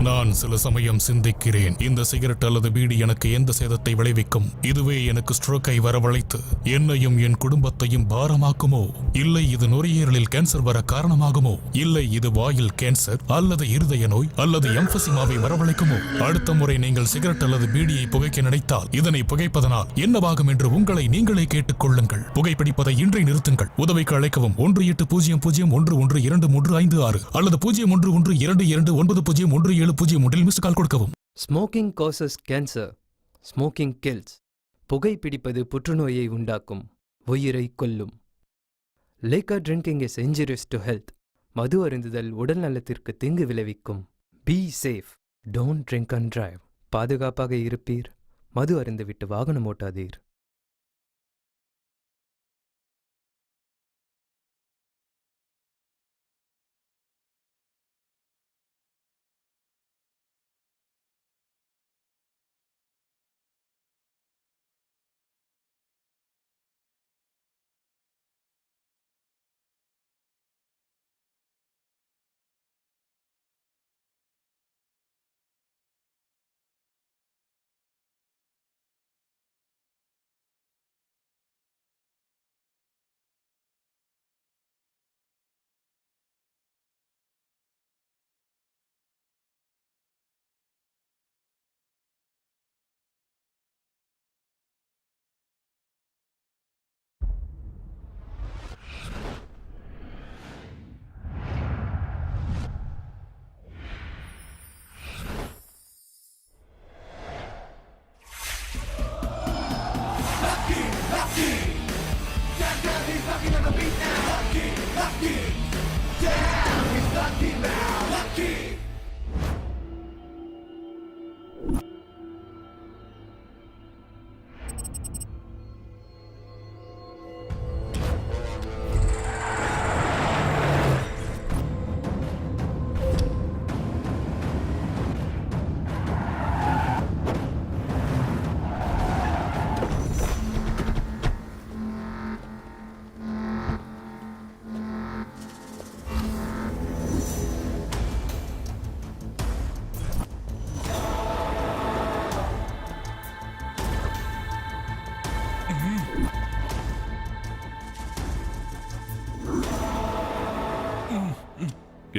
நான் சில சமயம் சிந்திக்கிறேன், இந்த சிகரெட் அல்லது பீடி எனக்கு எந்த சேதத்தை விளைவிக்கும்? இதுவே எனக்கு ஸ்ட்ரோக்கை வரவழைத்து என்னையும் என் குடும்பத்தையும் பாரமாக்குமோ? இல்லை இது நுரையீரலில் கேன்சர் வர காரணமாகுமோ? இல்லை இது வாயில் கேன்சர் அல்லது இருதய நோய் அல்லது எம்பசிமாவை வரவழைக்குமோ? அடுத்த முறை நீங்கள் சிகரெட் அல்லது பீடியை புகைக்க நினைத்தால் இதனை புகைப்பதனால் என்னவாகும் என்று உங்களை நீங்களே கேட்டுக் கொள்ளுங்கள். புகைப்பிடிப்பதை இன்றே நிறுத்துங்கள். உதவிக்கு அழைக்கவும் 1800-112356 அல்லது 0112290170 மிஸ் கால் கொடுக்கவும். Smoking causes cancer, smoking kills. புகைப்பிடிப்பது புற்றுநோயை உண்டாக்கும், உயிரை கொல்லும். Liquor drinking is injurious to health. மது அருந்துதல் உடல் நலத்திற்கு தீங்கு விளைவிக்கும். Be safe, don't drink and drive. பாதுகாப்பாக இருப்பீர், மது அருந்துவிட்டு வாகனம் ஓட்டாதீர்.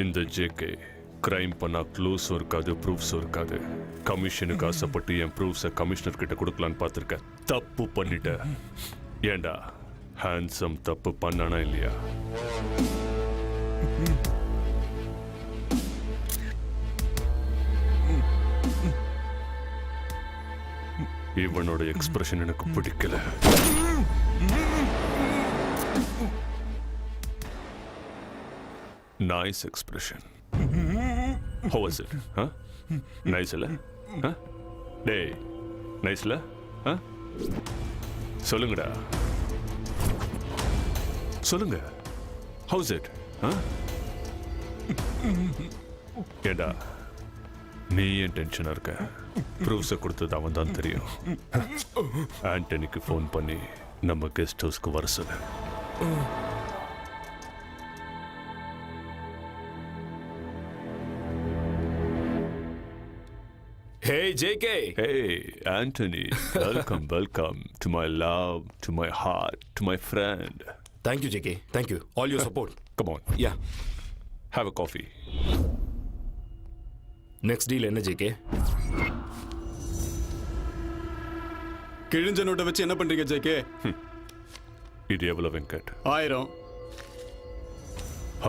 இந்த ஜேகே கிரைம் பண்ணா க்ளூஸும் இருக்காது, ப்ரூஃப்ஸும் இருக்காது. கமிஷனுக்கு ஆசைப்பட்டு என் ப்ரூஃப்ஸை கமிஷனர் கிட்ட கொடுக்கலான்னு பார்த்துருக்கேன். தப்பு பண்ணிட்ட. ஏண்டா ஹேண்ட்ஸம் தப்பு பண்ணானா இல்லையா? இவனோட எக்ஸ்பிரஷன் எனக்கு பிடிக்கல. Nice expression. How was it? Huh? Nice இல்ல? Huh? டேய், nice இல்ல? Huh? சொல்லுங்கடா. சொல்லுங்க. How's it? Huh? ஏண்டா நீ ஏன் டென்ஷனா இருக்க? ப்ரூஃப்ஸை கொடுத்தது அவன் தான் தெரியும். ஆண்டனிக்கு ஃபோன் பண்ணி நம்ம கெஸ்ட் ஹவுஸ்க்கு வர சொல்லு. Hey, JK! Hey, Anthony. Welcome to my love, to my heart, to my friend. Thank you, JK. Thank you. All your support. Come on. Yeah. Have a coffee. Next deal என்ன JK? கிழிஞ்ச நோட்டை வச்சு என்ன பண்றீங்க JK? இது எவ்வளவு வெங்கட்? 1000.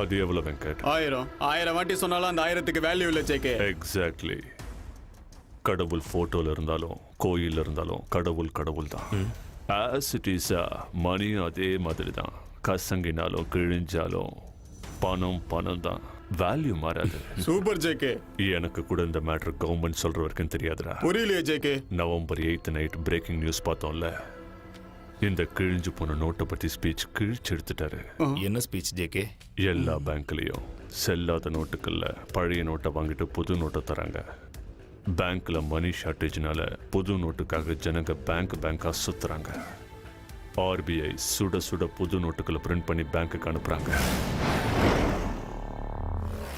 அது எவ்வளவு வெங்கட்? 1000 வாட்டி சொன்னாலும் அந்த 1000க்கு வேல்யூ இல்லை JK. எக்ஸாக்ட்லி. கடவுள் போட்டோல இருந்தாலும் கோயில்ல இருந்தாலும் கடவுள் கடவுள் தான். ஆஸ் இட் இஸ் மணி அதே மாதிரி தான். கசங்கினாலும் கிழிஞ்சாலும் பணம் பணம் தான். வேல்யூ மாறாது. Super JK. எனக்கு கூட இந்த மேட்டர் கவர்மெண்ட் சொல்ற வரைக்கும் தெரியாதுடா. புரியலையே JK. November 8th night breaking news பார்த்தோம்ல. இந்த கிழிஞ்சு போன நோட்டை பத்தி ஸ்பீச் கிழிச்சு எடுத்துட்டாரு. என்ன ஸ்பீச் JK? எல்லா பேங்க்லயும் செல்லாத நோட்டுக்கள்ல பழைய நோட்டை வாங்கிட்டு புது நோட்டை தராங்க. பேங்க்ல மணி ஷார்டேஜ்னால புது நோட்டுக்காக ஜனங்க பேங்கா சுத்துறாங்க. RBI சுட சுட புது நோட்டுகளை பிரிண்ட் பண்ணி பேங்க்குக்கு அனுப்புறாங்க.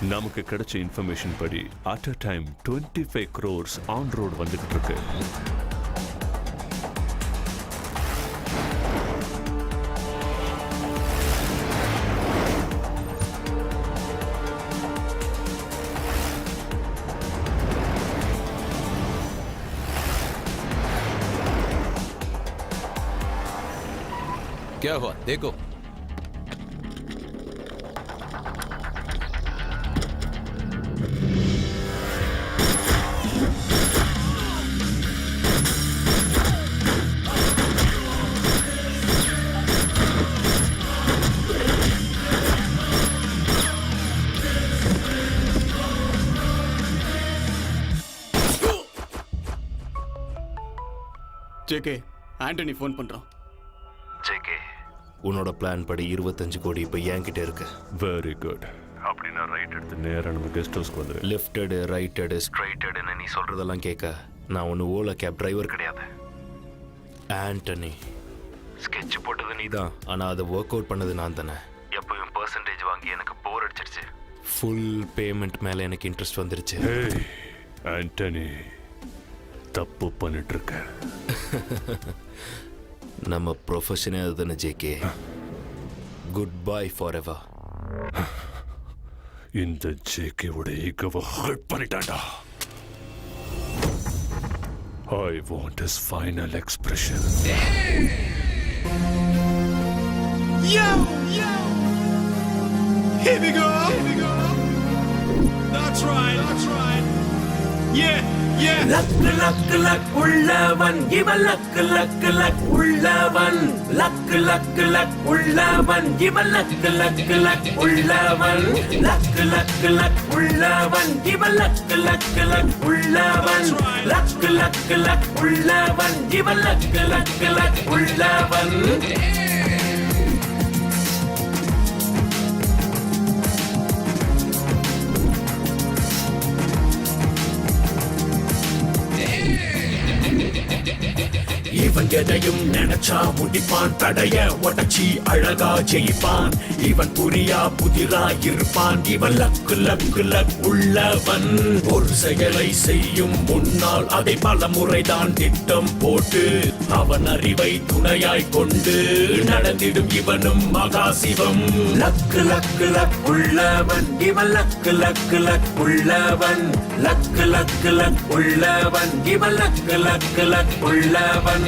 நமக்கு கிடைச்ச இன்ஃபர்மேஷன் படி at a time 25 crores on road வந்துகிட்டு இருக்கு. क्या हुआ देखो. ஜேகே ஆண்டனி ஃபோன் பண்றான். ஜேகே உன்னோட பிளான் படி 25 கோடி இப்போ என்கிட்ட இருக்கு. Very good. அப்படின்னா ரைட் எடுத்து நேராக நம்ம கெஸ்ட் ஹவுஸ்க்கு வந்துடு. லெஃப்டடு ரைட்டடு ஸ்ட்ரைட்டடுன்னு நீ சொல்றதெல்லாம் கேட்க நான் ஒன்று ஓலா கேப் டிரைவர் கிடையாது. ஆண்டனி ஸ்கெட்ச் போட்டது நீ தான், ஆனால் அதை ஒர்க் அவுட் பண்ணது நான் தானே. எப்பவும் பர்சன்டேஜ் வாங்கி எனக்கு போர் அடிச்சிருச்சு. ஃபுல் பேமெண்ட் மேலே எனக்கு இன்ட்ரெஸ்ட் வந்துருச்சு. ஏய் ஆண்டனி, தப்பு பண்ணிட்டு இருக்க. நம்ம ப்ரொஃபஷனே அதுதானே JK. Good bye for ever. இந்த ஜேகேவோட ஈகோவை hurt பண்ணிட்டான்டா. I want his final expression. Yo! Here we go! That's right. Yeah! Luck உள்ளவன் இவன் லக் உள்ளவன் லக் உள்ளவன் இவன் லக் உள்ளவன் லக் உள்ளவன் இவன் லக் உள்ளவன் லக் உள்ளவன் இவன் லக் உள்ளவன். இவன் எதையும் நினைச்சா முடிப்பான், தடைய உடச்சி அழகா ஜெயிப்பான். இவன் புரியா புதிரா இருப்பான், இவன் லக் உள்ளவன். ஒரு செயலை செய்யும் முன்னால் அதை பல முறைதான் திட்டம் போட்டு அவன் அறிவை துணையாய் கொண்டு நடந்திடும் இவனும் மகாசிவம். லக் உள்ளவன் இவன் லக் உள்ளவன் லக் உள்ளவன் இவன் லக் உள்ளவன்.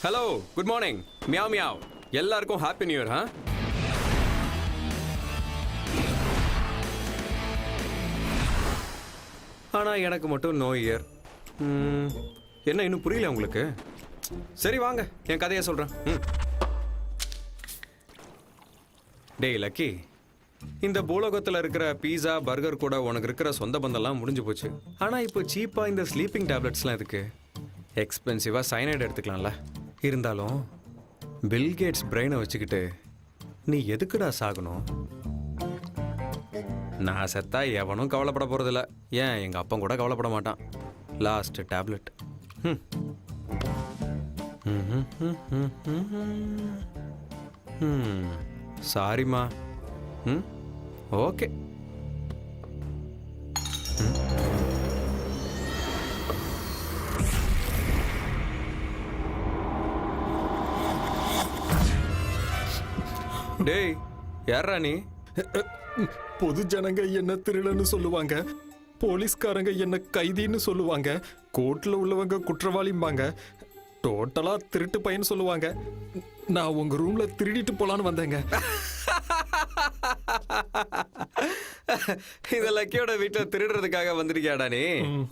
Hello, good morning. Meow meow. எல்லாருக்கும் ஹாப்பி நியூ இயர். ஆனால் எனக்கு மட்டும் நோ இயர். என்ன இன்னும் புரியல உங்களுக்கு? சரி வாங்க என் கதையை சொல்கிறேன். டேய் லக்கி, இந்த பூலோகத்தில் இருக்கிற பீஸா பர்கர் கூட உனக்கு இருக்கிற சொந்த பந்தம்லாம் முடிஞ்சு போச்சு. ஆனால் இப்போ சீப்பாக இந்த ஸ்லீப்பிங் டேப்லெட்ஸ்லாம் இருக்கு. எக்ஸ்பென்சிவாக சைனைட் எடுத்துக்கலாம்ல. இருந்தாலும் பில்கேட்ஸ் பிரெயினை வச்சுக்கிட்டு நீ எதுக்குடா சாகணும்? நான் செத்தா எவனும் கவலைப்பட போகிறதில்ல. ஏன் எங்கள் அப்பா கூட கவலைப்பட மாட்டான். Last tablet. சாரிம்மா. ஓகே. டேய் யாரா நீ? பொது ஜனங்க என்ன திருடன்னு சொல்லுவாங்க, போலீஸ்காரங்க என்ன கைதின்னு சொல்லுவாங்க, கோர்ட்ல உள்ளவங்க குற்றவாளிம்பாங்க, டோட்டலா திருட்டு பையன் சொல்லுவாங்க. நான் உங்க ரூம்ல திருடிட்டு போலான்னு வந்தேங்க. இந்த லக்கியோட வீட்டுல திருடுறதுக்காக வந்திருக்கியாடா நீ?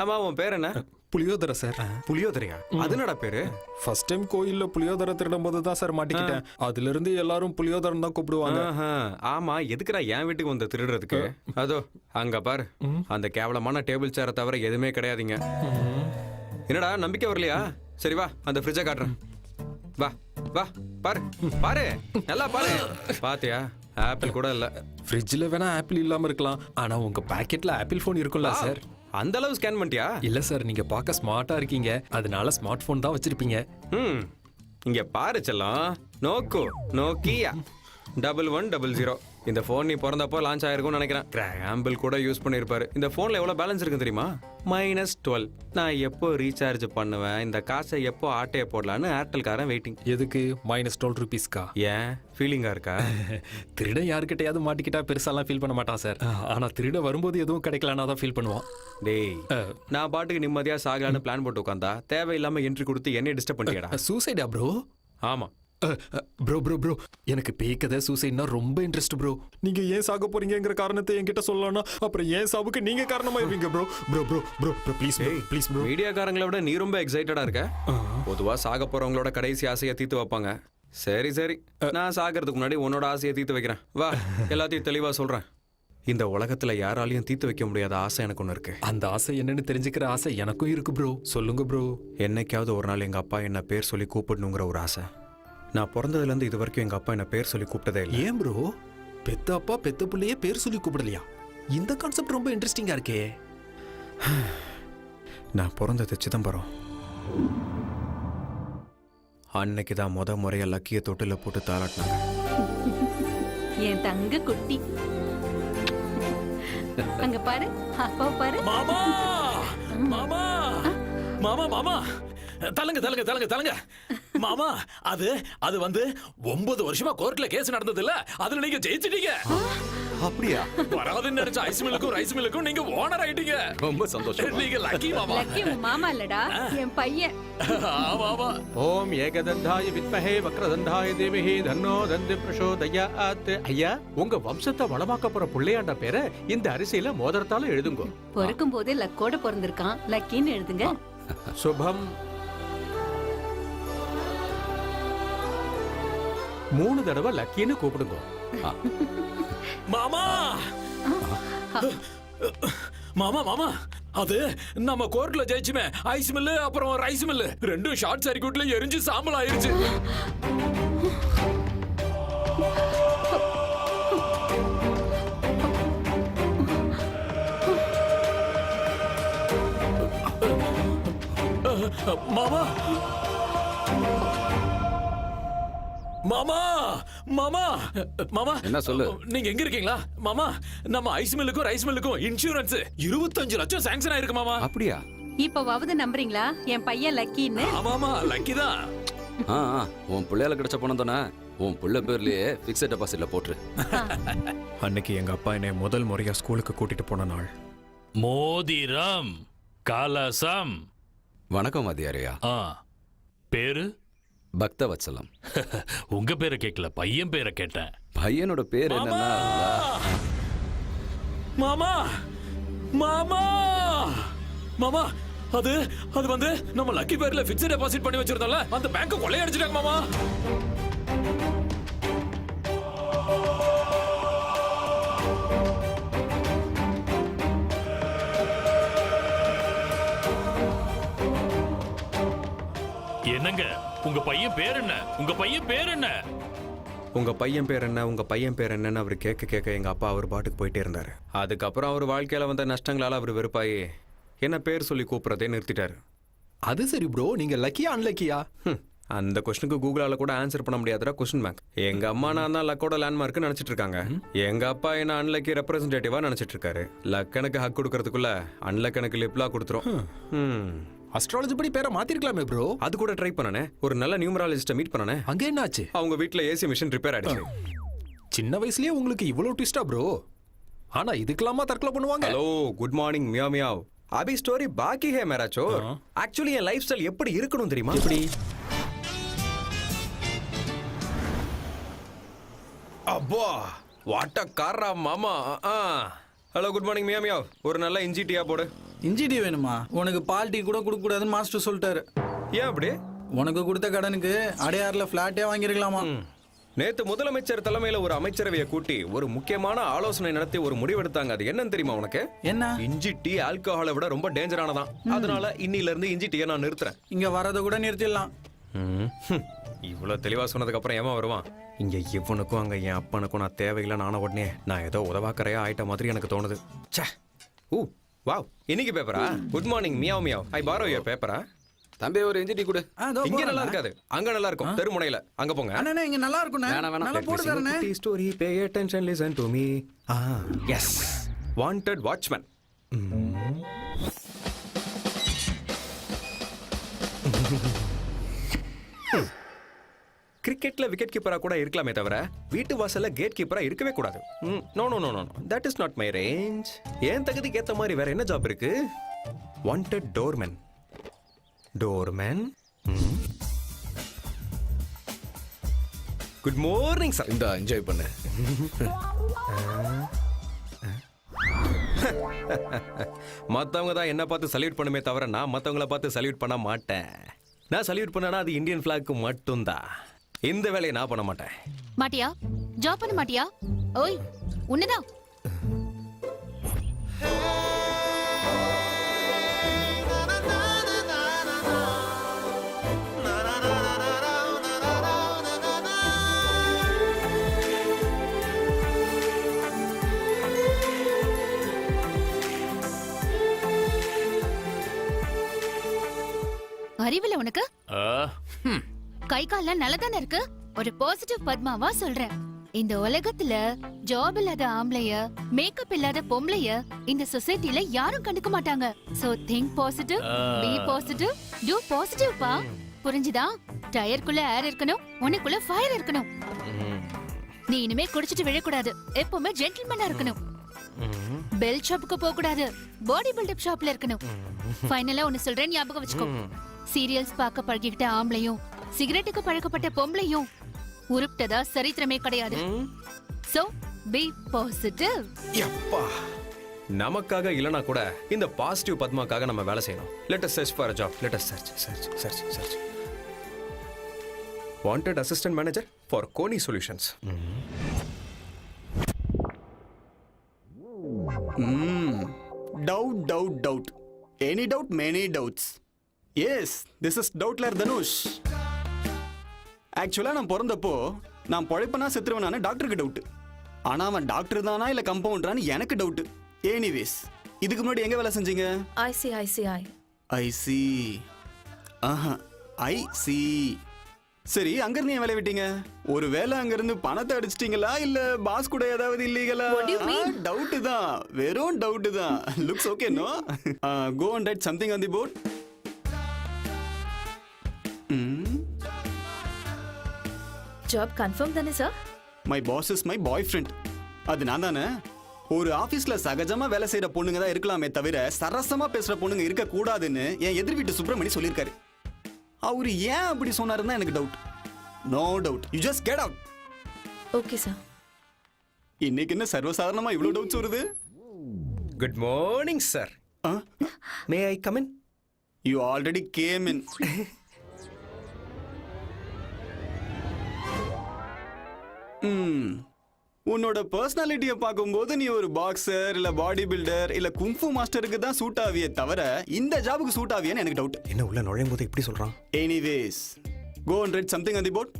ஆமா, உன் பேர் என்ன? புளியோதரை சார். புளியோதரையா? அது என்னடா பேரு? ஃபர்ஸ்ட் டைம் கோயில்ல புளியோதரை திருடும் போது தான் சார் மாட்டிக்கிட்டேன். அதுல இருந்து எல்லாரும் புளியோதரன் தான் கூப்பிடுவாங்க. ஆமா, எதுக்குடா என் வீட்டுக்கு வந்து திருடுறதுக்கு? அதோ அங்க பாரு, அந்த கேவலமான டேபிள் சேரை தவிர எதுவுமே கிடையாதுங்க. என்னடா நம்பிக்கை வரலையா? சரி வா, அந்த ஃப்ரிட்ஜை காட்டுறேன். வா வா, பாரு பாரு, நல்லா பாரு. பாத்தியா, ஆப்பிள் கூட இல்ல. ஃப்ரிட்ஜ்ல வேணா ஆப்பிள் இல்லாம இருக்கலாம், ஆனா உங்க பாக்கெட்ல ஆப்பிள் போன் இருக்கும்ல சார். அந்த அளவு ஸ்கேன் பண்ணிட்டியா? இல்ல சார், நீங்க பார்க்க ஸ்மார்ட்டா இருக்கீங்க, அதனால ஸ்மார்ட் போன் தான் வச்சிருப்பீங்க. ம் இங்க பாரு செல்லம், நோக்கியா 1100. இந்த ஃபோன் நீ பிறந்தப்போ லான்ச் ஆயிருக்கும்னு நினைக்கிறேன். கிராம்பிள் கூட யூஸ் பண்ணியிருப்பாரு. இந்த ஃபோனில் எவ்வளோ பேலன்ஸ் இருக்கு தெரியுமா? -12. நான் எப்போ ரீசார்ஜ் பண்ணுவேன், இந்த காசை எப்போ ஆட்டையை போடலான்னு ஏர்டெல்காரன் வெயிட்டிங். எதுக்கு? -12 ஏன் ஃபீலிங்காக இருக்கா? திருட யாருக்கிட்டையாவது மாட்டிக்கிட்டா பெருசாலாம் ஃபீல் பண்ண மாட்டான் சார். ஆனா திருட வரும்போது எதுவும் கிடைக்கலன்னா தான் ஃபீல் பண்ணுவான். டேய், நான் பாட்டுக்கு நிம்மதியாக சாகலான்னு பிளான் போட்டு உட்காந்தா தேவையில்லாமல் என்ட்ரி கொடுத்து என்னை டிஸ்டர்ப் பண்ணிட்டியடா. சூசைடா ப்ரோ? ஆமாம். ப்ரோ எனக்கு பேய் கதை சூசைட்னா ரொம்ப இன்ட்ரெஸ்ட் ப்ரோ. நீங்க ஏன் சாக போறீங்கங்கிற காரணத்தை என்கிட்ட சொல்லலாம்னா அப்புறம் ஏன் சாவுக்கு நீங்க காரணமாயிருவீங்க ப்ரோ. Bro please bro. மீடியாக்காரங்களை விட நீ ரொம்ப எக்ஸைட்டடா இருக்க. பொதுவா சாக போறவங்களோட கடைசி ஆசையை தீர்த்து வைப்பாங்க. சரி நான் சாகிறதுக்கு முன்னாடி உன்னோட ஆசையை தீர்த்து வைக்கிறேன். வா, எல்லாத்தையும் தெளிவா சொல்றேன். இந்த உலகத்துல யாராலையும் தீர்த்து வைக்க முடியாத ஆசை எனக்கு ஒன்று இருக்கு. அந்த ஆசை என்னன்னு தெரிஞ்சுக்கிற ஆசை எனக்கும் இருக்கு ப்ரோ. சொல்லுங்க ப்ரோ. என்னைக்காவது ஒரு நாள் எங்க அப்பா என்ன பேர் சொல்லி கூப்பிடணுங்கிற ஒரு ஆசை. நான் பிறந்ததுலேருந்து இது வரைக்கும் எங்கள் அப்பா என்ன பேர் சொல்லி கூப்பிட்டதே இல்லை. ஏன் ப்ரோ? பெத்த அப்பா பெத்த பிள்ளையே பேர் சொல்லி கூப்பிடலையா? இந்த கான்செப்ட் ரொம்ப இன்ட்ரெஸ்டிங்கா இருக்கே. நான் பிறந்தது சிதம்பரம். அன்னைக்கு தான் முறையா லக்கிய தொட்டில போட்டு தாளாட்டினாங்க. என் தங்க குட்டி அங்க பாரு, அப்பா பாரு. மாமா மாமா மாமா மாமா தலங்க மாமா, அது வந்து 9 வருஷமா கோர்ட்ல கேஸ் நடந்தது இல்ல, அதுல நீங்க ஜெயிச்சிட்டீங்க. அப்படியா? வராதுன்னு நினைச்ச ஐஸ் மில்லுக்கும் ரைஸ் மில்லுக்கும் நீங்க ஓனர் ஆயிட்டீங்க. ரொம்ப சந்தோஷம். நீங்க லக்கி மாமா. லக்கி உன் மாமா இல்லடா, என் பையன். ஆமா. ஓம் ஏகதந்தாய வித்மஹே வக்ரதந்தாய தேவஹி தன்னோ தந்தி பிரசோதயாத். ஐயா, உங்க வம்சத்தை வளமாக்க போற பிள்ளையாண்ட பேரை இந்த அரிசியில மோதிரத்தால எழுதுங்க. பிறக்கும் போதே லக்கோட பிறந்திருக்கான், லக்கின்னு எழுதுங்க. சுபம். 3 தடவை லக்கின்னு கூப்பிடுங்க. மாமா மாமா, அது நம்ம கோர்ட்ல ஜெயிச்சுமே ஐஸ் மில்லு அப்புறம் ரைஸ் மில்லு ரெண்டும் ஷார்ட் சர்க்யூட்ல எரிஞ்சு சாம்பல் ஆயிருச்சு. மாமா மாமா மாமா மாமா, என்ன சொல்லு? நீங்க எங்க இருக்கீங்களா மாமா? நம்ம ஐஸ் மில்லுக்கும் ரைஸ் மில்லுக்கும் இன்சூரன்ஸ் 25 லட்சம் சாங்ஷன் ஆயிருக்கு மாமா. அப்படியா? இப்பவாவது நம்புறீங்களா என் பையன் லக்கின்னு? ஆமாமா, லக்கி தான். உன் பிள்ளையால கிடைச்ச பணம் தானே உன் பிள்ளை பேர்லயே பிக்ஸட் டெபாசிட்ல போட்டுரு. அன்னைக்கு எங்க அப்பா என்னை முதல் முறையா ஸ்கூலுக்கு கூட்டிட்டு போன நாள். மோதிரம் கலசம். வணக்கம் வாத்தியாரையா. பேரு? பக்தவத்சலம். உங்க பேரை கேட்கல, பையன் பேரை கேட்டேன். பையனோட பேர் என்னன்னா மாமா மாமா மாமா, அது வந்து நம்ம லக்கி பேர்ல பிக்ஸட் டெபாசிட் பண்ணி வச்சிருந்தோம்ல, அந்த பேங்க் கொள்ளையடிச்சிட்டாங்க மாமா. என்னங்க, உங்க பையன் பேர் என்ன? உங்க பையன் பேர் என்ன? உங்க பையன் பேர் என்ன, உங்க பையன் பேர் என்னன்னு அவர் கேட்க எங்க அப்பா அவர் பாட்டுக்கு போயிட்டே இருந்தாரு. அதுக்கப்புறம் அவர் வாழ்க்கையில வந்த நஷ்டங்களால அவர் வெறுப்பாயி என்ன பேர் சொல்லி கூப்பிடுறதே நிறுத்திட்டாரு. அது சரி ப்ரோ, நீங்க லக்கியா அன்லக்கியா? அந்த கொஸ்டினுக்கு கூகுளால கூட ஆன்சர் பண்ண முடியாதா கொஸ்டின் பேங்க். எங்க அம்மா நான் தான் லக்கோட லேண்ட்மார்க் நினைச்சிட்டு இருக்காங்க. எங்க அப்பா என்ன அன்லக்கி ரெப்ரஸன்டேட்டிவா நினைச்சிட்டு இருக்காரு. லக்கனுக்கு ஹக் கொடுக்கறதுக்குள்ள அன்லக்கனுக்கு லிப்லா கொடுத்துரும். அஸ்ட்ராலஜி படி பேரை மாத்திருக்கலாமே ப்ரோ. அது கூட ட்ரை பண்ணனே. ஒரு நல்ல நியூமராலஜிஸ்ட மீட் பண்ணனே. அங்க என்னாச்சு? அவங்க வீட்ல ஏசி மிஷின் ரிப்பேர் ஆயிடுச்சு. சின்ன வயசுலயே உங்களுக்கு இவ்வளவு ட்விஸ்டா ப்ரோ? ஆனா இதுக்கெல்லாமா தற்கொலை பண்ணுவாங்க? Hello, good morning meow meow. அபி ஸ்டோரி பாக்கி ஹே மேரா சோர். ஆக்சுவலி என் லைஃப் ஸ்டைல் எப்படி இருக்கணும் தெரியுமா? எப்படி? அப்பா வாட் அ காரா மாமா. Hello, good morning meow meow. ஒரு நல்ல இஞ்சி டீயா போடு. இஞ்சி டீ வேணுமா? உனக்கு பால் டீ கூட கொடுக்க கூடாதுன்னு மாஸ்டர் சொல்லிட்டாரு. ஏன் அப்படி? உனக்கு கொடுத்த கடனுக்கு அடையாறுல பிளாட்டே வாங்கிருக்கலாமா? நேத்து முதலமைச்சர் தலைமையில ஒரு அமைச்சரவையை கூட்டி ஒரு முக்கியமான ஆலோசனை நடத்தி ஒரு முடிவெடுத்தாங்க. அது என்னன்னு தெரியுமா உனக்கு? என்ன? இஞ்சி டீ ஆல்கஹாலை விட ரொம்ப டேஞ்சரானதான். அதனால இன்னில இருந்து இஞ்சி டீயை நான் நிறுத்துறேன். இங்க வரத கூட நிறுத்திடலாம். இவ்வளவு தெளிவா சொன்னதுக்கு அப்புறம் ஏமா வருவான்? இங்க இவனுக்கும் அங்க என் அப்பனுக்கும் நான் தேவையில்லை. நான உடனே நான் ஏதோ உதவாக்கறையா ஆயிட்ட மாதிரி எனக்கு தோணுது. வாவ், இன்னைக்கு பேப்பரா? Good morning meow meow. I borrow your பேப்பரா? தம்பி ஒரு இஞ்சி டீ கொடு. இங்க நல்லா இருக்காது, அங்க நல்லா இருக்கும். தெருமுனையில அங்க போங்க. அண்ணா இங்க நல்லா இருக்குண்ணே. வேணாம், வேணாம். நல்லா போட்டு தரேண்ணே. Story pay attention listen to me. Yes, wanted watchman. கிரிக்கெட்ல விக்கெட் கீப்பரா கூட இருக்கலாமே தவிர வீட்டு வாசல்ல கேட் கீப்பரா இருக்கவே கூடாது. No no no no, that is not my range. ஏன் தகுதிக்கு ஏத்த மாதிரி வேற என்ன ஜாப் இருக்கு? Wanted doorman. Doorman. Good morning sir. இந்த என்ஜாய் பண்ணு. மற்றவங்க தான் என்ன பார்த்து சல்யூட் பண்ணுமே தவிர நான் மற்றவங்கள பார்த்து சல்யூட் பண்ண மாட்டேன். நான் சல்யூட் பண்ணனா அது இந்தியன் ஃபிளாக்கு மட்டும்தான். இந்த வேலையை நான் பண்ண மாட்டேன். மாட்டியா? ஜாப் பண்ண மாட்டியா? ஓய், உன்னதான். அறிவில்ல உனக்கு? கை கால்லாம் நல்லதானே இருக்கு. ஒரு பாசிட்டிவ் பத்மாவா சொல்றேன். இந்த உலகத்துல ஜாப் இல்லாத ஆம்பளைய, மேக்கப் இல்லாத பொம்பளைய இந்த சொசைட்டில யாரும் கண்டுக்க மாட்டாங்க. So think positive, be positive, do positive பா. புரிஞ்சுதா? டயருக்குள்ள ஏர் இருக்கணும், உனக்குள்ள ஃபயர் இருக்கணும். நீ இனிமே குடிச்சிட்டு விழக்கூடாது. எப்பவுமே ஜென்டில்மேனா இருக்கணும். பெல் ஷாப்புக்கு போக கூடாது, பாடி பில்டப் ஷாப்ல இருக்கணும். ஃபைனலா ஒன்னு சொல்றேன், ஞாபகம் வச்சுக்கோ. சீரியல்ஸ் பார்க்க பழகிக்கிட்ட ஆம்பளையும் சிகரெட்டுக்கு பழக்கப்பட்ட பொம்பளையும் உருப்டதா சரித்திரமே கிடையாது. So be positive. யப்பா, நமக்காக இல்லனா கூட இந்த பாசிட்டிவ் பத்மாக்காக நம்ம வேலை செய்யணும். Let us search for a job. Let us search. Wanted assistant manager for Koni Solutions. Doubt. Any doubt, many doubts. Yes, this is Doubtler Dhanush. ஆக்சுவலாக நான் பிறந்தப்போ நான் பொழைப்பனா செத்துருவனானு டாக்டருக்கு டவுட். ஆனால் அவன் டாக்டர் தானா இல்லை கம்பவுண்டரான்னு எனக்கு டவுட். எனிவேஸ், இதுக்கு முன்னாடி எங்கே வேலை செஞ்சீங்க? ஐசி. ஆஹா, ஐசி. சரி, அங்கிருந்து ஏன் வேலை விட்டீங்க? ஒரு வேலை அங்கிருந்து பணத்தை அடிச்சிட்டீங்களா இல்லை பாஸ் கூட ஏதாவது இல்லீங்களா? டவுட்டு தான், வெறும் டவுட்டு தான். Looks okay no? Go and write something on the board. Job confirm தானே sir? My boss is my boy friend. அது நான் தானே. ஒரு ஆபீஸ்ல சகஜமா வேலை செய்யற பொண்ணுங்க தான் இருக்கலாமே தவிர சரசமா பேசுற பொண்ணுங்க இருக்க கூடாதுன்னு என் எதிர் வீட்டு சுப்பிரமணி சொல்லியிருக்காரு. அவரு ஏன் அப்படி சொன்னாருன்னா எனக்கு doubt. No doubt, you just get out. Okay sir. இன்னைக்கு என்ன சர்வசாதாரணமா இவ்வளவு டவுட்ஸ் வருது? Good morning sir. May I come in? You already came in. உன்னோட பர்சனாலிட்டியை பார்க்கும்போது நீ ஒரு பாக்ஸர் இல்ல பாடி பில்டர் இல்ல குங்ஃபு மாஸ்டருக்கு தான் சூட் ஆவியே தவிர இந்த ஜாபுக்கு சூட் ஆவியன்னு எனக்கு டவுட். என்ன உள்ள நுழையும் போது இப்படி சொல்றான்? Anyways, go and write something on the board.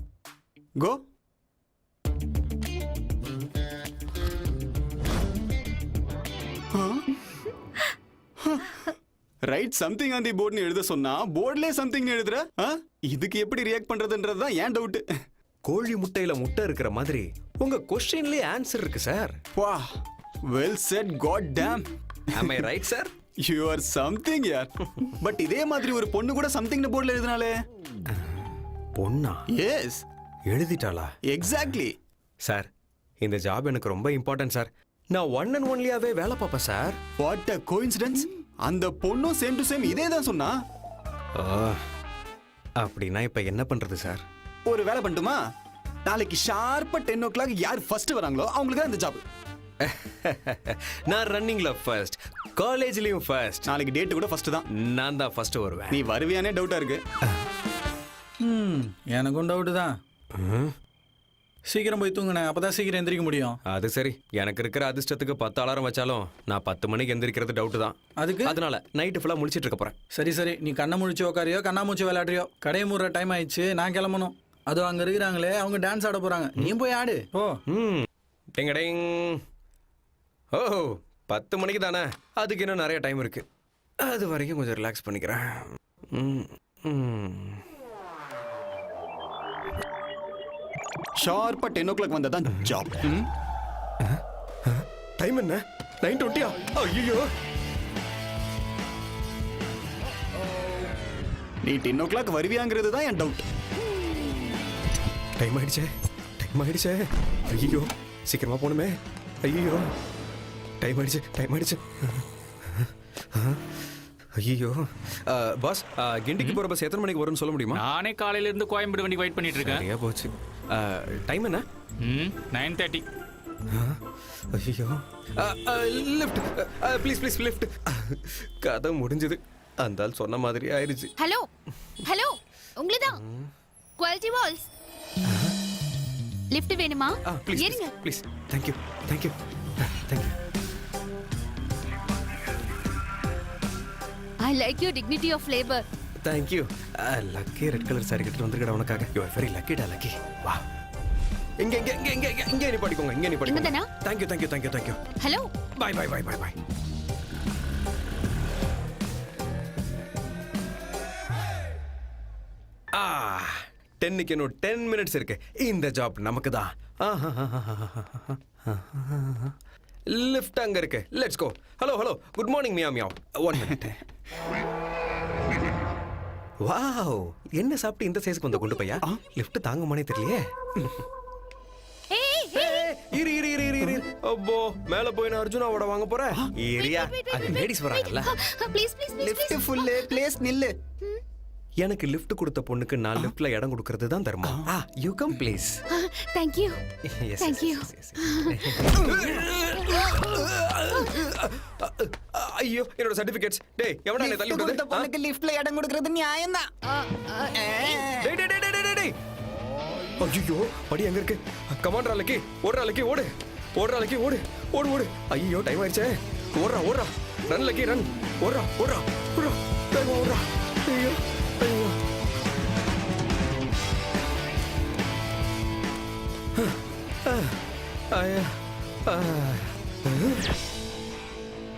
Go. Write something on the போர்ட்னு எழுத சொன்னா போர்ட்லயே சம்திங் எழுதுற. இதுக்கு எப்படி ரியாக்ட் பண்றதுன்றது தான் ஏன் டவுட். கோழி முட்டையில முட்டை இருக்கிற மாதிரி உங்க क्वेश्चनலயே ஆன்சர் இருக்கு சார். வா, well said. God damn. am I right sir? You are something yaar. But இதே மாதிரி ஒரு பொண்ணு கூட சம்திங் போர்ட்ல எழுதினாலே. பொண்ணா? எஸ். எழுதிட்டாளா? எக்ஸாக்ட்லி. சார், இந்த ஜாப் எனக்கு ரொம்ப இம்பார்ட்டன்ட் சார். நான் ஒன் அண்ட் ஒன்லியாவே வேலை பார்ப்பேன் சார். What a coincidence. அந்த பொண்ணும் சேம் டு சேம் இதே தான் சொன்னா. அப்படின்னா இப்ப என்ன பண்றது சார்? ஒரு வேலை பண்ணட்டுமா? நாளைக்கு ஷார்ப்பா 10 o'clock யார் ஃபர்ஸ்ட் வராங்களோ அவங்களுக்கு தான் இந்த ஜாப். நான் ரன்னிங்ல ஃபர்ஸ்ட், காலேஜ்லயும் ஃபர்ஸ்ட். நாளைக்கு டேட் கூட ஃபர்ஸ்ட் தான். நான் தான் ஃபர்ஸ்ட் வருவேன். நீ வருவியானே டவுட்டா இருக்கு. எனக்கும் டவுட்டு தான். சீக்கிரம் போய் தூங்குனேன், அப்பதான் சீக்கிரம் எந்திரிக்க முடியும். அது சரி, எனக்கு இருக்கிற அதிர்ஷ்டத்துக்கு 10 அலாரம் வச்சாலும் நான் 10 மணிக்கு எந்திரிக்கிறது டவுட் தான். அதுக்கு அதனால நைட்டு ஃபுல்லா முழிச்சிட்டு இருக்க போறேன். சரி, நீ கண்ணை முழிச்சு உட்காரியோ கண்ணாமூச்சி விளையாடுறியோ, கடையை மூடுற டைம் ஆயிடுச்சு, நான் கிளம்பணும். அதோ அங்க இருக்கிறாங்களே, அவங்க டான்ஸ் ஆட போறாங்க, நீ போய் ஆடு. ஓ டிங்கடிங். ஓ, 10 மணிக்கு தானே, அதுக்கு இன்னும் நிறைய டைம் இருக்கு. அது வரைக்கும் கொஞ்சம் ரிலாக்ஸ் பண்ணிக்கிறேன். ஷார்ப்பா 10 o'clock வந்ததான் ஜாப். டைம் என்ன? 9:20. ஐயோ, நீ 10 o'clock வருவியாங்கிறது தான் என் டவுட். டைம் ஆயிடுச்சே, டைம் ஆயிடுச்சே. ஐயோ, சீக்கிரமா போகணுமே. ஐயோ, டைம் ஆயிடுச்சு. ஐயோ, பாஸ், கிண்டிக்கு போகிற பஸ் எத்தனை மணிக்கு வரும்னு சொல்ல முடியுமா? நானே காலையில இருந்து கோயம்பேடு வண்டி வெயிட் பண்ணிட்டு இருக்கேன். சரியா போச்சு. டைம் என்ன? 9:30. ஐயோ, லிஃப்ட் ப்ளீஸ் லிஃப்ட். கதை முடிஞ்சது. அந்த ஆள் சொன்ன மாதிரி ஆயிடுச்சு. ஹலோ உங்களுதான் குவாலிட்டி வால்ஸ். லிஃப்ட் வேணுமா? ஏறுங்க. Please. Thank you. I like your dignity of labor. Thank you. Lucky red colour sari கட்டிட்டு வந்திருக்கடா உனக்காக. யூ ஆர் வெரி லக்கிடா லக்கி. வா, இங்க நீ படிக்கோங்க. இங்க நீ படிக்கோங்க. இங்கதானா? தேங்க்யூ. ஹலோ. பை. டென்னுக்கு இன்னும் 10 minutes இருக்கு. இந்த ஜாப் நமக்கு தான். லிஃப்ட் அங்க இருக்கு. Let's go. Hello good morning meow. 1 minute. Wow, என்ன சாப்பிட்டு இந்த சைஸ்க்கு வந்த குண்டு பையா? லிஃப்ட் தாங்குமானே தெரியலையே. இரு. அப்போ மேல போய் நான் அர்ஜுனாவோட வாங்க போறேன். ஏரியா அங்க லேடிஸ் வராங்கல்ல. ப்ளீஸ் லிஃப்ட் ஃபுல் ப்ளேஸ் நில்லு. எனக்கு லிஃப்ட் கொடுத்த பொண்ணுக்கு நான் லிஃப்ட்ல இடம் கொடுக்கிறது தான் தர்மம். You come please. Thank you. ஐயோ, என்னோட சர்டிபிகேட்ஸ். டேய், எவனா என்ன தள்ளி விடுறது? பொண்ணுக்கு லிஃப்ட்ல இடம் கொடுக்கிறது நியாயம் தான். டேய். ஐயோ, படி எங்க இருக்கு? கமாண்டர் அலக்கி, ஓடுற அலக்கி, ஓடு. ஐயோ, டைம் ஆயிடுச்சே. ஓடுறா. Run lucky, run. ஓடுறா. டைம் ஓடுறா. ஐயோ.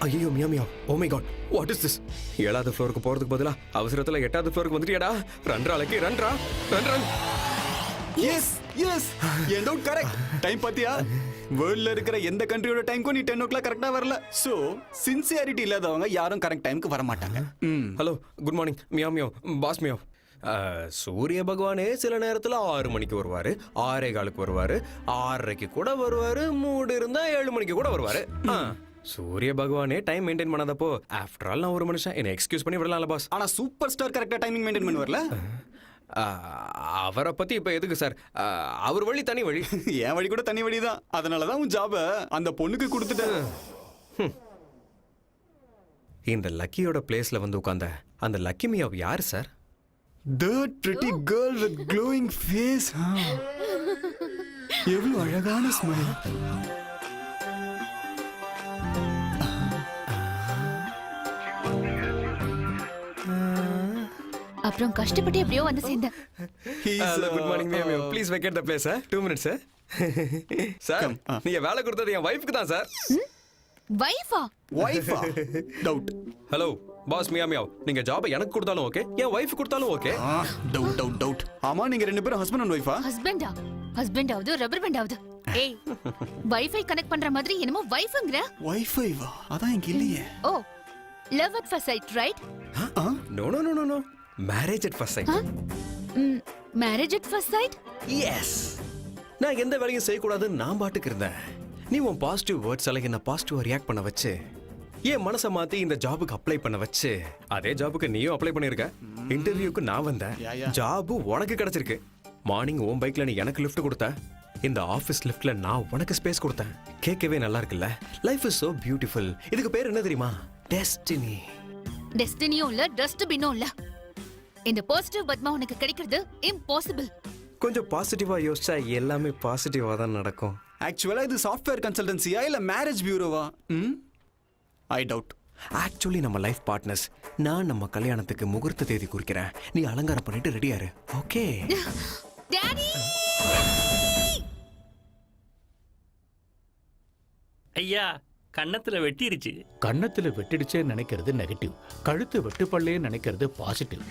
ஐயோ, meow. Oh my god, what is this? 7வது ஃப்ளோருக்கு போறதுக்கு பதிலா அவசரத்துல 8வது ஃப்ளோருக்கு வந்துட்டியாடா. ரன்ரா லக்கி, ரன். எஸ் என் டவுட் கரெக்ட். டைம் பாத்தியா? வேர்ல்ட்ல இருக்கிற எந்த கண்ட்ரியோட டைம்க்கும் நீ 10 o'clock கரெக்டா வரல. சோ சின்சியாரிட்டி இல்லாதவங்க யாரும் கரெக்ட் டைம்க்கு வர மாட்டாங்க. Hello, good morning meow. Boss meow. சூரிய பகவானே சில நேரத்துல 6 மணிக்கு வருவாரு, 6:15 வருவாரு, 6:30 கூட வருவாரு, மூடு இருந்தா 7 மணிக்கு கூட வருவாரு. சூரிய பகவானே டைம் மெயின்டைன் பண்ணாதப்போ ஆஃப்டர் ஆல் நான் ஒரு மனுஷன், என்ன எக்ஸ்கியூஸ் பண்ணி விடலாம்ல பாஸ். ஆனா சூப்பர் ஸ்டார் கரெக்டா டைமிங் மெயின்டைன் பண்ணி வரல. அவரை பத்தி இப்ப எதுக்கு சார்? அவர் வழி தனி வழி. என் வழி கூட தனி வழி தான். அதனாலதான் உன் ஜாப அந்த பொண்ணுக்கு கொடுத்துட்டேன். இந்த லக்கியோட பிளேஸ்ல வந்து உட்கார்ந்த அந்த லக்கி மியாவ் யாரு sir? That pretty girl with glowing face. எவ்வளவு அழகான ஸ்மைல். அப்புறம் கஷ்டப்பட்டு எப்படியோ வந்து சேர்ந்தேன். Good morning meow. Please vacate the place. 2 minutes sir. நீங்க வேலை கொடுத்தது என் வைஃப்க்கு தான் சார். வைஃபா? டவுட். ஹலோ பாஸ் மியாவ், நீங்க ஜாபை எனக்கு கொடுத்தாலும் ஓகே, என் வைஃப் கொடுத்தாலும் ஓகே. டவுட். ஆமா, நீங்க ரெண்டு பேரும் ஹஸ்பண்ட் அண்ட் வைஃபா? ஹஸ்பண்டாவது ரப்பர் பேண்டாவது. ஏய், வைஃபை கனெக்ட் பண்ற மாதிரி என்னமோ வைஃப்ங்கற. வைஃபைவா? அதான் இங்க இல்லையே. Oh, love at first sight, right? No. Marriage at first sight. Marriage at first sight? Yes. நான் எந்த வேலையும் செய்யக்கூடாதுன்னு நான் பாட்டுக்கு இருந்தேன். நீ உன் பாசிட்டிவ் வேர்ட்ஸால என்ன பாசிட்டிவா ரியாக்ட் பண்ண வச்சு என் மனசை மாத்தி இந்த ஜாபுக்கு அப்ளை பண்ண வச்சு, அதே ஜாபுக்கு நீயும் அப்ளை பண்ணிருக்க. இன்டர்வியூக்கு நான் வந்தேன், ஜாபு உனக்கு கிடைச்சிருக்கு. மார்னிங் உன் பைக்ல நீ எனக்கு லிஃப்ட் கொடுத்த, இந்த ஆபீஸ் லிஃப்ட்ல நான் உனக்கு ஸ்பேஸ் கொடுத்தேன். கேட்கவே நல்லா இருக்குல்ல? Life is so beautiful. இதுக்கு பேர் என்ன தெரியுமா? டெஸ்டினி. டெஸ்டினியும் இல்ல, டஸ்ட்பினும் இல்ல. இந்த பாசிட்டிவ் பத்மா உனக்கு கிடைக்கிறது இம்பாசிபிள். கொஞ்சம் பாசிட்டிவா யோசிச்சா எல்லாமே பாசிட்டிவா தான் நடக்கும். ஆக்சுவலா இது சாஃப்ட்வேர் கன்சல்டன்சியா இல்ல மேரேஜ் பியூரோவா? I doubt. ஆக்சுவலி நம்ம லைஃப் பார்ட்னர்ஸ். நான் நம்ம கல்யாணத்துக்கு முகூர்த்த தேதி குறிக்கிறேன். நீ அலங்காரம் பண்ணிட்டு ரெடியா இரு. Okay daddy? ஐயா, கன்னத்துல வெட்டிருச்சு. கன்னத்துல வெட்டிடுச்சே நினைக்கிறது நெகட்டிவ், கழுத்து வெட்டுப்பள்ளே நினைக்கிறது பாசிட்டிவ்.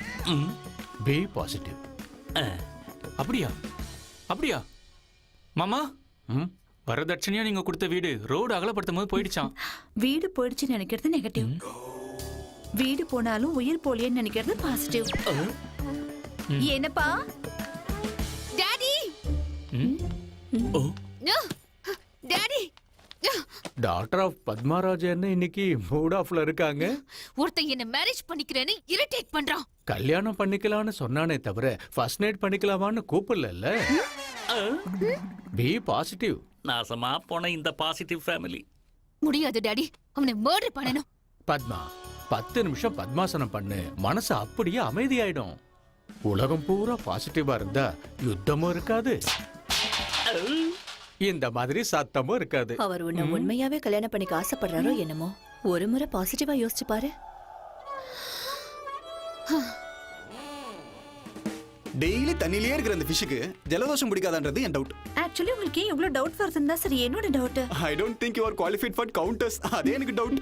Be positive. அப்படியா? அப்படியா மாமா? வரதட்சணையா நீங்க கொடுத்த வீடு ரோடு அகலப்படுத்தும் போது போயிடுச்சான். வீடு போயிடுச்சுன்னு நினைக்கிறது நெகட்டிவ், வீடு போனாலும் உயிர் போலியன்னு நினைக்கிறது பாசிட்டிவ். என்னப்பா டாடி? டாடி, டாக்டர் ஆஃப் பத்மாராஜ் என்ன இன்னைக்கு மூட் ஆஃப்ல இருக்காங்க. ஒருத்தன் என்ன மேரேஜ் பண்ணிக்கிறேன்னு இரிட்டேட் பண்றான். கல்யாணம் பண்ணிக்கலாம்னு சொன்னானே தவிர ஃபர்ஸ்ட் நைட் பண்ணிக்கலாமான்னு கூப்பிடல. Be positive. நாசமா போன இந்த பாசிட்டிவ் ஃபேமிலி. முடியாது டாடி, அவனை மர்டர் பண்ணணும். பத்மா 10 நிமிஷம் பத்மாசனம் பண்ணு, மனசு அப்படியே அமைதியாயிடும். உலகம் பூரா பாசிட்டிவா இருந்தா யுத்தமும் இருக்காது, இந்த மாதிரி சத்தமும் இருக்காது. அவர் உன்னை உண்மையாவே கல்யாணம் பண்ணிக்க ஆசைப்படுறாரோ என்னமோ. ஒரு முறை பாசிட்டிவா யோசிச்சு பாரு. டெய்லி தண்ணியிலே இருக்கிற அந்த ஃபிஷ்ஷுக்கு ஜலதோஷம் பிடிக்காதான்றது என் டவுட். ஆக்சுவலி உங்களுக்கு ஏன் இவ்வளவு டவுட் வருதுன்னா சரி, என்னோட doubt. I don't think you are qualified for counters. அதே எனக்கு டவுட்.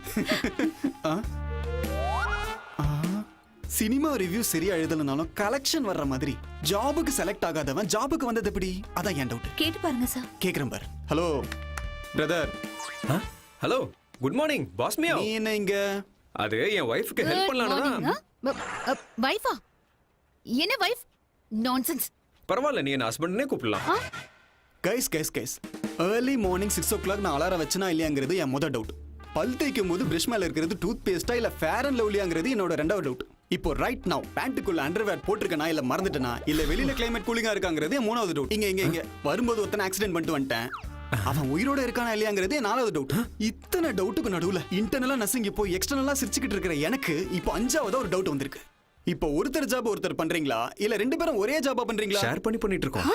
சினிமா ரிவ்யூ சரியா எழுதலனாலும் கலெக்ஷன் வர்ற மாதிரி ஜாபுக்கு செலக்ட் ஆகாதவன் ஜாபுக்கு வந்தது எப்படி? அதான் என் டவுட். கேட்டு பாருங்க சார். கேக்குறேன் பார். Hello brother. Hello, good morning boss மியா. நீ என்ன இங்க? அது என் வைஃப்க்கு ஹெல்ப் பண்ணலாம்னா. வைஃபா? என்ன வைஃப்? நான்சென்ஸ். பரவாயில்ல, நீ என்ன ஹஸ்பண்ட்னே கூப்பிடலாம். கைஸ் ஏர்லி மார்னிங் 6 o'clock நான் அலாரம் வச்சனா இல்லையாங்கிறது என் முதல் டவுட். பல் தேய்க்கும் போது பிரஷ் மேல இருக்கிறது டூத் பேஸ்டா இல்ல ஃபேர் அண்ட் லவ்லியாங்கிறது என்னோட ரெண்டாவது டவுட். இப்போ ரைட் நவ் பேண்ட்டுக்குள்ள அண்டர்வேர் போட்டிருக்கனா இல்ல மறந்துட்டனா இல்ல வெளியில கிளைமேட் கூலிங்கா இருக்காங்கிறது என் மூணாவது டவுட். இங்க வரும்போது ஒருத்தன் ஆக்சிடென்ட் பண்ணிட்டு வந்துட்டேன், அவன் உயிரோட இருக்கானா இல்லையாங்கிறது என் நாலாவது டவுட். இத்தனை டவுட்டுக்கு நடுவுல இன்டர்னலா நசுங்கி போய் எக்ஸ்டர்னலா சிரிச்சுக்கிட்டு இருக்கிற எனக்கு இப்போ அஞ்சாவதா ஒரு டவுட் வந்திருக்கு. இப்போ ஒருத்தர் ஜாப் ஒருத்தர் பண்றீங்களா இல்ல ரெண்டு பேரும் ஒரே ஜாபா பண்றீங்களா? ஷேர் பண்ணிட்டு இருக்கோம்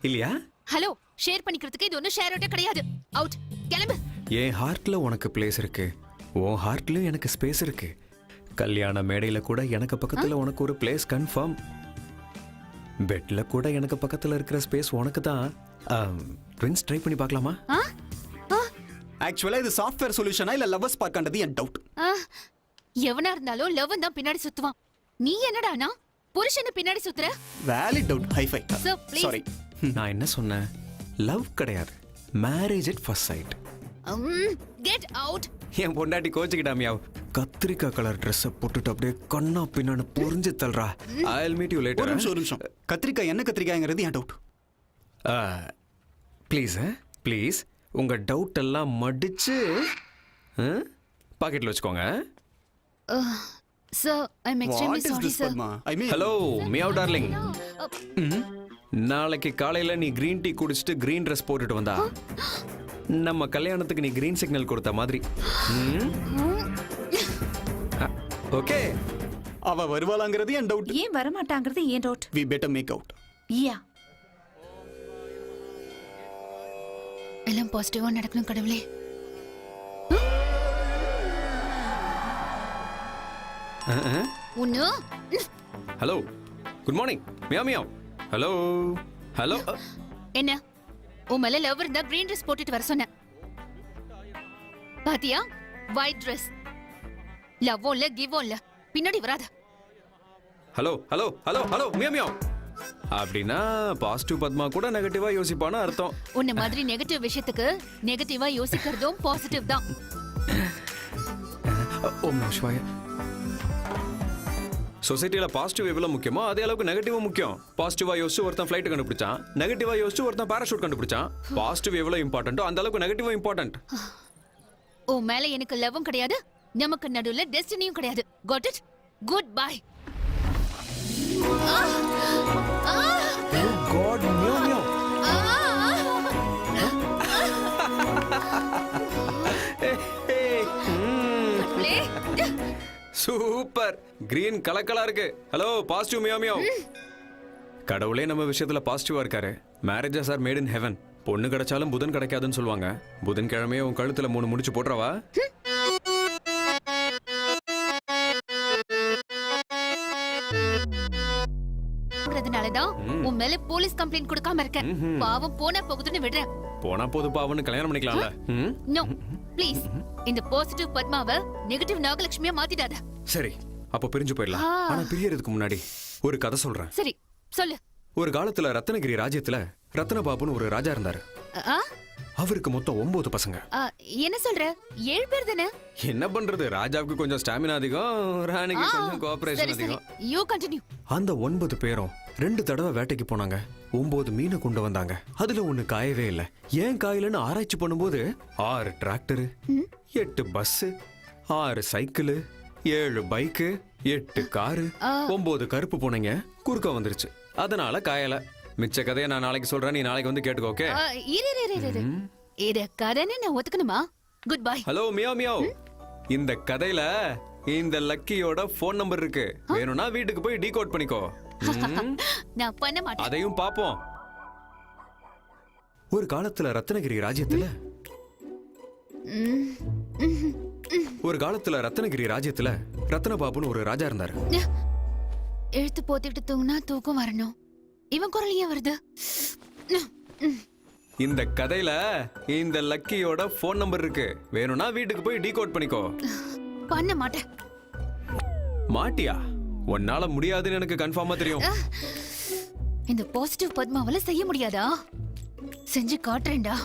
இல்லையா? ஹலோ, ஷேர் பண்ணிக்கிறதுக்கு இது ஒன்னும் ஷேர் அவுட் கிடையாது. அவுட், கிளம்பு. என் ஹார்ட்ல உனக்கு பிளேஸ் இருக்கு, உன் ஹார்ட்லயும் எனக்கு ஸ்பேஸ் இருக்கு. கல்யாண மேடையில கூட எனக்கு பக்கத்துல உனக்கு ஒரு பிளேஸ் கன்ஃபார்ம். பெட்ல கூட எனக்கு பக்கத்துல இருக்கிற ஸ்பேஸ் உனக்கு தான். ட்வின்ஸ் ட்ரை பண்ணி பார்க்கலாமா? ஆக்சுவலா இது சாஃப்ட்வேர் சொல்யூஷனா இல்ல லவ்வர்ஸ் பார்க்கன்றது என் டவுட். எவனா இருந்தாலும் லவ் தான் பின்னாடி சுத்துவான். நீ என்னடானா புருஷனை பின்னாடி சுத்துற? Valid doubt. Hifi. Sir, please. Sorry. நான் என்ன சொன்னேன்? லவ் கிடையாது, marriage at first sight. Get out. என் பொண்டாட்டி கோச்சுக்கிட்டாமியா. கத்திரிக்காய் கலர் ட்ரெஸ் போட்டுட்டு அப்படியே கண்ணா பின்னான்னு புரிஞ்சு தள்ளுறா. I'll meet you later. ஒரு நிமிஷம். கத்திரிக்காய் என்ன கத்திரிக்காய்ங்கிறது என் டவுட். ப்ளீஸ் உங்க டவுட் எல்லாம் மடிச்சு பாக்கெட்ல வச்சுக்கோங்க. Sir, I'm extremely What is sorry, this, sir. Padma? I mean, hello meow darling. நாளைக்கு காலையில நீ கிரீன் டீ குடிச்சிட்டு கிரீன் ட்ரெஸ் போட்டுட்டு வந்தா நம்ம கல்யாணத்துக்கு நீ கிரீன் சிக்னல் கொடுத்த மாதிரி. ஓகே. அவ வருவாளாங்கிறது என் டவுட். ஏன் வர மாட்டாங்கிறது ஏன் doubt. We better make out. யா. எல்லாம் பாசிட்டிவா நடக்கணும் கடவுளே. உன்னு. Hello, good morning meow meow. Hello hello. என்ன உன் மேல லவ் இருந்தா கிரீன் ட்ரெஸ் போட்டுட்டு வர சொன்ன. பாத்தியா, ஒயிட் ட்ரெஸ். லவ்வும் இல்ல கிவும் இல்ல, பின்னாடி வராத. Hello hello hello hello meow meow. அப்படின்னா பாசிட்டிவ் பத்மா கூட நெகட்டிவா யோசிப்பான்னு அர்த்தம். உன்ன மாதிரி நெகட்டிவ் விஷயத்துக்கு நெகட்டிவா யோசிக்கிறதும் பாசிட்டிவ் தான். ஓம் நம சிவாய. சொசைட்டில பாசிட்டிவ் எவ்வளவு முக்கியமோ அதே அளவுக்கு நெகட்டிவும் முக்கியம். பாசிட்டிவா யோசிச்சு ஒருத்தன் ஃபிளைட் கண்டுபிடிச்சான், நெகட்டிவா யோசிச்சு ஒருத்தன் பாராஷூட் கண்டுபிடிச்சான். பாசிட்டிவ் எவ்வளவு இம்பார்ட்டன்ட்டோ அந்த அளவுக்கு நெகட்டிவும் இம்பார்ட்டன்ட். உன் மேல எனக்கு லவ்வும் கிடையாது, நமக்கு நடுவுல டெஸ்டினியும் கிடையாது. Got it? Goodbye. God, meow meow. Super, green கலக்கலா இருக்கு. Hello positive meow meow. கடவுளே நம்ம விஷயத்துல பாசிட்டிவா இருக்காரு. Marriages are made in heaven. பொண்ணு கிடைச்சாலும் புதன் கிடைக்காதுன்னு சொல்லுவாங்க. புதன் கிழமையே உன் கழுத்துல 3 முடிச்சு போட்டுறவா? ங்கிறதுனாலதான் உன் மேல போலீஸ் கம்ப்ளைண்ட் கொடுக்காம இருக்கேன். பாவம் போனா போகுதுன்னு விடுறேன். போனா போது பாவன்னு கல்யாணம் பண்ணிக்கலாம்ல. நோ, ப்ளீஸ் இந்த பாசிட்டிவ் பத்மாவை நெகட்டிவ் நாகலட்சுமியா மாத்திடாத. சரி அப்போ பிரிஞ்சு போயிடலாம். ஆனா பிரியறதுக்கு முன்னாடி ஒரு கதை சொல்றேன். சரி சொல்லு. ஒரு காலத்துல ரத்னகிரி ராஜ்யத்துல ரத்னபாபுன்னு ஒரு ராஜா இருந்தாரு. ஆ? அவருக்கு மொத்தம் 9 பசங்க. என்ன சொல்ற? 7 பேர் தானே? என்ன பண்றது, ராஜாவுக்கு கொஞ்சம் ஸ்டாமினா அதிகம், ராணிக்கு கொஞ்சம் கோஆபரேஷன் அதிகம். You continue. அந்த 9 பேரும் 2 தடவை வேட்டைக்கு போனாங்க. 9 மீனை கொண்டு வந்தாங்க. அதுல ஒண்ணு காயவே இல்ல. ஏன் காயலன்னு ஆராய்ச்சி பண்ணும்போது 6 tractor, 8 bus, 6 cycle, 7 bike, 8 car, 9 கருப்பு பூனைங்க குறுக்க வந்துருச்சு. அதனால காயல. மிச்ச கதையை நான் நாளைக்கு சொல்றேன், நீ நாளைக்கு வந்து கேட்டுக்கோ. ஓகே? இத கதைன்னு நான் ஒத்துக்கணுமா? Good bye. Hello meow meow. இந்த கதையில இந்த லக்கியோட போன் நம்பர் இருக்கு. வேணும்னா வீட்டுக்கு போய் டீகோட் பண்ணிக்கோ. நான் பண்ண மாட்டேன். அதையும் பாப்போம். ஒரு காலத்துல ரத்னகிரி ராஜ்யத்துல ரத்னபாபுன்னு ஒரு ராஜா இருந்தாரு. எழுத்து போத்திட்டு தூங்கினா தூக்கம் வரணும். இவன் குரல் ஏன் வருது? இந்த கதையில இந்த லக்கியோட போன் நம்பர் இருக்கு. வேணும்னா வீட்டுக்கு போய் டீகோட் பண்ணிக்கோ. பண்ண மாட்டேன். மாட்டியா? உன்னால முடியாதுன்னு எனக்கு கன்ஃபார்மா தெரியும். இந்த பாசிட்டிவ் பத்மாவால செய்ய முடியாதா? செஞ்சு காட்டுறேன்டா.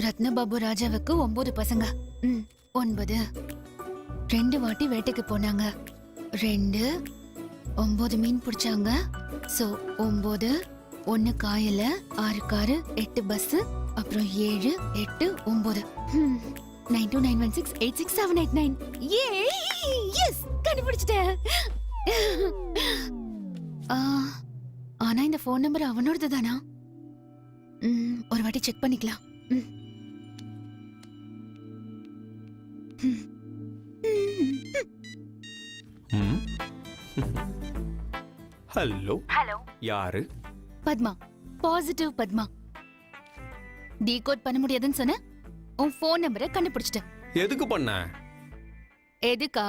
ரத்னபாபு ராஜாவுக்கு 9 பசங்க. 9 2 வாட்டி வேட்டைக்கு போனாங்க. 2 9 மீன் பிடிச்சாங்க. சோ 9 1 காயல, 6 காரு, 8 பஸ், அப்புறம் 7 8 9 9291686789. எஸ் கண்டுபிடிச்சிட்டேன். ஆனா இந்த போன் நம்பர் அவனோடது தானா? ஒரு வாட்டி செக் பண்ணிக்கலாம். ஹலோ ஹலோ, யாரு? பத்மா, பாசிட்டிவ் பத்மா. டீகோட் பண்ண முடியாதுன்னு சொன்ன. உன் போன் நம்பரை கண்டுபிடிச்சிட்டேன். எதுக்கு பண்ண? எதுக்கா?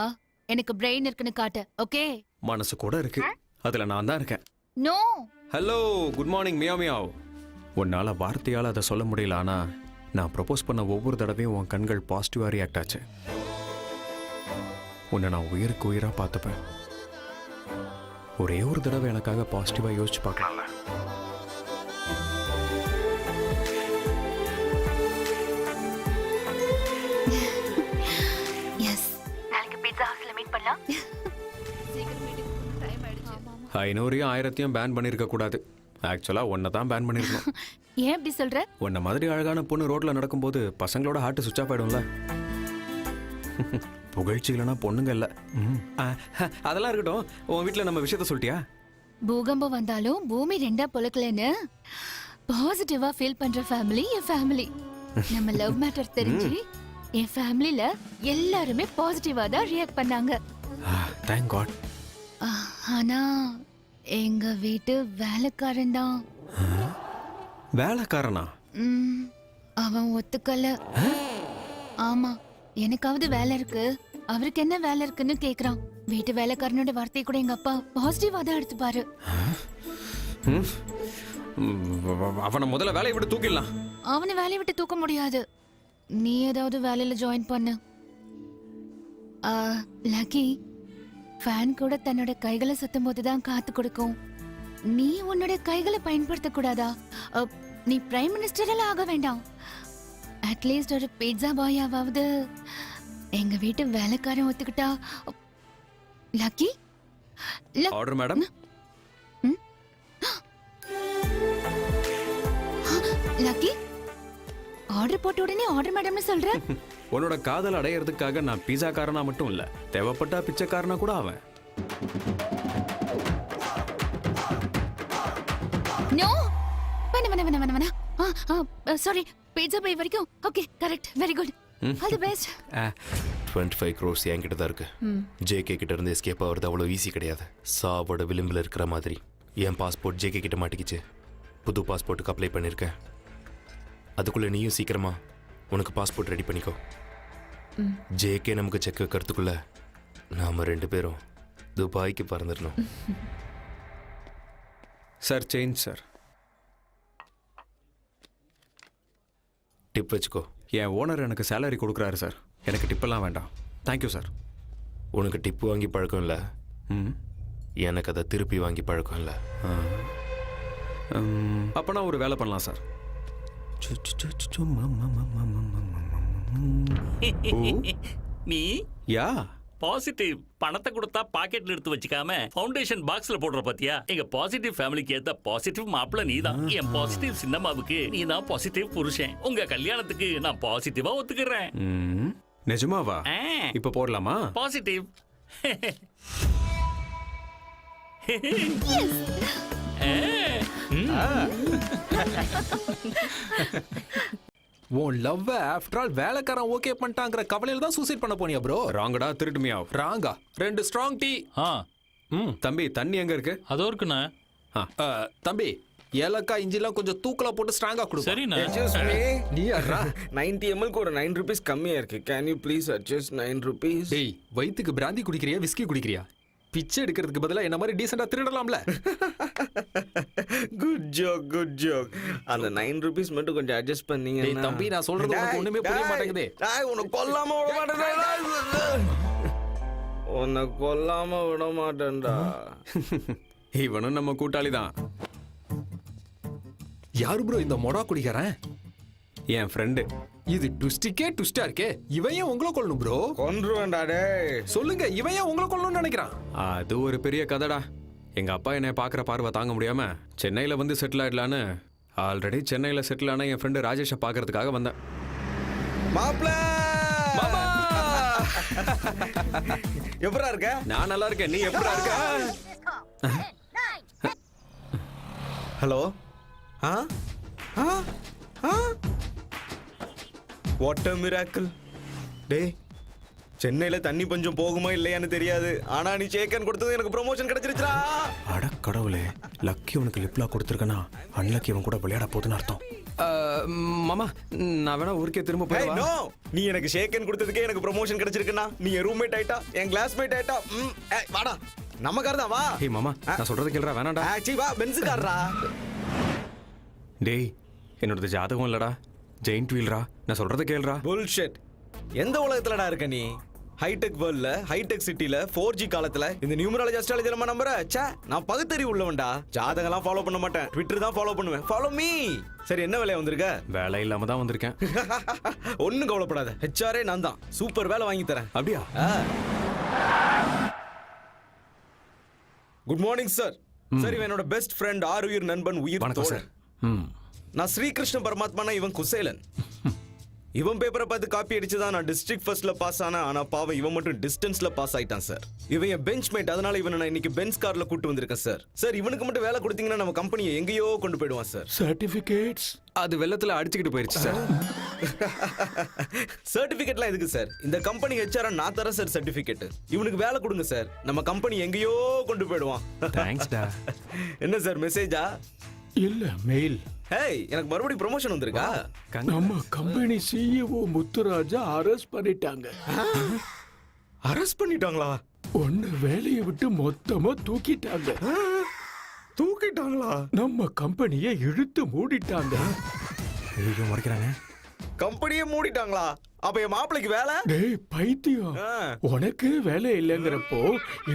எனக்கு பிரெயின் இருக்குன்னு காட்ட. ஓகே? மனசு கூட இருக்கு, அதுல நான் தான் இருக்கேன். No. Hello, good morning meow meow. உன்னால வார்த்தையால அதை சொல்ல முடியல, ஆனா நான் ப்ரொபோஸ் பண்ண ஒவ்வொரு தடவையும் உன் கண்கள் பாசிட்டிவா ரியாக்ட் ஆச்சு. உன்னை நான் உயிருக்கு உயிரா பார்த்துப்பேன். ஒரே ஒரு தடவை எனக்காக பாசிட்டிவா யோசிச்சு பார்க்கலாம்ல? எஸ். நாளைக்கு பீட்சா ஹவுஸ்ல மீட் பண்ணலாம். 500 1000 பேன் பண்ணிருக்க கூடாது. ஆக்சுவலா ஒன்னை தான் பேன் பண்ணிருக்கணும். ஏன் அப்படி சொல்ற? உன்ன மாதிரி அழகான பொண்ணு ரோட்ல நடக்கும்போது பசங்களோட ஹார்ட் சுவிட்ச் ஆஃப் ஆயிடும்ல. புகழ்ச்சி இல்லைனா பொண்ணுங்க இல்ல. அதெல்லாம் இருக்கட்டும், உன் வீட்டுல நம்ம விஷயத்த சொல்லிட்டியா? பூகம்பம் வந்தாலும் பூமி 2ஆ பொளக்கலன்னு பாசிட்டிவா ஃபீல் பண்ற ஃபேமிலி என் ஃபேமிலி. நம்ம லவ் மேட்டர் தெரிஞ்சு என் ஃபேமிலில எல்லாருமே பாசிட்டிவா தான் ரியாக்ட் பண்ணாங்க. Thank god. ஆனா எங்க வீட்டு வேலைக்காரன் தான். வேலைக்காரனா? அவன் ஒத்துக்கல. ஆமா, எனக்காவது வேலை இருக்கு, அவருக்கு என்ன வேலை இருக்குன்னு கேக்குறான். வீட்டு வேலைக்காரனோட வார்த்தை கூட எங்க அப்பா பாசிட்டிவா தான் எடுத்துப்பாரு. அவனை முதல்ல வேலையை விட்டு தூக்கிடலாம். அவனை வேலையை விட்டு தூக்க முடியாது. நீ ஏதாவது வேலையில ஜாயின் பண்ணு. லக்கி, ஃபேன் கூட தன்னோட கைகளை சுத்தும் போதுதான் காத்து கொடுக்கும். நீ உன்னோட கைகளை பயன்படுத்த கூடாதா? நீ பிரைம் மினிஸ்டர் எல்லாம் ஆக வேண்டாம். அட்லீஸ்ட் ஒரு பீட்சா பாயாவது எங்க வீட்டு வேலைக்காரன் ஒத்துக்கிட்டா. Lucky, order madam. Lucky, order போட்ட உடனே ஆர்டர் மேடம்னு சொல்ற? உன்னோட காதல் அடையிறதுக்காக நான் பீஸா காரனா மட்டும் இல்ல, தேவைப்பட்டா பிச்சைக்காரனா கூட ஆவேன். நோ, வேணா. சாரி, பீட்சா பை வரைக்கும். Okay, correct, very good, all the best. 25 crores என்கிட்ட தான் இருக்கு. ஜேகே கிட்ட இருந்து எஸ்கேப் ஆகிறது அவ்வளோ ஈஸி கிடையாது. சாவோட விளிம்பில் இருக்கிற மாதிரி என் பாஸ்போர்ட் ஜேகே கிட்ட மாட்டிக்கிச்சு. புது பாஸ்போர்ட்டுக்கு அப்ளை பண்ணியிருக்கேன். அதுக்குள்ள நீயும் சீக்கிரமா உனக்கு பாஸ்போர்ட் ரெடி பண்ணிக்கோ. ஜேகே நமக்கு செக் வைக்கிறதுக்குள்ள நாம 2 பேரும் துபாய்க்கு பறந்துடணும். Sir, change sir. டிப் வச்சுக்கோ. என் ஓனர் எனக்கு சேலரி கொடுக்குறாரு சார். எனக்கு டிப்பெல்லாம் வேண்டாம். Thank you sir. உனக்கு டிப்பு வாங்கி பழக்கம் இல்லை, எனக்கு அதை திருப்பி வாங்கி பழக்கம் இல்லை. அப்போனா ஒரு வேலை பண்ணலாம் சார். நீ யா பாசிட்டிவ் பணத்தை கொடுத்தா பாக்கெட்ல எடுத்து வச்சுக்காம ஃபவுண்டேஷன் பாக்ஸ்ல போடுற பாத்தியா? எங்க பாசிட்டிவ் ஃபேமிலிக்கு ஏத்த பாசிட்டிவ் மாப்பிள்ள நீதான். என் பாசிட்டிவ் சின்னம்மாவுக்கு நீ தான் பாசிட்டிவ் புருஷன். உங்க கல்யாணத்துக்கு நான் பாசிட்டிவா ஒத்துக்கிறேன். நிஜமாவா? இப்ப போடலாமா? பாசிட்டிவ். உன் லவ் ஆஃப்டர் ஆல் வேலைக்காரன் ஓகே பண்ணிட்டாங்கிற கவலையில தான் சூசைட் பண்ண போனியா ப்ரோ? ராங்கடா, திருட்டுமியா? ராங்கா. 2 ஸ்ட்ராங் டீ. தம்பி தண்ணி எங்க இருக்கு? அதோ இருக்குண்ணா. தம்பி ஏலக்காய் இஞ்சிலாம் கொஞ்சம் தூக்கலா போட்டு ஸ்ட்ராங்கா கொடு. சரிண்ணா. நீ யாரா? 90 ml ஒரு 9 rupees கம்மியா இருக்கு. Can you please adjust 9 rupees? டேய் வயித்துக்கு பிராந்தி குடிக்கிறியா விஸ்கி குடிக்கிறியா? பிச்சை எடுக்கிறதுக்கு பதிலா என்ன மாதிரி டீசெண்டா திருடலாம்ல. Good joke. அந்த 9 rupees மட்டும் கொஞ்சம் அட்ஜஸ்ட் பண்ணீங்க. டேய் தம்பி நான் சொல்றது உனக்கு ஒண்ணுமே புரிய மாட்டேங்குதே. டேய் உன்னை கொல்லாம விட மாட்டேன்டா. உன்னை கொல்லாம விட மாட்டேன்டா. இவனும் நம்ம கூட்டாளி தான். யாரு ப்ரோ இந்த மொடா குடிக்கிறேன்? என் ஃப்ரெண்டு. இது டுஸ்டிக்கே டுஸ்டா இருக்கே. இவன் ஏன் உங்களை கொல்லணும் ப்ரோ? கொன்றுவேன்டா டேய். சொல்லுங்க, இவன் ஏன் உங்களை கொல்லணும்னு நினைக்கிறான்? அது ஒரு பெரிய கதைடா. எங்க அப்பா என்னை பார்க்குற பார்வை தாங்க முடியாம சென்னையில் வந்து செட்டில் ஆயிடலான்னு ஆல்ரெடி சென்னையில் செட்டில் ஆன என் ஃப்ரெண்டு ராஜேஷை பார்க்கறதுக்காக வந்தேன். மாப்ள எப்படா இருக்க? நான் நல்லா இருக்கேன். நீ எப்படா இருக்க? ஹலோ. What a miracle. டேய் சென்னையில தண்ணி பஞ்சம் போகுமா இல்லையான்னு தெரியாது, ஆனா நீ சேக்கன் கொடுத்தது எனக்கு ப்ரமோஷன் கிடைச்சிருச்சா. அட கடவுளே, லக்கி உனக்கு லிப்லா கொடுத்துருக்கனா, அன்லக்கி இவன் கூட விளையாட போகுதுன்னு அர்த்தம். மாமா நான் வேணா ஊருக்கே திரும்ப போய். நோ, நீ எனக்கு ஷேக்கன் கொடுத்ததுக்கே எனக்கு ப்ரமோஷன் கிடைச்சிருக்குன்னா நீ என் ரூம்மேட் ஆயிட்டா, என் கிளாஸ்மேட் ஆயிட்டா. வாடா நம்ம கார் தான் வா. ஏய் மாமா நான் சொல்றது கேளுடா. வேணாடா. சீ வா பென்ஸ் கார்ரா. டேய் என்னோடது ஜாதகம் இல்லடா, ஜெயிண்ட் வீல்ரா. நான் சொல்றத கேளுடா. புல்ஷிட். எந்த உலகத்துலடா இருக்க நீ? ஹைடெக் வேர்ல்ட்ல, ஹைடெக் சிட்டில, 4G காலத்துல இந்த நியூமராலஜி அஸ்ட்ராலஜி எல்லாம் நம்புற? ச்சே, நான் பகுத்தறிவு உள்ளவன்டா. ஜாதகம்லாம் ஃபாலோ பண்ண மாட்டேன், ட்விட்டர் தான் ஃபாலோ பண்ணுவேன். Follow me. சரி என்ன வேலையா வந்திருக்க? வேலை இல்லாம தான் வந்திருக்கேன். ஒன்னும் கவலைப்படாத, ஹெச்ஆரே நான் தான். சூப்பர் வேலை வாங்கி தரேன். அப்படியா? Good morning sir. சார் இவன் என்னோட பெஸ்ட் ஃப்ரெண்ட், ஆருயிர் நண்பன், உயிர் தோழன். நான் ஸ்ரீகிருஷ்ண பரமாத்மானா, இவன் குசேலன். இவன் பேப்பரை பார்த்து காப்பி அடிச்சுதான் நான் டிஸ்ட்ரிக்ட் ஃபர்ஸ்ட்ல பாஸ் ஆனா, ஆனா பாவம் இவன் மட்டும் டிஸ்டன்ஸ்ல பாஸ் ஆயிட்டான் சார். இவன் என் பெஞ்ச் மேட், அதனால இவனை நான் இன்னைக்கு பென்ஸ் கார்ல கூட்டு வந்திருக்கேன் சார். சார் இவனுக்கு மட்டும் வேலை கொடுத்தீங்கன்னா நம்ம கம்பெனியை எங்கேயோ கொண்டு போயிடுவான் சார். சர்டிபிகேட்ஸ் அது வெள்ளத்துல அடிச்சுக்கிட்டு போயிருச்சு சார். சர்டிபிகேட்லாம் எதுக்கு சார்? இந்த கம்பெனி ஹெச்ஆர் நான் தரேன் சார் சர்டிபிகேட். இவனுக்கு வேலை கொடுங்க சார், நம்ம கம்பெனி எங்கேயோ கொண்டு போயிடுவான். தேங்க்ஸ்டா. என்ன சார் மெசேஜா? இல்ல மெயில். ஹேய், எனக்கு மறுபடியும் ப்ரமோஷன் வந்திருக்கா? நம்ம கம்பெனி சிஇஓ முத்துராஜா அரெஸ்ட் பண்ணிட்டாங்க. அரெஸ்ட் பண்ணிட்டாங்களா? ஒன்னு வேலையை விட்டு மொத்தமா தூக்கிட்டாங்க. தூக்கிட்டாங்களா? நம்ம கம்பெனியை இழுத்து மூடிட்டாங்க. ஐயோ மறைக்கிறானே. கம்பெனியே மூடிட்டாங்களா? அப்ப என் மாப்பிளைக்கு வேலை? டேய் பைத்தியம், உனக்கு வேலை இல்லைங்கிறப்போ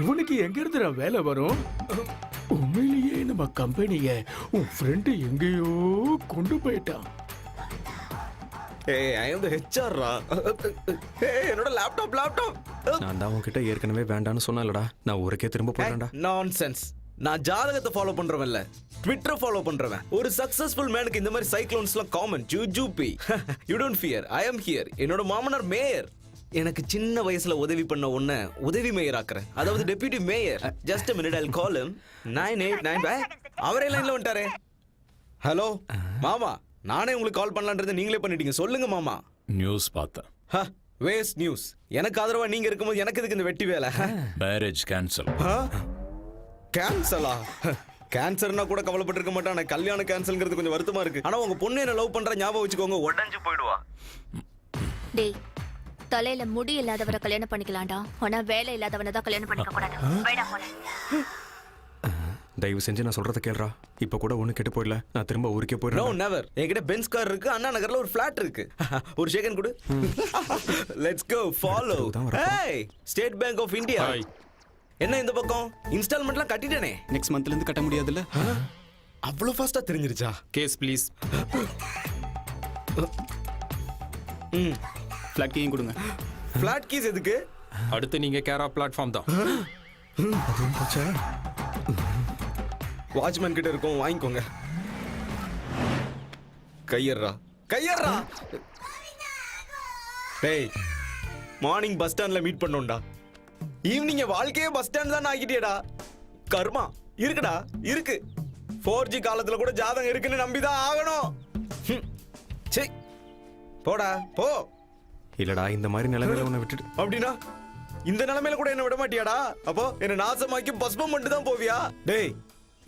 இவனுக்கு எங்க இருந்து வேலை வரும்? உண்மையிலேயே நம்ம கம்பெனிய உன் ஃப்ரெண்டு எங்கேயோ கொண்டு போயிட்டான். ஏய், ஐ அம் தி ஹெச்ஆர் ரா. ஏய், என்னோட லேப்டாப். நான் தான் உன்கிட்ட ஏற்கனவே வேண்டான்னு சொன்னேன்லடா. நான் ஊருக்கே திரும்ப போறேன்டா. நான்சென்ஸ். நான் ஜாதகத்தை ஃபாலோ பண்றவன் இல்ல, ட்விட்டர் ஃபாலோ பண்றவன். ஒரு சக்சஸ்ஃபுல் மேனுக்கு இந்த மாதிரி சைக்ளோன்ஸ்லாம் காமன். ஜூஜூபி. You don't fear, I am here. என்னோட மாமனார் மேயர். எனக்கு சின்ன வயசுல உதவி பண்ண உன்னை உதவி மேயர் ஆக்குறேன், அதாவது deputy mayor. Just a minute, I'll call him. 989. அவரே லைன்ல வந்துட்டாரே. ஹலோ மாமா, நானே உங்களுக்கு கால் பண்ணலான்றதை நீங்களே பண்ணிட்டீங்க. சொல்லுங்க மாமா. நியூஸ் பார்த்தேன். Waste news. எனக்கு ஆதரவா நீங்க இருக்கும்போது எனக்கு எதுக்கு இந்த வெட்டி வேலை? Marriage cancel. கேன்சலா? கேன்சர்னா கூட கவலைப்பட்டிருக்க மாட்டான், ஆனா கல்யாணம் கேன்சல்ங்கிறது கொஞ்சம் வருத்தமா இருக்கு. ஆனா உங்க பொண்ணு என்ன லவ் பண்ற ஞாபகம் வச்சுக்கோங்க, உடஞ்சு போயிடுவா. டேய், தலையில முடி இல்லாதவரை கல்யாணம் பண்ணிக்கலாம்டா, ஆனா வேலை இல்லாதவனை தான் கல்யாணம் பண்ணிக்க கூடாது. தயவு செஞ்சு நான் சொல்றத கேளுடா. இப்ப கூட ஒண்ணு கெட்டு போயிடல, நான் திரும்ப ஊருக்கே நோ போயிடுறேன். நெவர். என்கிட்ட பென்ஸ் கார் இருக்கு, அண்ணா நகர்ல ஒரு ஃபிளாட் இருக்கு. ஒரு செகண்ட் கொடு. Let's go follow. Hey, State Bank of India. என்ன இந்த பக்கம் இன்ஸ்டால்மெண்ட்லாம் கட்டிட்டேனே. நெக்ஸ்ட் மந்த்ல இருந்து கட்ட முடியாதுல்ல? அவ்வளவு ஃபாஸ்டா தெரிஞ்சிருச்சா? Case please. ஃபிளாட் கீயும் கொடுங்க. ஃபிளாட் கீஸ் எதுக்கு? அடுத்து நீங்க கேரா பிளாட்ஃபார்ம் தான். வாட்ச்மேன் கிட்ட இருக்கும், வாங்கிக்கோங்க. கையறா கையறா. டேய், மார்னிங் பஸ் ஸ்டாண்ட்ல மீட் பண்ணோம்டா. ஈவினிங் வாழ்க்கையே பஸ் ஸ்டாண்ட் தான் ஆகிட்டியடா. கர்மா இருக்குடா, இருக்கு. 4G காலத்துல கூட ஜாதகம் இருக்குன்னு நம்பிதான் ஆகணும். சே, போடா போ. இல்லடா, இந்த மாதிரி நிலைமையில உன்னை விட்டுட்டு அப்படின்னா இந்த நிலைமையில கூட என்ன விட மாட்டியாடா? அப்போ என்ன நாசமாக்கி பஸ்பம் பண்ணிட்டு தான் போவியா? டேய்,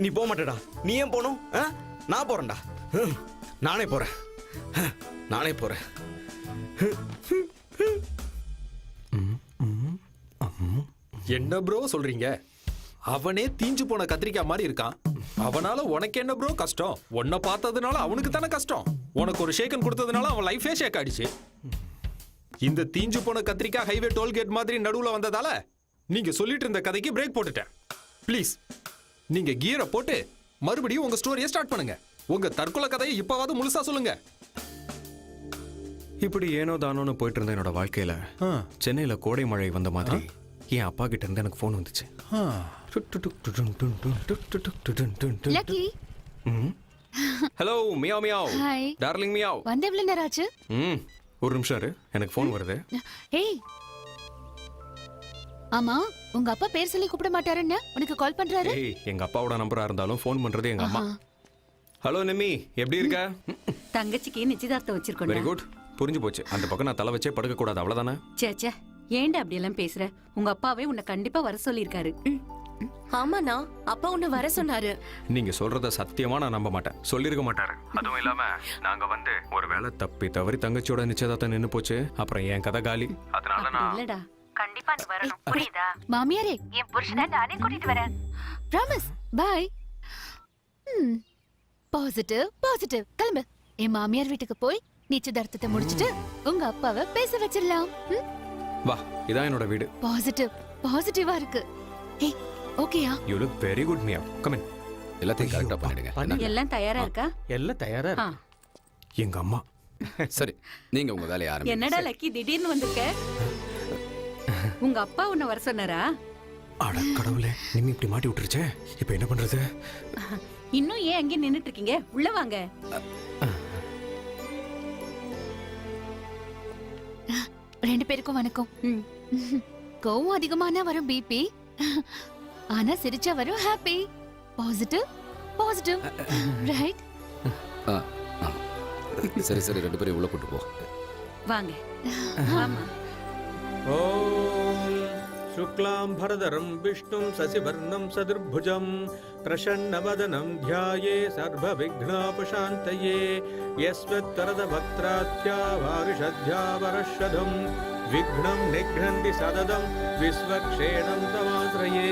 நீ போக மாட்டேடா. நீ ஏன் போகணும்? நான் போறேன்டா. நானே போறேன். நானே போறேன். என்ன ப்ரோ சொல்றீங்க? அவனே தீஞ்சு போன கத்திரிக்காய் மாதிரி இருக்கான். அவனால உனக்கு என்ன ப்ரோ கஷ்டம்? உன்னை பார்த்ததுனால அவனுக்கு தானே கஷ்டம். உனக்கு ஒரு ஷேக்கன் கொடுத்ததுனால அவன் லைஃபே ஷேக் ஆயிடுச்சு. இந்த தீஞ்சு போன கத்திரிக்காய் ஹைவே டோல்கேட் மாதிரி நடுவுல வந்ததால நீங்க சொல்லிட்டு இருந்த கதைக்கு பிரேக் போட்டுட்டேன். ப்ளீஸ், நீங்க கியரை போட்டு மறுபடியும் உங்க ஸ்டோரியை ஸ்டார்ட் பண்ணுங்க. உங்க தற்கொலை கதையை இப்பவாவது முழுசா சொல்லுங்க. இப்படி ஏனோ தானோன்னு போயிட்டு இருந்த என்னோட வாழ்க்கையில சென்னையில கோடை மழை வந்த மாதிரி என் அப்பா கிட்ட இருந்து எனக்கு ஃபோன் வந்துச்சு. Lucky. Hello meow meow. Hi darling meow. வந்து எவ்வளவு நேரம் ஆச்சு? ஒரு நிமிஷம் இரு, எனக்கு ஃபோன் வருது. ஏய், ஆமா, உங்க அப்பா பேர் சொல்லி கூப்பிட மாட்டாருன்னு உனக்கு கால் பண்றாரு. ஏய், எங்க அப்பாவோட நம்பரா இருந்தாலும் ஃபோன் பண்றது எங்க அம்மா. ஹலோ நிம்மி, எப்படி இருக்க? தங்கச்சிக்கு நிச்சயதார்த்தம் வச்சிருக்கோம். வெரி குட், புரிஞ்சு போச்சு. அந்த பக்கம் நான் தலை வச்சே படுக்க கூடாது, அவ்வளவுதானே? சேச்சே, ஏன்டா அப்படி எல்லாம் பேசுற? உங்க அப்பாவே உன்னை கண்டிப்பா வர சொல்லியிருக்காரு. ஆமாண்ணா, அப்பா உன்னை வர சொன்னாரு. நீங்க சொல்றத சத்தியமா நான் நம்ப மாட்டேன். சொல்லிருக்க மாட்டாரு. அதுவும் இல்லாம நாங்க வந்து ஒரு வேளை தப்பி தவறி தங்கச்சியோட நிச்சயதார்த்தம் நின்னு போச்சு. அப்புறம் என் கதை காலி. அதனால நான் இல்லடா, கண்டிப்பா நீ வரணும், புரியுதா? மாமியாரே, என் புருஷனை நானே கூட்டிட்டு வரேன். ப்ராமிஸ். பை. Positive positive. கிளம்பு. என் மாமியார் வீட்டுக்கு போய் நிச்சயதார்த்தத்தை முடிச்சிட்டு உங்க அப்பாவை பேச வச்சிடலாம். வா, இதான் என்னோட வீடு. பாசிட்டிவ் பாசிட்டிவா இருக்கு. ஏய், ஓகேயா? You look very good Mia. Come in. எல்லாத்தையும் கரெக்டா பண்ணிடுங்க. எல்லாம் தயாரா இருக்கா? எல்லாம் தயாரா இருக்கு. எங்க அம்மா. சரி, நீங்க உங்க வேலையை ஆரம்பிங்க. என்னடா லக்கி, திடீர்னு வந்திருக்க? உங்க அப்பா உன்னை வர சொன்னாரா? அட கடவுளே, நிம்மி இப்படி மாட்டி விட்டுருச்சே. இப்போ என்ன பண்றது? இன்னும் ஏன் அங்கே நின்னுட்டு இருக்கீங்க? உள்ள வாங்க. ரெண்டு பேருக்கும் வணக்கம். கோவம் அதிகமானா வரும் பிபி, ஆனா சிரிச்சா வரும் ஹாப்பி. Positive positive, right? சரி சரி, ரெண்டு பேரும் உள்ள கூட்டு போ. வாங்க. ஆமா. ஓம் சுக்லாம் பரதரம் விஷ்ணும் சசிவர்ணம் சதுர்புஜம் பிரசன்னவதனம் த்யாயே சர்வ விக்னாபசாந்தயே யஸ்வத்வரத பக்த்ராத்யா வாரிஷத்யா வரஷதம் விக்னம் நிக்னந்தி சததம் விஸ்வக்ஷேணம் தமாஸ்ரயே.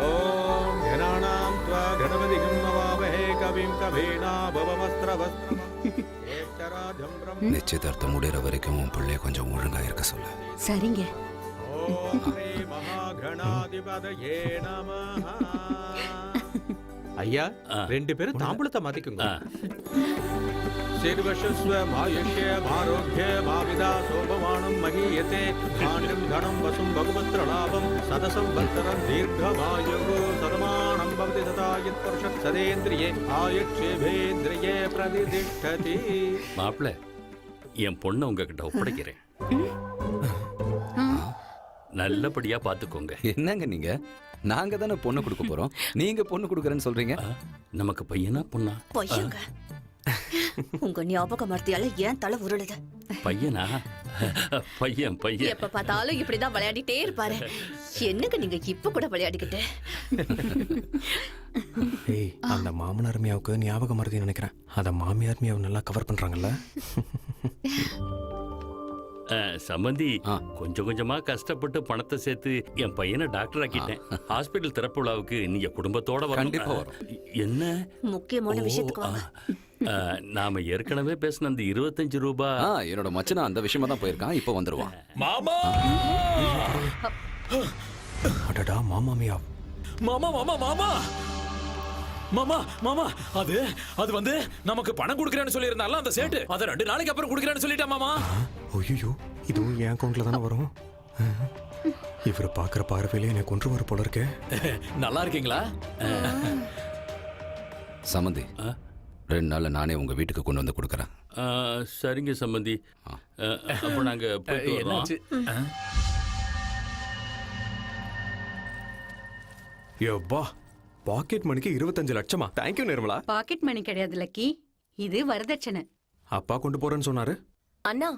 ஓம் கணானாம் த்வா கணபதிகம் அவாவஹே கவிம் கவீனாபவஸ்திரவஸ்திரம். நிச்சயதார்த்தம் முடிகிற வரைக்கும் உன் பிள்ளைய கொஞ்சம் ஒழுங்கா இருக்க சொல்லு. சரிங்க. ஐயா, ரெண்டு பேரும் தாம்பூலத்தை மாத்திக்குங்க. சர்வஸ்வ மாயுஷ்ய ஆரோக்கிய மாவிதா சோபமானம் மகீயதே ஆண்டம் கணம் வசும் பகுபத்ர லாபம் சதசம் வத்சரம் தீர்க்கமாயு சதமானம் பவதி சதாயத் பர்ஷத் சதேந்திரியே ஆயுட்சேபேந்திரியே பிரதிதிஷ்டதி. மாப்பிள்ள, என் பொண்ணை உங்ககிட்ட ஒப்படைக்கிறேன். நல்லபடியா பாத்துக்கோங்க. என்னங்க நீங்க? நாங்க தானே பொண்ணு கொடுக்க போறோம், நீங்க பொண்ணு கொடுக்கறேன்னு சொல்றீங்க. நமக்கு பையனா பொண்ணா? பொய்யுங்க. உங்க ஞாபக மர்த்தியால ஏன் தலை உருளுது? பையனா? பையன் பையன். எப்ப பார்த்தாலும் இப்படிதான் விளையாடிட்டே இருப்பாரு. என்னங்க நீங்க இப்ப கூட விளையாடிக்கிட்டு? ஏய், அந்த மாமனார் மியாவுக்கு ஞாபகம் மறதி நினைக்கிறேன். அத மாமியார் மியாவை நல்லா கவர் பண்றாங்கல்ல. சம்பந்தி கொஞ்சம் கொஞ்சமா கஷ்டப்பட்டு பணத்தை சேர்த்து என் பையனை டாக்டர் ஆக்கிட்டேன். ஹாஸ்பிட்டல் திறப்பு விழாவுக்கு நீங்க குடும்பத்தோட வரணும். கண்டிப்பா வரும். என்ன முக்கியமான விஷயத்துக்கு வாங்க. நாம ஏற்கனவே பேசின அந்த 25 ரூபாய். என்னோட மச்சனா அந்த விஷயமா தான் போயிருக்கான். இப்போ வந்துருவான். மாமா அடடா மாமாமியா. மாமா மாமா மாமா மாமா மாமா அது அது வந்து நமக்கு பணம் கொடுக்கறேன்னு சொல்லியிருந்தால அந்த சேட்டு அதை 2 நாளைக்கு அப்புறம் கொடுக்கறேன்னு சொல்லிட்டா மாமா. ஐயோ இதுவும் என் அக்கௌண்ட்ல தானே வரும். இவர் பாக்குற பார்வையிலே என்னை கொன்று வர போல இருக்கே. நல்லா இருக்கீங்களா? சம்பந்தி 2 நாள்ல நானே உங்க வீட்டுக்கு கொண்டு வந்து கொடுக்கறேன். சரிங்க சம்பந்தி. அப்போ நாங்க போயிட்டு வரோம். யோப்பா பாக்கெட் மணிக்கு 25 லட்சமா? தேங்க்யூ நிர்மலா. பாக்கெட் மணி கிடையாது லக்கி, இது வரதட்சணை. அப்பா கொண்டு போறேன்னு சொன்னாரு. அண்ணா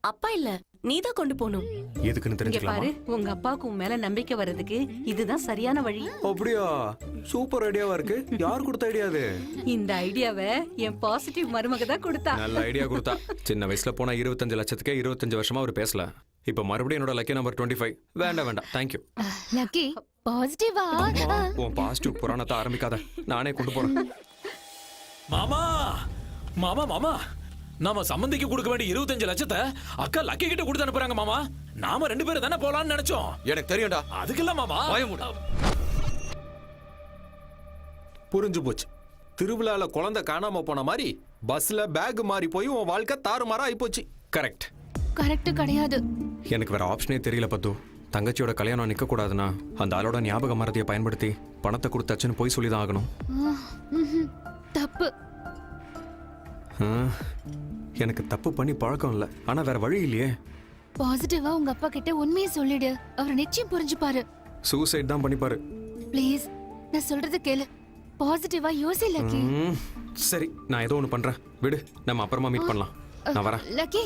அப்பா இல்ல, நீதான் கொண்டு போகணும். எதுக்குன்னு இங்க தெரிஞ்சுக்கலாமா? பாரு, உங்க அப்பாவுக்கு உன் மேல நம்பிக்கை வர்றதுக்கு இதுதான் சரியான வழி. அப்படியா? சூப்பர் ஐடியாவா இருக்கு. யார் கொடுத்த ஐடியா இது? இந்த ஐடியாவை என் பாசிட்டிவ் மருமக தான் கொடுத்தா. நல்ல ஐடியா கொடுத்தா. சின்ன வயசுல போனா 25 லட்சத்துக்கே 25 வருஷமா அவர் பேசல. இப்ப மறுபடியும் என்னோட லக்கி நம்பர் 25. வேண்டாம் தேங்க்யூ. லக்கி பாசிட்டிவா? உன் பாசிட்டிவ் புராணத்தை ஆரம்பிக்காத, நானே கொண்டு போறேன். மாமா மாமா மாமா நாம சம்பந்திக்கு கொடுக்க வேண்டிய 25 லட்சத்தை அக்கா லக்கி கிட்ட கொடுத்து அனுப்புறாங்க மாமா. நாம 2 பேரும் தானே போலாம்னு நினைச்சோம். எனக்கு தெரியும்டா. அதுக்கு இல்ல மாமா. புரிஞ்சு போச்சு. திருவிழால குழந்தை காணாம போன மாதிரி பஸ்ல பேக் மாறி போய் உன் வாழ்க்கை தாறுமாறா ஆயிப்போச்சு. கரெக்ட். கரெக்ட் கிடையாது. எனக்கு வேற ஆப்ஷனே தெரியல பத்து. தங்கச்சியோட கல்யாணம் நிக்க கூடாதுன்னா அந்த ஆளோட ஞாபக மறதியை பயன்படுத்தி பணத்தை கொடுத்தாச்சுன்னு போய் சொல்லிதான் ஆகணும். தப்பு. எனக்கு தப்பு பண்ணி பழக்கம் இல்லை, ஆனா வேற வழி இல்லையே. பாசிட்டிவா உங்க அப்பா கிட்ட உண்மையை சொல்லிடு, அவர் நிச்சயம் புரிஞ்சுப்பாரு. சூசைட் தான் பண்ணிப்பாரு. ப்ளீஸ் நான் சொல்றது கேளு. பாசிட்டிவா யோசி லக்கி. சரி நான் ஏதோ ஒன்று பண்றேன், விடு, நம்ம அப்புறமா மீட் பண்ணலாம். நான் வரேன். Lucky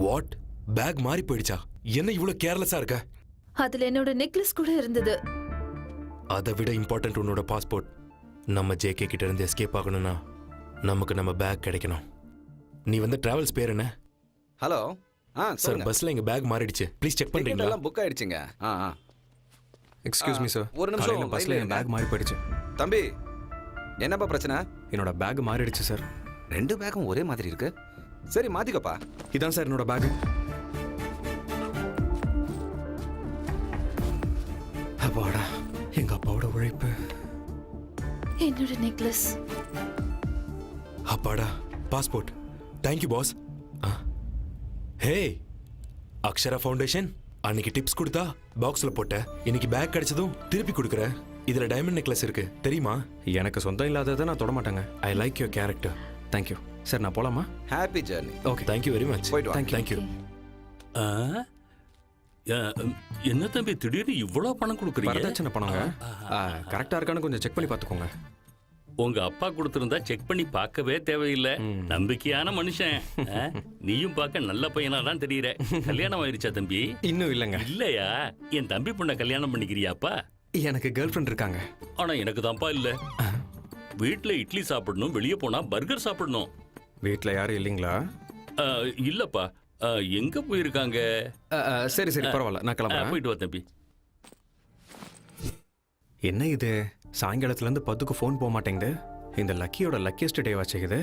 what? பேக் மாறி போயிடுச்சா? என்ன இவ்வளவு கேர்லெஸ்ஸா இருக்க? அதுல என்னோட நெக்லஸ் கூட இருந்தது. அதை விட இம்பார்ட்டன்ட் உன்னோட பாஸ்போர்ட். நம்ம ஜேகே கிட்ட இருந்து எஸ்கேப் ஆகணும்னா நமக்கு நம்ம பேக் கிடைக்கணும். நீ வந்து டிராவல்ஸ் பேர் என்ன? ஹலோ. சார் பஸ்ல எங்க பேக் மாறிடுச்சு, ப்ளீஸ் செக் பண்றீங்களா? எல்லாம் புக் ஆயிடுச்சுங்க. எக்ஸ்கியூஸ் மீ சார், ஒரு நிமிஷம். பஸ்ல என் பேக் மாறி போயிடுச்சு. தம்பி என்னப்பா பிரச்சனை? என்னோட பேக் மாறிடுச்சு சார். 2 பேக்கும் ஒரே மாதிரி இருக்கு. சரி மாத்திக்கப்பா. இதான் சார் என்னோட பேக். அப்பாடா, எங்க அப்பாவோட உழைப்பு. என்னோட நெக்லஸ். அப்பாடா, passport. Thank you boss. Hey Akshara foundation அன்னைக்கு டிப்ஸ் கொடுத்தா பாக்ஸ்ல போட்ட, இன்னைக்கு பேக் கிடைச்சதும் திருப்பி கொடுக்குற. இதுல டைமண்ட் நெக்லஸ் இருக்கு தெரியுமா? எனக்கு சொந்தம் இல்லாததை நான் தொட மாட்டேங்க. I like your character. Thank you sir. நான் போலாமா? Happy journey. Okay, thank you very much. போயிட்டு வா. தேங்க்யூ. என்ன தம்பி திடீர்னு இவ்வளவு பணம் கொடுக்குறீங்க? வரதட்சணை பணங்க. கரெக்டா இருக்கான்னு கொஞ்சம் செக் பண்ணி பார்த்துக்கோங்க. உங்க அப்பா கொடுத்திருந்தா செக் பண்ணி பார்க்கவே தேவையில்லை. நம்பிக்கையான மனுஷன். நீயும் பார்க்க நல்ல பையனா தான் தெரியற. கல்யாணம் ஆயிருச்சா தம்பி? இன்னும் இல்லைங்க. இல்லையா? என் தம்பி பொண்ண கல்யாணம் பண்ணிக்கிறியாப்பா? எனக்கு கேர்ள் ஃப்ரெண்ட் இருக்காங்க. ஆனா எனக்கு தான்ப்பா இல்ல. வீட்டுல இட்லி சாப்பிடணும், வெளியே போனா பர்கர் சாப்பிடணும். வீட்டுல யாரும் இல்லைங்களா? இல்லப்பா. எங்க போயிருக்காங்க? சரி சரி பரவாயில்ல, நான் கிளம்புறேன். போயிட்டு வா தம்பி. என்ன இது, சாயங்காலத்துல இருந்து பத்துக்கு ஃபோன் போக மாட்டேங்குது. இந்த லக்கியோட லக்கியஸ்ட் டே வச்சுக்குது.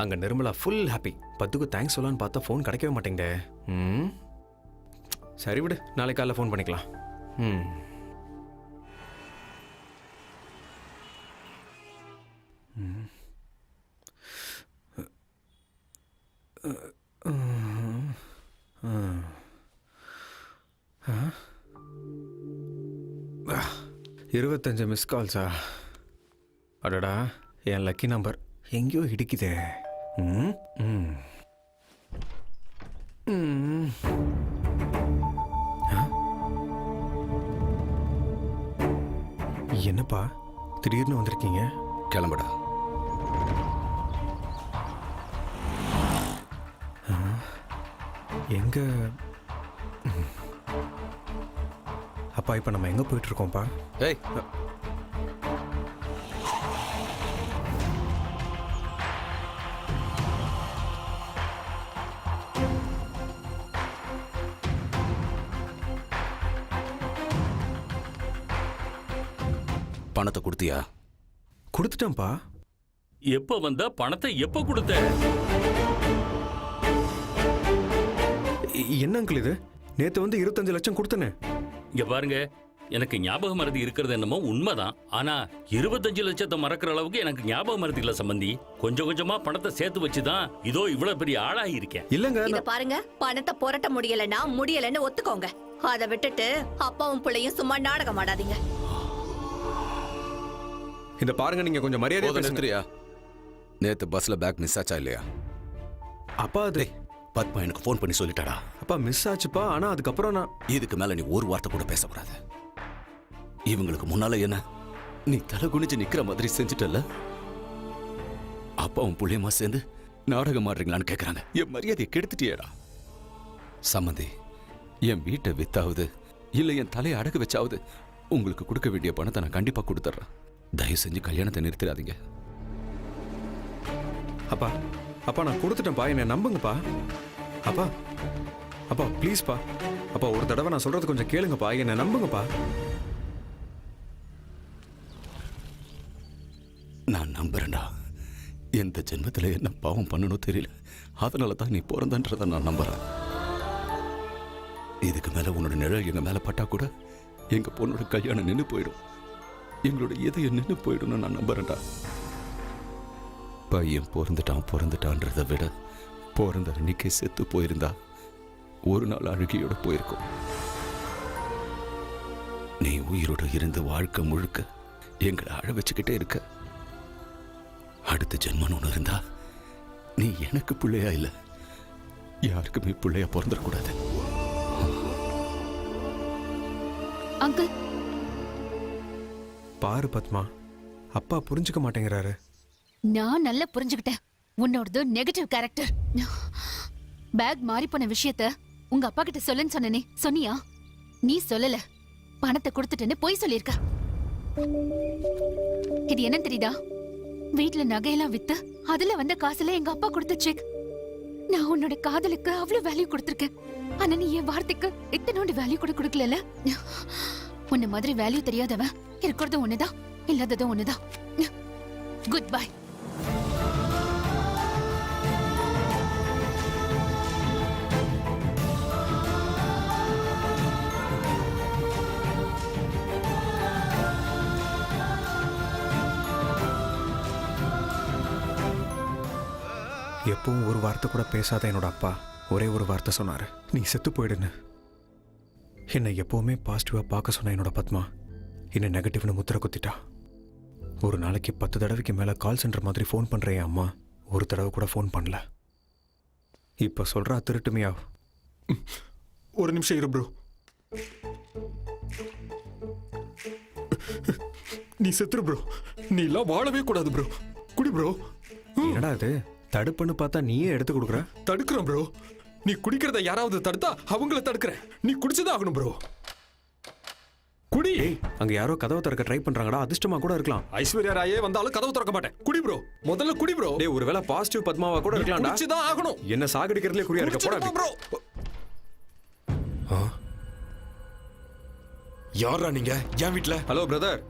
அங்க நிர்மலா ஃபுல் ஹாப்பி. பத்துக்கு தேங்க்ஸ் சொல்லலான்னு பார்த்தா ஃபோன் கிடைக்கவே மாட்டேங்குது. சரி விடு, நாளைக்கு காலைல ஃபோன் பண்ணிக்கலாம். இருபத்தஞ்சு மிஸ் கால்ஸா? அடடா, என் லக்கி நம்பர் எங்கேயோ இடிக்குதே. என்னப்பா திடீர்னு வந்திருக்கீங்க? கிளம்புடா. எங்க அப்பா, இப்ப நம்ம எங்க போயிட்டு இருக்கோம்ப்பா? ஏய் பணத்தை கொடுத்தியா? கொடுத்துட்டேன்ப்பா. எப்ப வந்த பணத்தை எப்ப கொடுத்த? என்ன அங்கிள் இது? நேத்து வந்து 25 லட்சம் கொடுத்தனே. இங்க பாருங்க, எனக்கு ஞாபக மறதி இருக்கிறது என்னமோ உண்மைதான். ஆனா 25 லட்சத்தை மறக்கிற அளவுக்கு எனக்கு ஞாபக மறதி இல்ல சம்பந்தி. கொஞ்சம் கொஞ்சமா பணத்தை சேர்த்து வச்சுதான் இதோ இவ்வளவு பெரிய ஆளாகி இருக்கேன். இல்லங்க, இத பாருங்க, பணத்தை புரட்ட முடியலன்னு ஒத்துக்கோங்க. அதை விட்டுட்டு அப்பாவும் பிள்ளையும் சும்மா நாடகம் ஆடாதீங்க. இந்த பாருங்க, நீங்க கொஞ்சம் மரியாதையா பேசுங்க. நிறுத்துறியா? நேத்து பஸ்ல பேக் மிஸ் ஆச்சா இல்லையா? அப்பா அது பத்மா எனக்கு ஃபோன் பண்ணி சொல்லிட்டாடா. அப்பா மிஸ் ஆச்சுப்பா. ஆனா அதுக்கப்புறம் நான் இதுக்கு மேல நீ ஒரு வார்த்தை கூட பேசக்கூடாது. இவங்களுக்கு முன்னால என்ன நீ தலை குனிஞ்சு நிக்கிற மாதிரி செஞ்சுட்டல்ல? அப்பாவும் புள்ளியமா சேர்ந்து நாடகம் ஆடுறீங்களான்னு கேக்குறாங்க. என் மரியாதையை கெடுத்துட்டியேடா. சம்மந்தி, என் வீட்டை வித்தாவது இல்ல என் தலையை அடகு வச்சாவது உங்களுக்கு கொடுக்க வேண்டிய பணத்தை நான் கண்டிப்பா கொடுத்துட்றேன். தயவு செஞ்சு கல்யாணத்தை நிறுத்திடாதீங்க. அப்பா அப்பா நான் கொடுத்துட்டேன்ப்பா, என்னை நம்புங்கப்பா. அப்பா அப்பா ப்ளீஸ்ப்பா. அப்பா ஒரு தடவை நான் சொல்றது கொஞ்சம் கேளுங்கப்பா, என்னை நம்புங்கப்பா. நான் நம்புறேன்டா. எந்த ஜென்மத்தில் என்ன பாவம் பண்ணணும் தெரியல. அதனால தான் நீ பிறந்தன்றதை நான் நம்புறேன். இதுக்கு மேல உன்னோட நிழல் எங்க மேல பட்டா கூட எங்க பொண்ணோட கல்யாணம் நின்று போயிடும். எங்களோட இதயம் நின்று போயிடும்னு நான் நம்புறேன்டா. பையன் பிறந்துட்டான்றதை விட பிறந்த அன்னைக்கே செத்து போயிருந்தா ஒரு நாள் அழுகியோட போயிருக்கும். நீ உயிரோட இருந்து வாழ்க்கை முழுக்க எங்களை அழ வச்சுக்கிட்டே இருக்க. அடுத்த ஜென்மன் ஒன்று இருந்தா நீ எனக்கு பிள்ளையா இல்ல யாருக்குமே பிள்ளையா பிறந்துடக்கூடாது. அங்கிள் பாரு பத்மா, அப்பா புரிஞ்சுக்க மாட்டேங்கிறாரு. நான் நல்லா புரிஞ்சுக்கிட்டேன். உன்னோடது நெகட்டிவ் கேரக்டர். பேக் மாறி போன விஷயத்த உங்க அப்பா கிட்ட சொல்லுன்னு சொன்னனே, சொன்னியா? நீ சொல்லல. பணத்தை கொடுத்துட்டேன்னு பொய் சொல்லிருக்க. இது என்ன தெரியுதா? வீட்டுல நகையெல்லாம் வித்து அதுல வந்த காசுல எங்க அப்பா கொடுத்த செக். நான் உன்னோட காதலுக்கு அவ்வளவு வேல்யூ கொடுத்திருக்கேன். ஆனா நீ என் வார்த்தைக்கு இத்தனோண்டு வேல்யூ கூட கொடுக்கல. உன்ன மாதிரி வேல்யூ தெரியாதவன் இருக்கிறது ஒண்ணுதான், இல்லாததும் ஒண்ணுதான். Good bye. எப்பவும் ஒரு வார்த்தை கூட பேசாத என்னோட அப்பா ஒரே ஒரு வார்த்தை சொன்னாரு, நீ செத்து போயிடுன்னு. என்னை எப்பவுமே பாசிட்டிவா பார்க்க சொன்ன என்னோட பத்மா என்ன நெகட்டிவ்னு முத்திர குத்திட்டா. ஒரு நாளைக்கு 10 தடவைக்கு மேல கால் சென்டர் மாதிரி ஃபோன் பண்ற என் அம்மா ஒரு தடவை கூட ஃபோன் பண்ணல. இப்ப சொல்றா திருட்டுமையா. ஒரு நிமிஷம் இரு ப்ரோ. நீ செத்துரு ப்ரோ. நீ எல்லாம் வாழவே கூடாது ப்ரோ. குடி ப்ரோ. என்னடா இது தடுப்புன்னு பார்த்தா நீயே எடுத்து கொடுக்குற? தடுக்கிறேன் ப்ரோ. நீ குடிக்கிறத யாராவது தடுத்தா அவங்கள தடுக்கிறேன். நீ குடிச்சுதான் ஆகணும் ப்ரோ. குடி. அங்க யாரோ கதவை திறக்க ட்ரை பண்றாங்கடா. அதிர்ஷ்டமா கூட இருக்கலாம். ஐஸ்வர்யா ராயே வந்தாலும் கதவு திறக்க மாட்டேன். குடி ப்ரோ. முதல்ல குடி ப்ரோ. டேய் ஒருவேளை பாசிட்டிவ் பத்மாவா கூட இருக்கலாம்டா. குடிச்சுதான் ஆகணும். என்ன சாகடிக்கிறதுல குறியா இருக்க போடா ப்ரோ. யாரா நீங்க என் வீட்ல? ஹலோ பிரதர்,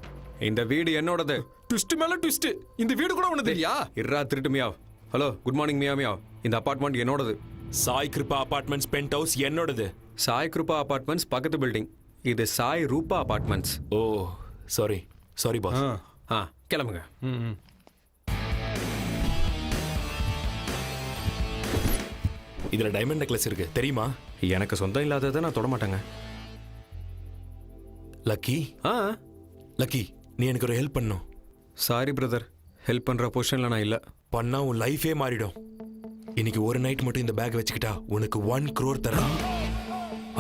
இந்த வீடு என்னோடது. ட்விஸ்ட் மேல ட்விஸ்ட். இந்த வீடு கூட உனது இல்லையா? இர்ரா திருட்டு மியா. ஹலோ குட் மார்னிங் மியா மியா. இந்த அபார்ட்மெண்ட் என்னோடது. Sai Kripa apartments penthouse என்னோடது. சாய் கிருபா அபார்ட்மெண்ட்ஸ் பக்கத்து பில்டிங். இது Sai Rupa apartments. Oh sorry sorry boss. கிளம்புங்க. இதுல டைமண்ட் நெக்லஸ் இருக்கு தெரியுமா? எனக்கு சொந்தம் இல்லாததை நான் தொட மாட்டேங்க. லக்கி. லக்கி, நீ எனக்கு ஒரு ஹெல்ப் பண்ணும். சாரி பிரதர், ஹெல்ப் பண்ற பொசிஷன்ல நான் இல்ல. பண்ணா உன் லைஃபே மாறிடும். இன்னைக்கு ஒரு நைட் மட்டும் இந்த பேக் வச்சுக்கிட்டா உனக்கு 1 crore தரேன்.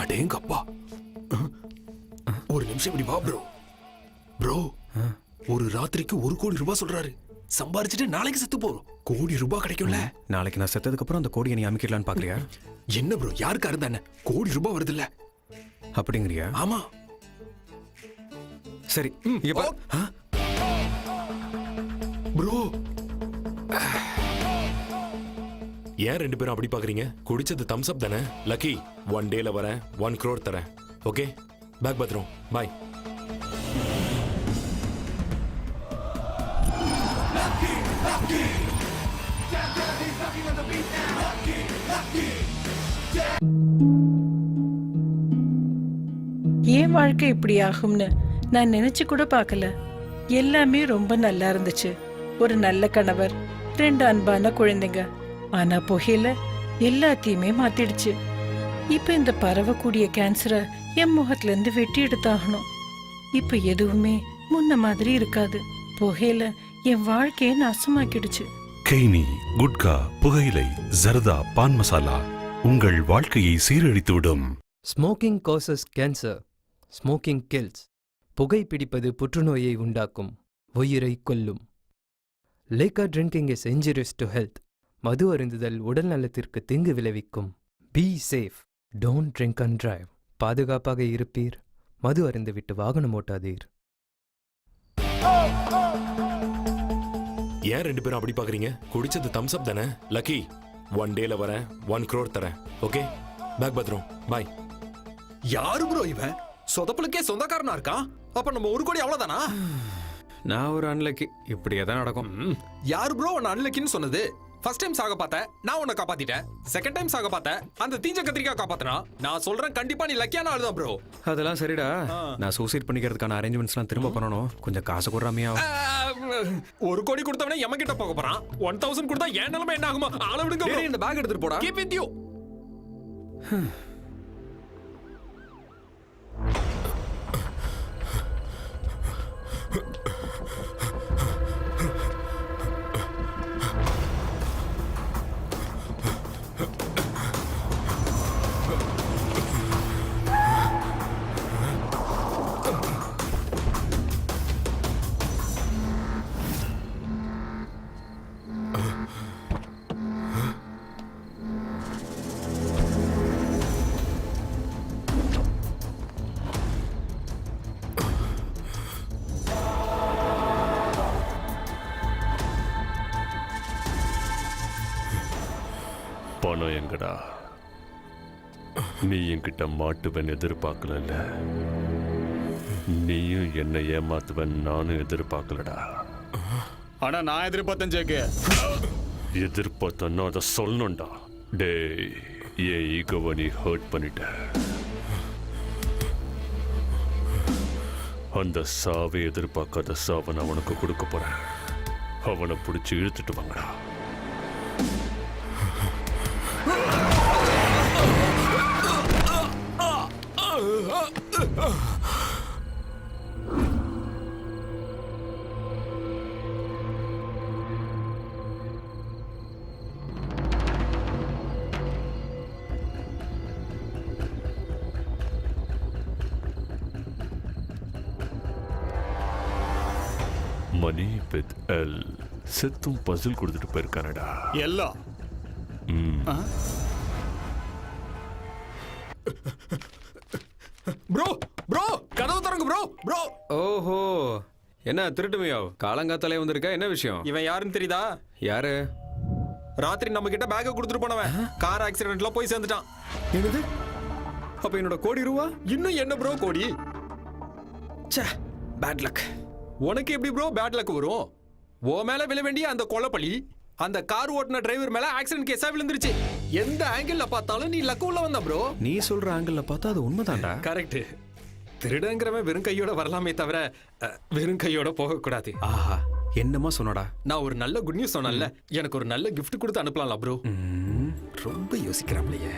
அடேங்கப்பா. ஒரு நிமிஷம் இப்படி வா ப்ரோ. ப்ரோ, ஒரு ராத்திரிக்கு 1 கோடி ரூபாய் சொல்றாரு. சம்பாரிச்சுட்டு நாளைக்கு செத்து போறோம். கோடி ரூபாய் கிடைக்கும்ல? நாளைக்கு நான் செத்ததுக்கு அப்புறம் அந்த கோடியை நீ அமைக்கலான்னு பாக்குறியா? என்ன ப்ரோ, யாருக்கா இருந்தானே கோடி ரூபாய் வருது இல்ல? அப்படிங்கிறியா? ஆமா. சரி இங்க பாரு. ப்ரோ, ஏன் 2 பேரும் அப்படி பாக்குறீங்க? குடிச்சது தம்ஸ் அப் தானே. லக்கி, 1 டேல வரேன், 1 crore தரேன். ஓகே, பேக் பத்திரம். பாய். ஏன் வாழ்க்கை இப்படி ஆகும்னு நான் நினைச்சு கூட பார்க்கல. எல்லாமே ரொம்ப நல்லா இருந்துச்சு. ஒரு நல்ல கணவர், 2 அன்பான குழந்தைங்க. ஆனா புகையில எல்லாத்தையுமே மாத்திடுச்சு. இப்ப இந்த பரவக்கூடிய கேன்சரை என் முகத்துல இருந்து வெட்டி எடுத்தாகணும். இப்ப எதுவுமே முன்ன மாதிரி இருக்காது. புகையில என் வாழ்க்கையை நாசமாக்கிடுச்சு. கெய்னி, குட்கா, புகையிலை, ஜர்தா, பான் மசாலா உங்கள் வாழ்க்கையை சீரழித்துவிடும். Smoking causes cancer. Smoking kills. புகைப்பிடிப்பது புற்றுநோயை உண்டாக்கும், உயிரை கொல்லும். Liquor drinking is injurious to health. மது அருந்துதல் உடல் நலத்திற்கு தீங்கு விளைவிக்கும். Be safe. Don't drink and drive. பாதுகாப்பாக இருப்பீர். மது அருந்துவிட்டு வாகனம் ஓட்டாதீர். ஏன் 2 பேரும் அப்படி பாக்குறீங்க? குடிச்சது தம்ஸ் அப் தானே. லக்கி, 1 டேல வரேன், 1 crore தரேன். ஓகே, பேக் பத்ரம், பாய். யாரு ப்ரோ இவன்? சொதப்பலுக்கே சொந்தக்காரனா இருக்கான். அப்ப நம்ம 1 கோடி அவ்வளவுதானா? நான் ஒரு அன்லக்கி, இப்படியே தான் நடக்கும். யாரு ப்ரோ உன்னை அன்லக்கின்னு சொன்னது? ஃபர்ஸ்ட் டைம் சாக பார்த்தேன், நான் உன்னை காப்பாத்திட்டேன். செகண்ட் டைம் சாக பார்த்தேன், அந்த தீஞ்ச கத்திரிக்காய் காப்பாத்தினா. நான் சொல்றேன், கண்டிப்பா நீ லக்கியான ஆளு தான் ப்ரோ. அதெல்லாம் சரிடா. நான் சூசைட் பண்ணிக்கிறதுக்கான அரேஞ்ச்மெண்ட்ஸ்லாம் திரும்ப பண்ணணும். கொஞ்சம் காசு கொடுறாமையா? 1 கோடி கொடுத்தவனே எம கிட்ட போக போறான். 1000 கொடுத்தா என் நிலைமை என்ன ஆகுமா? ஆள விடுங்க bro. இந்த பேக் எடுத்துட்டு போடா. Keep with you. பணம் எங்கடா? நீ என்கிட்ட மாட்டுவன் எதிர்பார்க்கல. நீயும் என்னை ஏமாத்துவன் நானும் எதிர்பார்க்கலடா. ஆனா நான் எதிர்பார்த்தேன் ஜேகே. எதிர்பார்த்தன்னா அதை சொல்லணும்டா. டேய், என் ஈகோவை நீ ஹர்ட் பண்ணிட்ட. அந்த சாவை எதிர்பார்க்காத சாவை நான் அவனுக்கு கொடுக்க போறேன். அவனை பிடிச்சி இழுத்துட்டு வாங்கடா. மணி வித் எல் செத்தும் பசில் கொடுத்துட்டு போயிருக்கானடா. எல்லாம் ப்ரோ ப்ரோ கதவு திறங்க ப்ரோ. ப்ரோ ஓஹோ, என்ன திருட்டுமையோ? காலங்காத்தாலே வந்திருக்க, என்ன விஷயம்? இவன் யாருன்னு தெரியுதா? யாரு? ராத்திரி நம்ம கிட்ட பேக்க கொடுத்துட்டு போனவன். கார் ஆக்சிடென்ட்ல போய் சேர்ந்துட்டான். என்னது? அப்ப என்னோட கோடி ரூபா? இன்னும் என்ன ப்ரோ கோடி? ச்சே, பேட் லக். உனக்கு எப்படி ப்ரோ பேட் லக் வரும்? ஓ மேல விழ வேண்டிய அந்த கொலைப்பழி அந்த கார் ஓட்டுன டிரைவர் மேல ஆக்சிடென்ட் கேஸா விழுந்துருச்சு. எந்த ஆங்கிள் பார்த்தாலும் நீ லக் உள்ள வந்த ப்ரோ. நீ சொல்ற ஆங்கிள் பார்த்தா அது உண்மைதான்டா. கரெக்ட். திருடங்கிறவன் வெறும் கையோட வரலாமே தவிர வெறும் கையோட போக கூடாது. ஆஹா, என்னமா சொன்னடா? நான் ஒரு நல்ல குட் நியூஸ் சொன்னேன்ல, எனக்கு ஒரு நல்ல கிஃப்ட் கொடுத்து அனுப்பலாம்ல ப்ரோ. ரொம்ப யோசிக்கிறாப்லையே.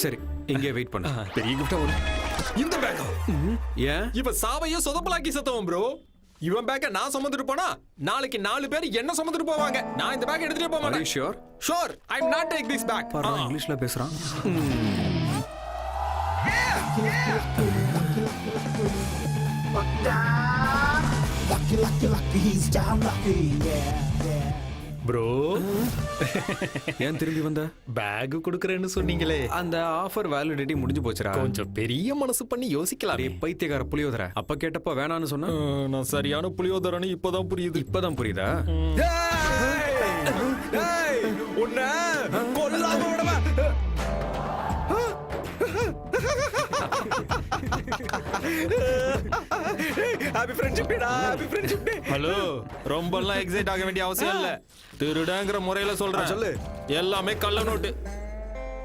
சரி, இங்கே வெயிட் பண்ணு. பெரிய கிஃப்டா வரும். இந்த பேக் ஏன் இவன் சாவையே சொதப்பலாக்கி சத்தவன் ப்ரோ. இவன் பேக்க நான் சுமந்துட்டு போனா நாளைக்கு 4 பேர் என்ன சுமந்துட்டு போவாங்க. நான் இந்த பேக் எடுத்துட்டு போக மாட்டேன். Sure? Sure, I am not take this bag. பாரு, இங்கிலீஷ்ல பேசுறான். ப்ரோ, ஏன் திரும்பி வந்த? பேக் கொடுக்கறேன்னு சொன்னீங்களே, அந்த ஆஃபர் வேலிடிட்டி முடிஞ்சு போச்சுடா. கொஞ்சம் பெரிய மனசு பண்ணி யோசிக்கலாம். பைத்தியக்கார புளியோதர அப்ப கேட்டப்ப வேணான்னு சொன்ன. நான் சரியான புளியோதரன்னு இப்பதான் புரியுது. இப்பதான் புரியுதா? உன்னை கொல்லாம விடவா? ஹாப்பி ஃப்ரெண்ட்ஷிப் டேடா, ஹாப்பி ஃப்ரெண்ட்ஷிப் டே. ஹலோ, ரொம்பலாம் எக்ஸைட் ஆக வேண்டிய அவசியம் இல்ல. திருடங்கிற முறையில சொல்றேன். சொல்லு. எல்லாமே கள்ள நோட்டு.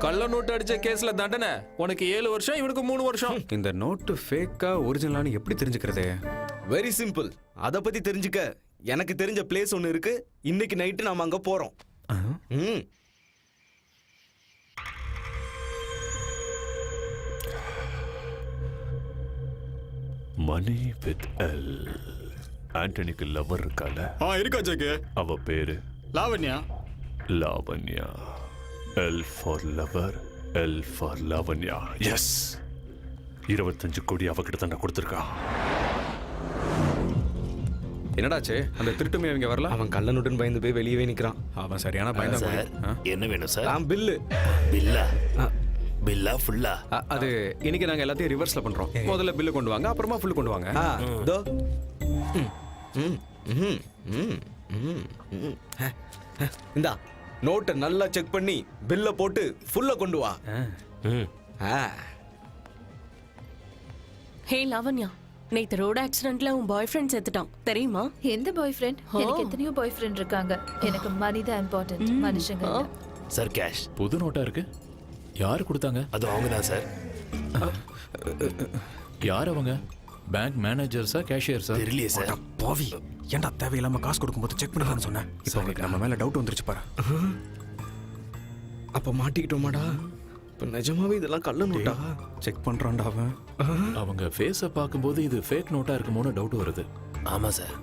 கள்ள நோட்டு அடிச்ச கேஸ்ல தண்டனை உனக்கு 7 வருஷம், இவனுக்கு 3 வருஷம். இந்த நோட்டு ஃபேக்கா ஒரிஜினலானு எப்படி தெரிஞ்சுக்கிறது? Very simple. அத பத்தி தெரிஞ்சுக்க எனக்கு தெரிஞ்ச பிளேஸ் ஒன்னு இருக்கு. இன்னைக்கு நைட்டு நாம அங்க போறோம். Money with L. ஆண்டனிக்கு லவர் இருக்கால? இருக்கா ஜெகே. அவ பேரு Lavanya. Lavanya. L for lover, L for Lavanya. Yes, 25 கோடி அவகிட்ட தான் கொடுத்துருக்கா. என்னடாச்சு? அந்த திருட்டுமே அவங்க வரல. அவன் கள்ள நோட்டுன்னு பயந்து போய் வெளியவே நிக்கிறான். அவன் சரியான பயந்தான். என்ன வேணும் சார்? பில்லு. பில்லா? பில்லா ஃபுல்லா? அது இன்னைக்கு நாங்க எல்லாத்தையும் ரிவர்ஸ்ல பண்றோம். முதல்ல பில்லு கொண்டு வாங்க, அப்புறமா ஃபுல்லு கொண்டு வாங்க. தோ. இந்தா நோட்டை நல்லா செக் பண்ணி பில்ல போட்டு ஃபுல்ல கொண்டு வா. ஹே லாவண்யா, நேத்து ரோட் ஆக்சிடென்ட்ல உன் பாய் ஃப்ரெண்ட் செத்துட்டான் தெரியுமா? எந்த பாய் ஃப்ரெண்ட்? எனக்கு எத்தனையோ பாய் ஃப்ரெண்ட் இருக்காங்க. எனக்கு மணி தான் இம்பார்ட்டன்ட், மனுஷங்க இல்ல. Sir cash. புது நோட்டா இருக்கு. யாரு கொடுத்தாங்க? அது அவங்க தான் சார். யார் அவங்க? பேங்க் மேனேஜர்ஸா, கேஷியர்ஸா? தெரியலையே சார். பாவி, ஏன்டா தேவையில்லாம காசு கொடுக்கும்போது செக் பண்ணலாம்னு சொன்னேன். இப்போ உங்களுக்கு நம்ம மேல டவுட் வந்துருச்சு பாரு. அப்ப மாட்டிக்கிட்டோமாடா? இப்ப நிஜமாவே இதெல்லாம் கள்ள நோட்டா? செக் பண்றான்டா அவன். அவங்க ஃபேஸை பார்க்கும்போது இது ஃபேக் நோட்டா இருக்குமோன்னு டவுட் வருது. ஆமா சார்.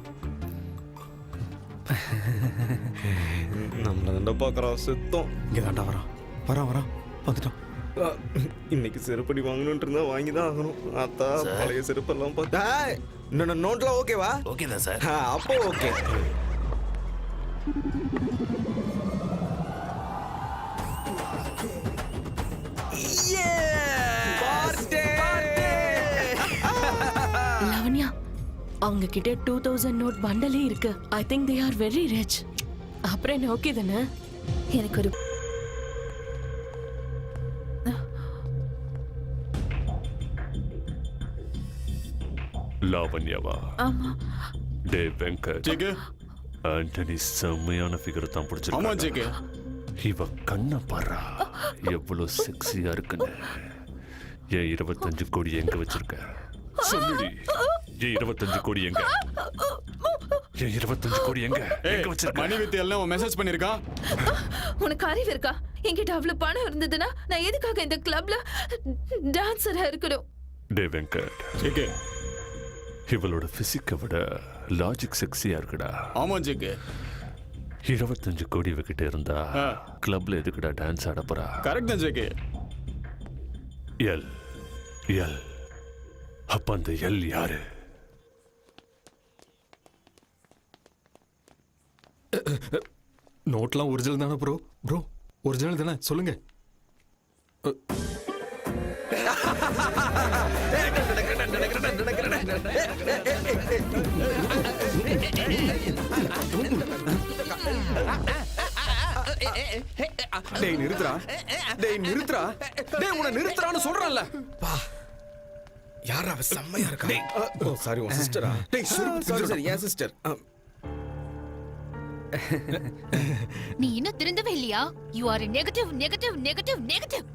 நம்மள தாண்டா பாக்குறான். சுத்தம் இங்க தாண்டா வரான். வரான் வந்துட்டான். இன்னைக்கு செருப்படி வாங்கணும்னு இருந்தா வாங்கி தான் ஆகணும். அத்தா பழைய செருப்பெல்லாம் பார்த்தா நோட்லாம் ஓகேவா? ஓகே தான் சார். அப்போ ஓகே. லாவண்யா, அவங்க கிட்ட 2000 நோட் பண்டலே இருக்கு. I think they are very rich. அப்புறம் என்ன, ஓகே தானே? எனக்கு ஒரு லாவண்யாவா? ஆமா. டே வெங்கட். ஜெகே. ஆண்டனி செம்மையான ஃபிகர் தான் ஆமா பிடிச்சிருக்கா. ஜெகே. இவ கண்ண பாரா எவ்வளவு செக்ஸியா இருக்குன்னு. என் 25 கோடி எங்க வச்சிருக்க? சொல்லுடி. என் 25 கோடி எங்க? என் 25 கோடி எங்க வச்சிருக்க? மணி வித் எல்லாம் மெசேஜ் பண்ணிருக்கா. உனக்கு அறிவு இருக்கா? என்கிட்ட அவ்வளவு பணம் இருந்ததுன்னா நான் எதுக்காக இந்த கிளப்ல டான்சரா இருக்கணும்? டே வெங்கட். ஜெகே. இவளோட பிசிக்கை விட லாஜிக் செக்ஸியா இருக்குடா. ஆமா ஜெகே. 25 கோடி இவகிட்ட இருந்தா கிளப்ல எதுக்குடா டான்ஸ் ஆட போறா? கரெக்ட் தான் ஜெகே. L L. அப்ப அந்த எல் யாரு? நோட்லாம் ஒரிஜினல் தானே ப்ரோ? ப்ரோ ஒரிஜினல் தானே? சொல்லுங்க. டேய் நிறுத்துறா. டேய் நிறுத்துறா. டேய் உன்னை நிறுத்துறான்னு சொல்றேன்ல. யாரா அவ? செம்மையா இருக்கா. ஓ சாரி, உன் சிஸ்டரா? டேய் சாரி என் சிஸ்டர். நீ இன்னும் திருந்தவே இல்லையா? You are negative negative negative negative.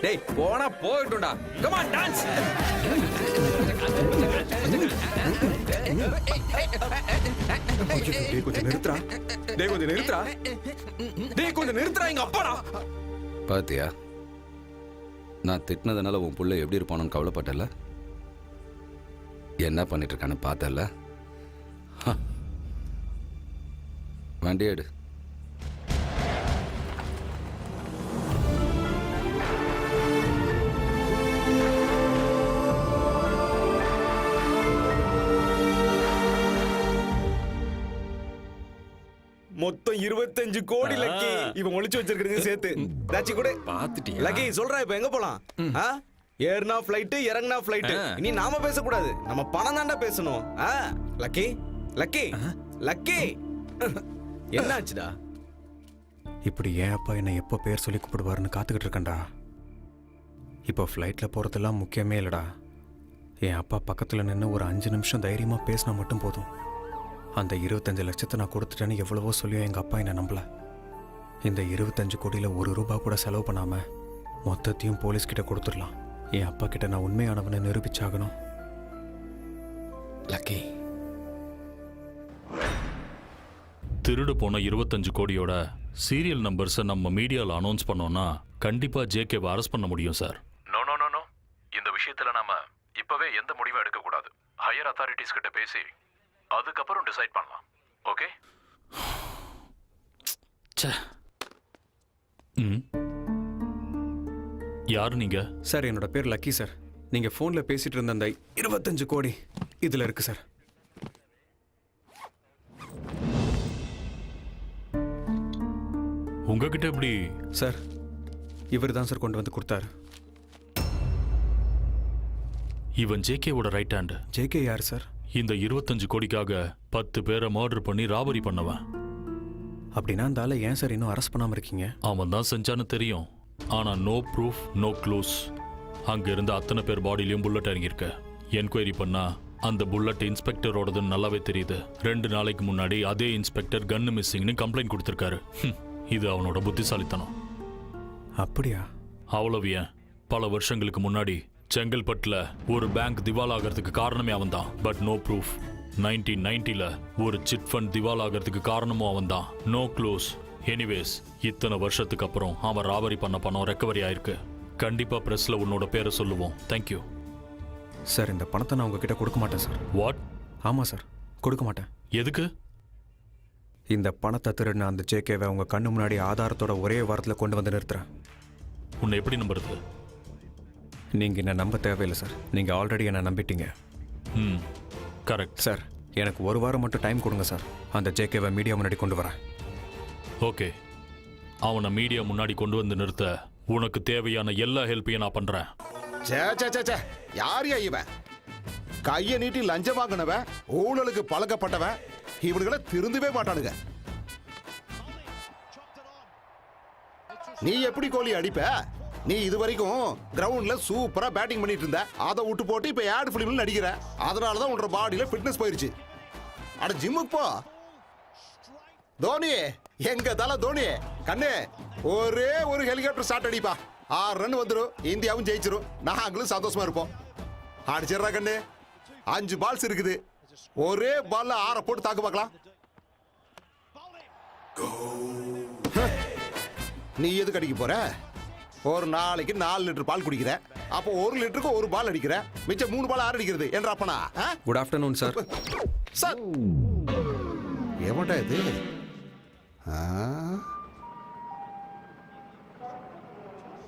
டேய் போனா போகட்டும்டா. Come on dance. டேய் கொஞ்சம் நிறுத்துறா. டேய் கொஞ்சம் நிறுத்துறா. டேய் கொஞ்சம் நிறுத்துறா. எங்க அப்பாடா. பாத்தியா, நான் திட்டினதுனால உன் புள்ள எப்படி இருப்பானு கவலைப்பட்டல? என்ன பண்ணிட்டு இருக்கான்னு பார்த்தல? வண்டி எடு. மொத்தம் 25 கோடி லக்கி. இவன் ஒளிச்சு வச்சிருக்கிறது சேர்த்து. லட்சி கூட பாத்துட்டியா? லக்கி சொல்றா, இப்ப எங்க போலாம்? ஏர்னா ஃளைட், இறங்குனா ஃளைட். இனி நாம பேசக்கூடாது, நம்ம பணம் தாண்டா பேசணும். Lucky lucky lucky. என்னாச்சுடா? இப்படி ஏன் அப்பா என்னை எப்போ பேர் சொல்லி கூப்பிடுவாருன்னு காத்துக்கிட்டு இருக்கேன்டா. இப்போ ஃப்ளைட்டில் போகிறதெல்லாம் முக்கியமே இல்லைடா. என் அப்பா பக்கத்தில் நின்று ஒரு 5 நிமிஷம் தைரியமாக பேசினா மட்டும் போதும். அந்த 25 லட்சத்தை நான் கொடுத்துட்டேன்னு எவ்வளவோ சொல்லியும் எங்கள் அப்பா என்னை நம்பல. இந்த 25 கோடியில் ₹1 கூட செலவு பண்ணாமல் மொத்தத்தையும் போலீஸ்கிட்ட கொடுத்துடலாம். என் அப்பா கிட்ட நான் உண்மையானவனை நிரூபிச்சாகணும். லக்கி, திருடு போன 25 கோடியோட சீரியல் நம்பர்ஸை நம்ம மீடியாவில் அனௌன்ஸ் பண்ணோம்னா கண்டிப்பா ஜேகேவை அரெஸ்ட் பண்ண முடியும் sir. No no no no, இந்த விஷயத்துல நாம இப்பவே எந்த முடிவும் எடுக்க கூடாது. ஹையர் அத்தாரிட்டிஸ் கிட்ட பேசி அதுக்கப்புறம் டிசைட் பண்ணலாம். ஓகே? யாரு நீங்க? சார், என்னோட பேர் லக்கி சார். நீங்கள் ஃபோனில் பேசிட்டு இருந்த அந்த 25 கோடி இதில் இருக்கு சார். உங்ககிட்ட எப்படி? சார், இவர் தான் சார் கொண்டு வந்து கொடுத்தாரு. இவன் ஜேகேவோட ரைட் ஹேண்ட். ஜேகே யார் சார்? இந்த 25 கோடிக்காக 10 பேரை மர்டர் பண்ணி ராபரி பண்ணவன். அப்படின்னா அந்த ஆளை ஏன் சார் இன்னும் அரெஸ்ட் பண்ணாமல் இருக்கீங்க? அவன் தான் செஞ்சான்னு தெரியும், ஆனா நோ ப்ரூஃப் நோ க்ளூஸ். அங்க இருந்த அத்தனை பேர் பாடியிலையும் புல்லட் இறங்கியிருக்க. என்கொயரி பண்ணா அந்த புல்லட் இன்ஸ்பெக்டரோடதுன்னு நல்லாவே தெரியுது. 2 நாளைக்கு முன்னாடி அதே இன்ஸ்பெக்டர் கன்னு மிஸ்ஸிங்னு கம்ப்ளைண்ட் கொடுத்துருக்காரு. இது அவனோட புத்திசாலித்தனம். அப்படியா? அவ்வளவு ஏன், பல வருஷங்களுக்கு முன்னாடி செங்கல்பட்டுல ஒரு பேங்க் திவால் ஆகிறதுக்கு காரணமே அவன் தான். But no proof. 1990ல ஒரு சிட் ஃபண்ட் திவால் ஆகிறதுக்கு காரணமும் அவன் தான். No clues. எனிவேஸ், இத்தனை வருஷத்துக்கு அப்புறம் அவன் ராபரி பண்ண பணம் ரெக்கவரி ஆயிருக்கு. கண்டிப்பா பிரஸ்ல உன்னோட பேரை சொல்லுவோம். Thank you sir. இந்த பணத்தை நான் உங்ககிட்ட கொடுக்க மாட்டேன் சார். வாட்? ஆமாம் சார், கொடுக்க மாட்டேன். எதுக்கு? இந்த பணத்தை திருடின அந்த ஜேகேவை உங்க கண்ணு முன்னாடி ஆதாரத்தோட ஒரே வாரத்தில் கொண்டு வந்து நிறுத்துறேன். உன்னை எப்படி நம்புறது? நீங்க என்ன நம்ப தேவையில்லை சார். நீங்க ஆல்ரெடி என்ன நம்பிட்டீங்க. Correct sir. எனக்கு 1 வாரம் மட்டும் டைம் கொடுங்க சார். அந்த ஜேகேவை மீடியா முன்னாடி கொண்டு வரேன். ஓகே, அவனை மீடியா முன்னாடி கொண்டு வந்து நிறுத்த உனக்கு தேவையான எல்லா ஹெல்ப்பையும் நான் பண்றேன். யார் இவன்? கையை நீட்டி லஞ்சம் வாங்கினவன், ஊழலுக்கு பழக்கப்பட்டவன். இவனுங்களை திருந்தவே மாட்டானுங்க. நீ எப்படி கோலி அடிப்ப? நீ இது வரைக்கும் கிரவுண்ட்ல சூப்பரா பேட்டிங் பண்ணிட்டு இருந்த. அதை விட்டு போட்டு இப்ப ஆட் பிலிம்ல நடிக்கிற. அதனாலதான் உன்னோட பாடியில ஃபிட்னஸ் போயிருச்சு. அட ஜிம்முக்கு போ. தோனி, எங்க தல தோனி கண்ணு, ஒரே ஒரு ஹெலிகாப்டர் ஸ்டார்ட் அடிப்பா. 6 ரன் வந்துடும், இந்தியாவும் ஜெயிச்சிரும், நாங்களும் சந்தோஷமா இருப்போம். அடிச்சிடறா கண்ணு. 5 பால்ஸ் இருக்குது, ஒரே பால்ல 6 போட்டு தாக்கு பார்க்கலாம். நீ எதுக்கு அடிக்க போற? ஒரு நாளைக்கு 4 லிட்டர் பால் குடிக்கிற. அப்போ 1 லிட்டருக்கு 1 பால் அடிக்கிற. மிச்சம் 3 பால் 6 அடிக்கிறது என்ற அப்பனா? Good afternoon sir. சார், ஏமாட்டா இது?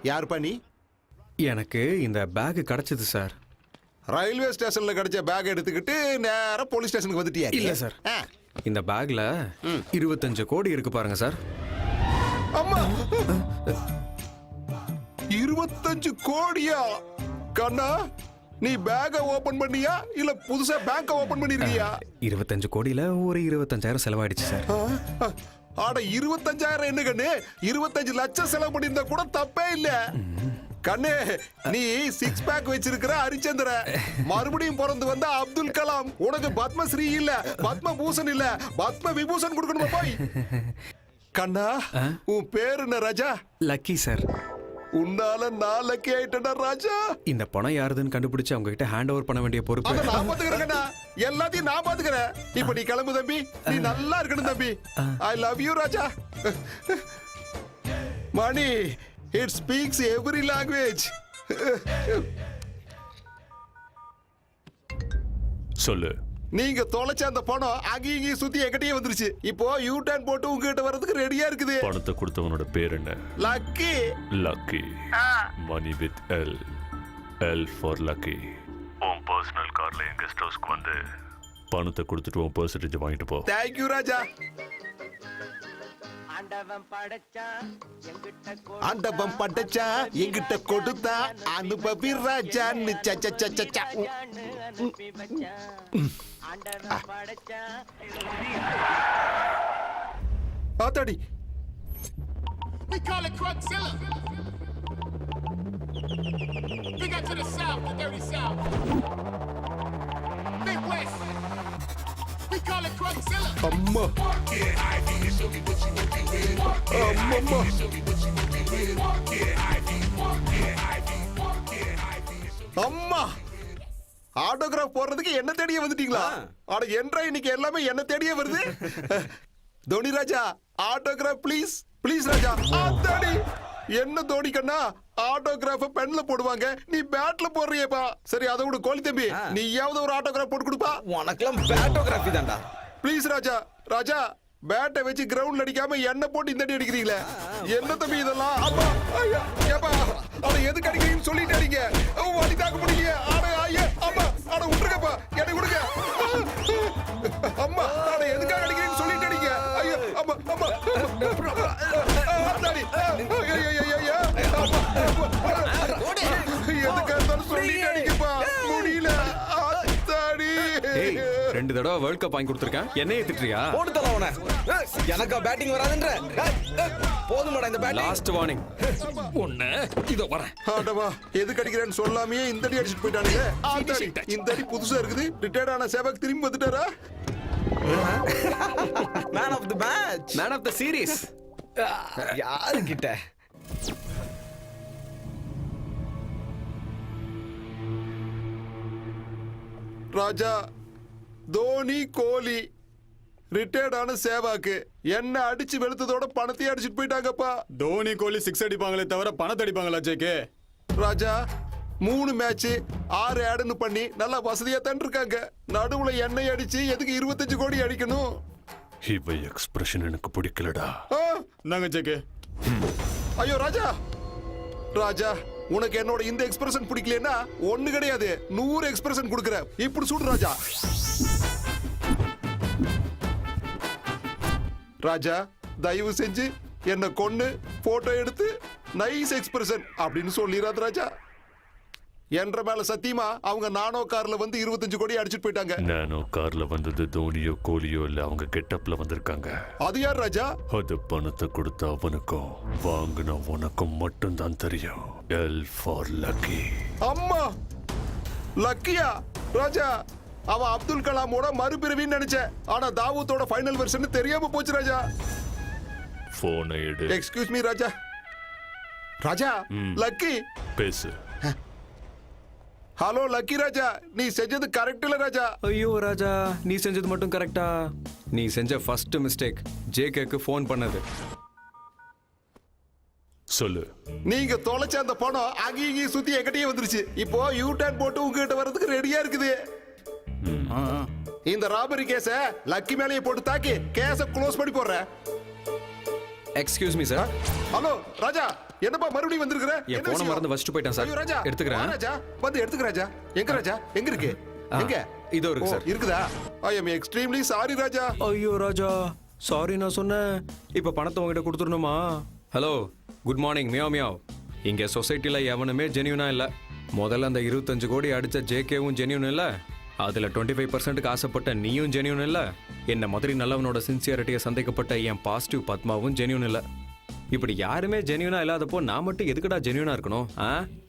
யாருப்பா நீ? எனக்கு இந்த பேக் கிடைச்சது சார். ரயில்வே ஸ்டேஷன்ல கிடைச்ச பேக் எடுத்துக்கிட்டு நேரா போலீஸ் ஸ்டேஷனுக்கு வந்துட்டியா? இல்ல சார், இந்த பேக்ல 25 கோடி இருக்கு பாருங்க சார். அம்மா, 25 கோடியா? கண்ணா, நீ பேக்க ஓபன் பண்ணியா இல்ல புதுசா பேங்க ஓபன் பண்ணிருக்கியா? 25 கோடியில ஒரு 25,000 செலவாயிடுச்சு சார். ஆட 25,000 என்ன கண்ணு? 25 லட்சம் செலவு பண்ணியிருந்தா கூட தப்பே இல்ல. கண்ணு, நீ 6 பேக் வச்சிருக்கிற ஹரிச்சந்திர. மறுபடியும் பிறந்து வந்த அப்துல் கலாம். உனக்கு பத்மஸ்ரீ இல்ல, பத்ம பூஷன் இல்ல, பத்ம விபூஷன் கொடுக்கணுமா போய்? கண்ணா, உன் பேரு என்ன ராஜா? Lucky sir. உன்னால நான் லக்கி ஆயிட்டேன்டா ராஜா. இந்த பணம் யாருதுன்னு கண்டுபிடிச்சு அவங்க கிட்ட ஹேண்ட் ஓவர் பண்ண வேண்டிய பொறுப்பு அத நான் பாத்துக்கிறேன்டா. எல்லாத்தையும் நான் பாத்துக்கிறேன். இப்போ நீ கிளம்பு தம்பி. நீ நல்லா இருக்கணும் தம்பி. I love you Raja. Mani, it speaks every language. சொல்லு. நீங்க தொலைச்ச அந்த பணம் அங்கேயும் சுத்தி என்கிட்டயே வந்துருச்சு. இப்போ யூ டர்ன் போட்டு உங்ககிட்ட வரதுக்கு ரெடியா இருக்குது. பணத்தை கொடுத்தவனோட பேர் என்ன? Lucky. Lucky. Mani with L. L for Lucky. உன் பர்சனல் கார்ல என் கெஸ்ட் ஹவுஸ்க்கு வந்து பணத்தை கொடுத்துட்டு உன் பெர்சன்டேஜ் வாங்கிட்டு போ. தேங்க்யூ ராஜா. ஆண்டவன் படைச்சா என்கிட்ட கொடுத்தா அனுபவி ராஜான்னு. ஆத்தாடி, We call it Crugzilla. Big up to the South, the dirty South. Midwest. We call it Crugzilla. அம்மா அம்மம்மா அம்மா ஆட்டோகிராஃப் போடுறதுக்கு என்ன தேடியே வந்துட்டீங்களா? ஆனா என்றா இன்னைக்கு எல்லாமே என்ன தேடியே வருது. தோனி ராஜா ஆட்டோகிராஃப் ப்ளீஸ் ப்ளீஸ் ராஜா. ஆத்தாடி என்ன தோனி கண்ணா ஆட்டோகிராஃப பென்ல போடுவாங்க, நீ பேட்ல போடுறியேப்பா. சரி அதை விட கோலி தம்பி, நீயாவது ஒரு ஆட்டோகிராஃப் போட்டு கொடுப்பா. உனக்கெல்லாம் பேட்டோகிராஃபி தான்டா. ப்ளீஸ் ராஜா. ராஜா பேட்டை வச்சு கிரவுண்ட்ல அடிக்காம என்ன போட்டு இந்த அடி அடிக்கிறீங்களே, என்ன தம்பி இதெல்லாம்? அப்பா ஐயா ஏப்பா அவனை எதுக்கு அடிக்கிறீங்கன்னு சொல்லிட்டு அடிங்க, வலி தாக்க முடியல. ஆட ஐயா அம்மா ஆட விட்டுருக்கப்பா, என்னை விடுங்க. அம்மா ஆட எதுக்காக அடிக்கிறீங்கன்னு சொல்லிட்டு அடிங்க. ஐயா அம்மா அம்மா ஆத்தாடி ஐயா எதுக்காக இருந்தாலும் சொல்லிட்டு அடிக்கப்பா, முடியல. ஆத்தாடி ரெண்டு தடவை வேர்ல்ட் கப் வாங்கி கொடுத்துருக்கேன், என்னையே திட்டுறியா? போட்டு தல அவனை. எனக்கா பேட்டிங் வராதுன்ற? போதுமாடா இந்த பேட்டிங். Last warning. ஒண்ணு இதோ வரேன். ஆடவா எதுக்கு அடிக்கிறேன்னு சொல்லாமே இந்த அடி அடிச்சுட்டு போயிட்டானுங்க. ஆத்தாடி இந்த அடி புதுசா இருக்குது. ரிட்டையர்ட் ஆன சேவக் திரும்பி வந்துட்டாரா? Man of the match, man of the series. யாரு கிட்ட? ராஜா தோனி கோலி ரிட்டையர்ட் ஆன சேவாக்கு என்ன அடிச்சு வெளுத்ததோட பணத்தையும் அடிச்சுட்டு போயிட்டாங்கப்பா. தோனி கோலி 6 அடிப்பாங்களே தவிர பணத்தை அடிப்பாங்களா ஜேகே? ராஜா 3 மேட்ச் 6 ஆடுன்னு பண்ணி நல்லா வசதியா தான் இருக்காங்க. நடுவுல எண்ணெய் அடிச்சு எதுக்கு 25 கோடி அடிக்கணும்? இவ எக்ஸ்பிரஷன் எனக்கு பிடிக்கலடா. நாங்க ஜேகே. ஐயோ ராஜா ராஜா உனக்கு என்னோட இந்த எக்ஸ்பிரஷன் பிடிக்கலன்னா ஒண்ணு கிடையாது 100 எக்ஸ்பிரஷன் கொடுக்குற. இப்படி சுடு ராஜா. ராஜா தயவு செஞ்சு என்ன கொன்னு போட்டோ எடுத்து நைஸ் எக்ஸ்பிரஷன் அப்படின்னு சொல்லிடாத ராஜா. என்ற மேல சத்தியமா அவங்க நானோ கார்ல வந்து 25 கோடி அடிச்சுட்டு போயிட்டாங்க. நானோ கார்ல வந்தது தோனியோ கோலியோ இல்ல, அவங்க கெட்டப்ல வந்திருக்காங்க. அது யார் ராஜா? அது பணத்தை கொடுத்த அவனுக்கும் வாங்கின உனக்கும் மட்டும்தான் தெரியும். L for lucky. அம்மா லக்கியா? ராஜா அவன் அப்துல் கலாமோட மறுபிறவின்னு நினைச்சேன், ஆனா தாவூத்தோட ஃபைனல் வெர்ஷன் தெரியாம போச்சு ராஜா. போனை எடு. எக்ஸ்கியூஸ் மீ ராஜா. ராஜா லக்கி பேசு. ஹலோ லக்கி ராஜா, நீ செஞ்சது கரெக்ட் இல்ல ராஜா. ஐயோ ராஜா, நீ செஞ்சது மட்டும் கரெக்டா? நீ செஞ்ச ஃபர்ஸ்ட் மிஸ்டேக் ஜேகேக்கு ஃபோன் பண்ணது. சொல்லு. நீங்க தொலைச்ச அந்த பணம் அங்கேயும் சுத்தி எங்கிட்டயே வந்துருச்சு. இப்போ யூ டர்ன் போட்டு உங்ககிட்ட வர்றதுக்கு ரெடியா இருக்குது. இந்த ராபரி கேஸ லக்கி மேலேயே போட்டு தாக்கி கேஸ க்ளோஸ் பண்ணி போடுறேன். Excuse me sir. ஹலோ ராஜா, என்னப்பா மறுபடியும் வந்திருக்கிற? என் போன மறந்து வச்சுட்டு போயிட்டேன் சார். ஐயோ ராஜா எடுத்துக்கிறேன். ராஜா வந்து எடுத்துக்க ராஜா. எங்க ராஜா? எங்க இருக்கு? எங்க? இதோ இருக்கு ஓ, சார். இருக்குதா? I am extremely sorry Raja. ஐயோ ராஜா, சாரி நான் சொன்னேன். இப்ப பணத்தை உங்ககிட்ட கொடுத்துடணுமா? Hello good morning meow meow. இங்க சொசைட்டில எவனுமே ஜெனியூனா இல்ல. முதல்ல அந்த 25 கோடி அடிச்ச ஜேகேவும் ஜெனியூன் இல்ல, அதுல 25% ஆசைப்பட்ட நீயும் ஜெனியூன் இல்ல, என்ன மாதிரி நல்லவனோட சின்சியாரிட்டியை சந்தேகப்பட்ட என் பாசிட்டிவ் பத்மாவும் ஜெனியூன் இல்ல. இப்படி யாருமே ஜெனியூனா இல்லாதப்போ நான் மட்டும் எதுக்குடா ஜெனியூனா இருக்கணும்?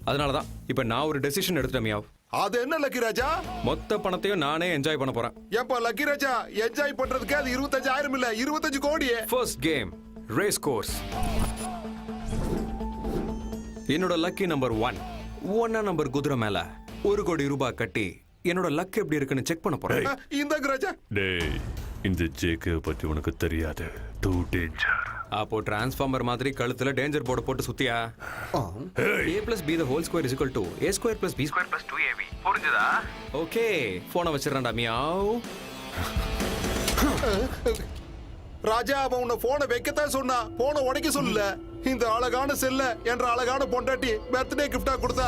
அதனாலதான் இப்ப நான் ஒரு டெசிஷன் எடுத்துட்டேன் மியாவ். அது என்ன லக்கி ராஜா? மொத்த பணத்தையும் நானே என்ஜாய் பண்ண போறேன். ஏப்பா லக்கி ராஜா, என்ஜாய் பண்றதுக்கு அது 25,000 இல்ல 25 கோடி. First game race course. என்னோட லக்கி நம்பர் 1 நம்பர் குதிரை மேல 1 கோடி ரூபாய் கட்டி என்னோட லக் எப்படி இருக்குன்னு செக் பண்ண போறேன். இந்த ராஜா டேய், இந்த ஜேகே பத்தி உனக்கு தெரியாது. Two danger. அப்போ டிரான்ஸ்ஃபார்மர் மாதிரி கழுத்துல டேஞ்சர் போர்டு போட்டு சுத்தியா? a plus b the whole square is equal to a square plus b square plus 2ab. புரிஞ்சதா? ஓகே, போனை வச்சிரறேன்டா மியாவ். ராஜா அவன் உன்னை போனை வைக்கத்தான் சொன்னா, போனை உடைக்க சொல்லல. இந்த அழகான செல்ல என்ற அழகான பொண்டாட்டி பர்த்டே கிஃப்டா கொடுத்தா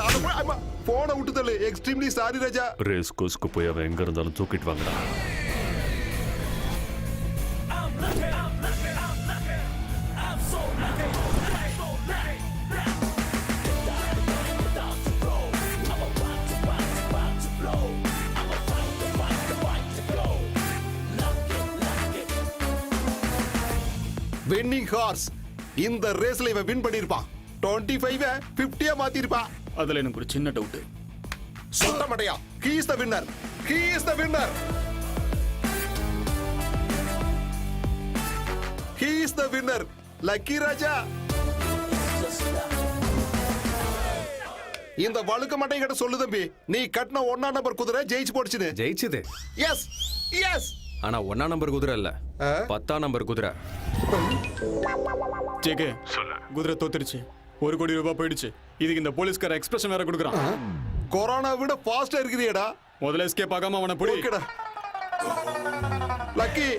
போனை விட்டு தள்ளு. எக்ஸ்ட்ரீம்லி சாரி ராஜா. ரேஸ் கோர்ஸ்க்கு போய் அவன் எங்க இருந்தாலும் தூக்கிட்டு வாங்கடா. வின்னிங் ஹார்ஸ் இந்த ரேஸ்ல இவன் வின் பண்ணிருப்பான். 25 50 மாத்திருப்பான். அதுல எனக்கு ஒரு சின்ன டவுட். சுத்த மாட்டியா? He is the winner. He is the winner. He is the winner. Lucky Raja. இந்த வழுக்க மட்டை கிட்ட சொல்லு தம்பி, நீ கட்டின 1 நம்பர் குதிரை ஜெயிச்சு போடுச்சுன்னு. ஜெயிச்சுது. S S. ஆனா 1 நம்பர் குதிரை இல்ல, 10 நம்பர் குதிரை. ஜேகே குதிரை தோத்துருச்சு. 1 கோடி ரூபாய் போயிடுச்சு. இதுக்கு இந்த போலீஸ்கார எக்ஸ்பிரஷன் வேற கொடுக்குறான். கொரோனா விட ஃபாஸ்டா இருக்கிறியடா. முதல்ல எஸ்கேப் ஆகாம அவனை புடி. ஓகேடா. லக்கி,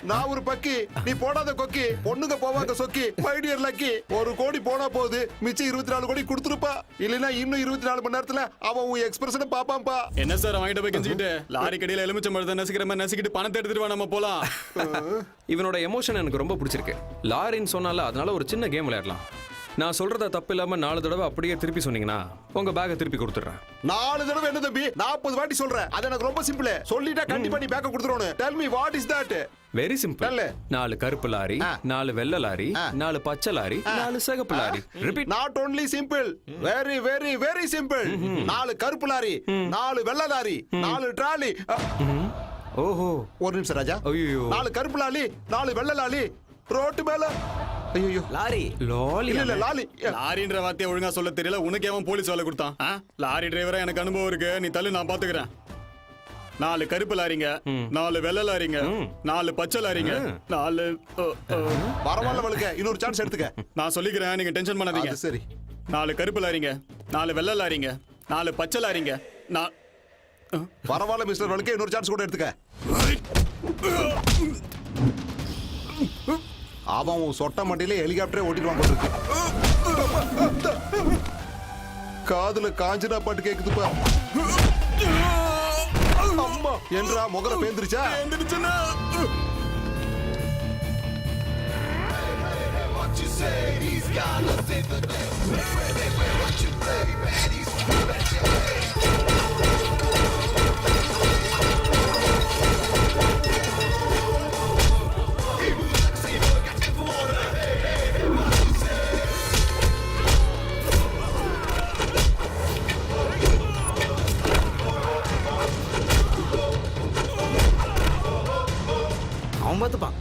நான் ஒரு பக்கி, நீ போடாத கொக்கி, பொண்ணுங்க போவாங்க சொக்கி. மை டியர் லக்கி, 1 கோடி போனா போகுது, மிச்சம் 24 கோடி கொடுத்துருப்பா. இல்லைன்னா இன்னும் 24 மணி நேரத்துல அவன் உன் எக்ஸ்பிரஷனை பாப்பாம்பா. என்ன சார் வாங்கிட்டு போய் கெஞ்சிக்கிட்டு லாரி கடையில எலுமிச்சம் பழத்தை நசிக்கிற மாதிரி நசிக்கிட்டு பணத்தை எடுத்துட்டு வா, நம்ம போலாம். இவனோட எமோஷன் எனக்கு ரொம்ப பிடிச்சிருக்கு. லாரின்னு சொன்னால அதனால ஒரு சின்ன கேம் விளையாடலாம். நான் சொல்றத தப்பு இல்லாம 4 தடவை அப்படியே திருப்பி சொன்னீங்கன்னா உங்க பேக்கை திருப்பி கொடுத்துறேன். 4 தடவை என்ன தம்பி? 40 வாட்டி சொல்றேன். அது எனக்கு ரொம்ப சிம்பிள். சொல்லிட்டா கண்டிப்பா நீ பேக்க கொடுத்துறணும். Tell me what is that? Very simple. 4 கருப்பு லாரி, 4 வெள்ளை லாரி, 4 பச்சை லாரி, 4 சிகப்பு lorry. Repeat. Not only simple, very very very simple. 4 கருப்பு லாரி, 4 வெள்ளை லாரி, 4 டிராலி. ஓஹோ, ஒரு நிமிஷம் ராஜா. ஐயோ, 4 கருப்பு லாரி, 4 வெள்ளை லாரி, ரோட்டு மேல. ஐயோ, லாரி. லாரி இல்ல லாரி. லாரின்ற வார்த்தையை ஒழுங்கா சொல்ல தெரியல. உனக்கு அவன் போலீஸ் வேலை கொடுத்தான்? லாரி டிரைவரா எனக்கு அனுபவம் இருக்கு. நீ தள்ளு, நான் பாத்துக்கிறேன். 4 கருப்பு லாரிங்க, 4 வெள்ளை லாரிங்க, 4 பச்சை லாரிங்க, 4 பரவாயில்ல வழுக்க, இன்னொரு சான்ஸ் எடுத்துக்க. நான் சொல்லிக்கிறேன், நீங்க டென்ஷன் பண்ணாதீங்க. சரி. 4 கருப்பு லாரிங்க, 4 வெள்ளை லாரிங்க, 4 பச்சை லாரிங்க. பரவாயில்ல மிஸ்டர் வழுக்க, இன்னொரு சான்ஸ் கூட எடுத்துக்க. அவன் சொட்ட மட்டிலே ஹெலிகாப்டரே ஓட்டிடுவான் போட்டுருக்கு. காதுல காஞ்சனா பாட்டு கேக்குதுப்பா. அம்மா என்றா முகர பேந்திருச்சா? அவன் பார்த்துப்பான்.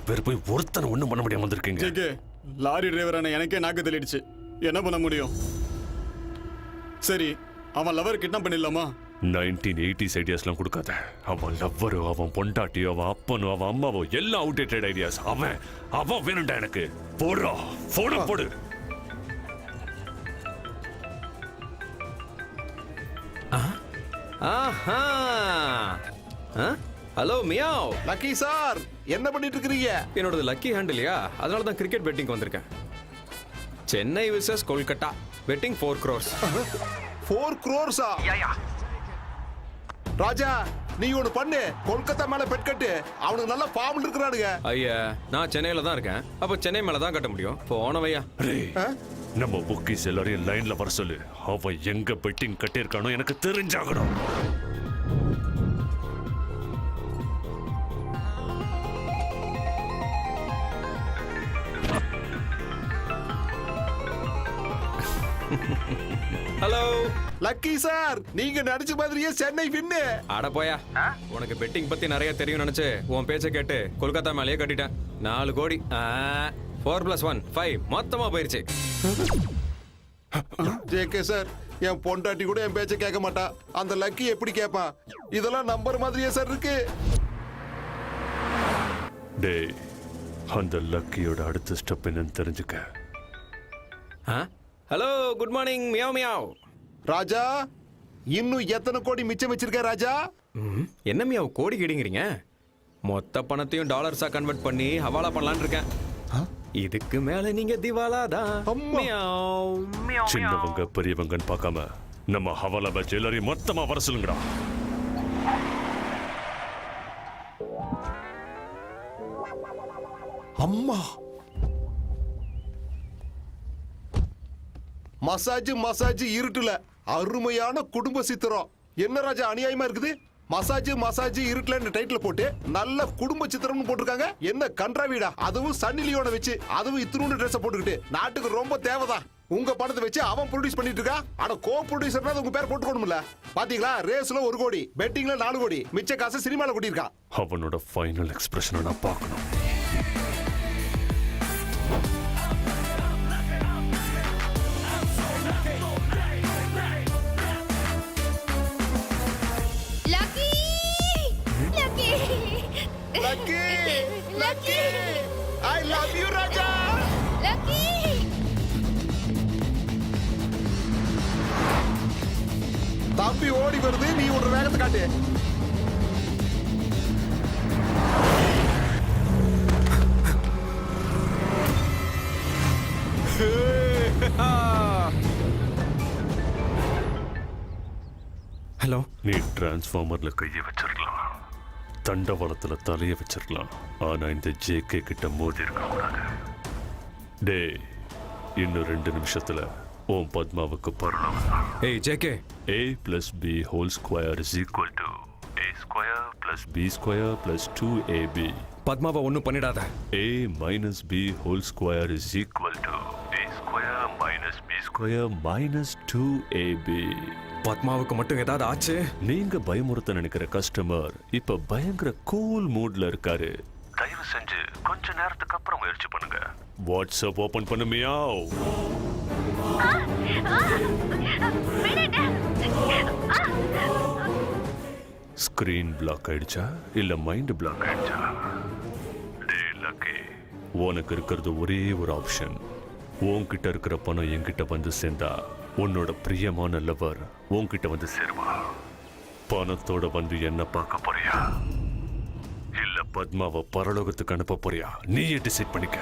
பேர் போய் ஒருத்தனை ஒண்ணும் பண்ண முடியாம வந்திருக்கீங்க. ஜேகே, லாரி டிரைவரான எனக்கே நாக்கு தெளிடுச்சு. என்ன பண்ண முடியும்? சரி, அவன் லவர் கிட்னாப் பண்ணிடலாமா? 1980s ஐடியாஸ்லாம் கொடுக்காத. அவன் லவ்வரோ, அவன் பொண்டாட்டியோ, அவன் அப்பனோ, அவன் அம்மாவோ எல்லாம் அவுடேட்டட் ஐடியாஸ். அவன் வேணும்டா எனக்கு. போடுறா, போன போடு. Hello meow. லக்கி சார், என்ன பண்ணிட்டு இருக்கீங்க? என்னோடது லக்கி ஹேண்டில்லையா, அதனால தான் கிரிக்கெட் பெட்டிங் வந்திருக்கேன். Chennai versus Kolkata betting 4 crores. 4 crores? Raja, நீ ஒண்ணு பண்ணு, கொல்கத்தா மேல பெட் கட்டு. அவனுக்கு நல்ல ஃபார்ம்ல இருக்கறானுங்க. ஐயா, நான் சென்னையில தான் இருக்கேன். அப்ப சென்னை மேல தான் கட்ட முடியும். போனவையா. நம்ம புக்கிஸ் எல்லாரையும் லைன்ல வர சொல்லு. அவன் எங்க பெட்டிங் கட்டியிருக்கானோ எனக்கு தெரிஞ்சாகணும். ஹலோ லக்கி சார், நீங்க நடிச்ச மாதிரியே சென்னை வின்னு. அட போயா, உனக்கு பெட்டிங் பத்தி நிறைய தெரியும் நினைச்சு உன் பேச்சை கேட்டு கொல்கத்தா மேலேயே கட்டிட்டேன். 4 கோடி 4+1 5 மொத்தமா போயிருச்சு. ஜேகே சார், என் பொண்டாட்டி கூட என் பேச்ச கேட்க மாட்டா. அந்த லக்கி எப்படி கேட்பான்? இதெல்லாம் நம்பர் மாதிரியே சார் இருக்கு. டேய், அந்த லக்கியோட அடுத்த ஸ்டெப் என்னன்னு தெரிஞ்சுக்க. Hello, good morning meow meow. Raja, இன்னும் எத்தனை கோடி மிச்சம் வச்சிருக்க ராஜா? என்ன மியாவ் கோடி கிடிங்கிறீங்க? மொத்த பணத்தையும் டாலர்ஸா கன்வெர்ட் பண்ணி ஹவாலா பண்ணலான்னு இருக்கேன். இதுக்கு மேல நீங்க திவாலா தான். சின்னவங்க பெரியவங்கன்னு பார்க்காம நம்ம ஹவாலா பேட்ச் எல்லாரையும் மொத்தமா வர சொல்லுங்கடா. அம்மா, மசாஜ் இருட்டுல அருமையான குடும்ப சித்திரம். என்ன ராஜா அநியாயமா இருக்குது? மசாஜ் இருட்டுல டைட்டில் போட்டு நல்ல குடும்ப சித்திரம்னு போட்டிருக்காங்க. என்ன கன்றாவிடா, அதுவும் சன்னி லியோனை வச்சு, அதுவும் இத்தினூண்டு ட்ரெஸ் போட்டுக்கிட்டு. நாட்டுக்கு ரொம்ப தேவைதான். உங்க படத்தை வச்சு அவன் ப்ரொடியூஸ் பண்ணிட்டு இருக்கா. ஆனா கோ ப்ரொடியூசர்னா உங்க பேர் போட்டுக்கணும்ல. பாத்தீங்களா, ரேஸ்ல 1 கோடி, பெட்டிங்ல 4 கோடி, மிச்ச காசு சினிமால கொட்டியிருக்கான். அவனோட ஃபைனல் எக்ஸ்பிரஷனை நான் பார்க்கணும். Lucky, I love you Raja. Lucky, தம்பி ஓடி வருது, நீ ஒரு வேகத்தை காட்டு. ஹலோ, நீ டிரான்ஸ்ஃபார்மர்ல கையை வச்சிருக்கலாம், தண்டவாளத்துல தலையை வச்சிருக்கலாம். ஆனா இந்த ஜேகே கிட்ட மோதி இருக்க கூடாது. டே, இன்னும் 2 நிமிஷத்துல ஓம் பத்மாவுக்கு பரலாம். ஏய் JK, a+b² is equal to a² + b² + 2ab. பத்மாவை ஒன்றும் பண்ணிடாத. a-b² is equal to a² - b² - 2ab. பத்மாவுக்கு மட்டும் ஏதாவது ஆச்சு? நீங்க பயமுறுத்த நினைக்கிற கஸ்டமர் இப்ப பயங்கர கூல் மூட்ல இருக்காரு. தயவு செஞ்சு கொஞ்ச நேரத்துக்கு அப்புறம் முயற்சி பண்ணுங்க. வாட்ஸ்அப் ஓபன் பண்ணு மியாவ். ஸ்கிரீன் பிளாக் ஆயிடுச்சா இல்ல மைண்ட் பிளாக் ஆயிடுச்சா? டேய் லக்கி, உனக்கு இருக்கிறது ஒரே ஒரு ஆப்ஷன். உன்கிட்ட இருக்கிற பணம் என்கிட்ட வந்து சேர்ந்தா உன்னோட பிரியமான லவர் உன்கிட்ட வந்து சேருவா. பணத்தோட வந்து என்ன பார்க்க போறியா இல்ல பத்மாவை பரலோகத்துக்கு அனுப்ப போறியா? நீயே டிசைட் பண்ணிக்க.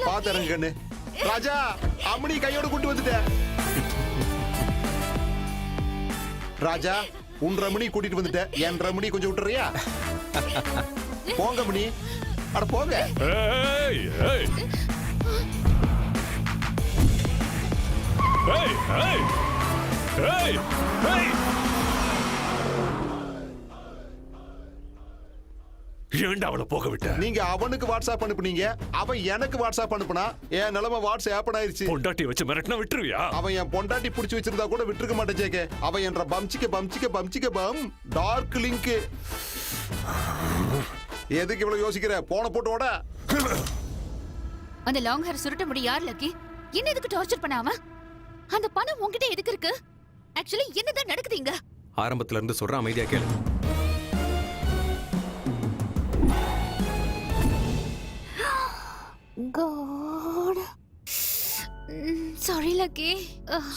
பாத்தரங்க கண்ணு. ராஜா, அம்மனி கையோட கூட்டு வந்துட்டேன். ராஜா, உன் ரமணி கூட்டிட்டு வந்துட்டேன். என் ரமணி கொஞ்சம் விட்டுறியா? போங்க மணி, அட போங்க. ஏய் ஏய் ஏய் ஏய் ஏய் ஏய், ஏன்டா அவளை போக விட்ட? நீங்க அவனுக்கு வாட்ஸ்அப் அனுப்புனீங்க, அவன் எனக்கு வாட்ஸ்அப் அனுப்புனா. என் நிலைமை வாட்ஸ்அப் ஆயிடுச்சு. பொண்டாட்டி வச்சு மிரட்டினா விட்டுருவியா? அவன் என் பொண்டாட்டி புடிச்சு வச்சிருந்தா கூட விட்டுருக்க மாட்டேன் ஜேகே. அவன் என்ற பம்சிக்க பம் டார்க் லிங்க். எதுக்கு இவ்வளவு யோசிக்கிற? போன போட்டு ஓட. அந்த லாங் ஹேர் சுருட்ட முடி யார் லக்கி? என்ன எதுக்கு டார்ச்சர் பண்ணாம? அந்த பணம் உன்கிட்ட எதுக்கு இருக்கு? ஆக்சுவலி என்னதான் நடக்குதுங்க? ஆரம்பத்துல இருந்து சொல்ற, அமைதியா கேளு. God. Sorry, Lucky.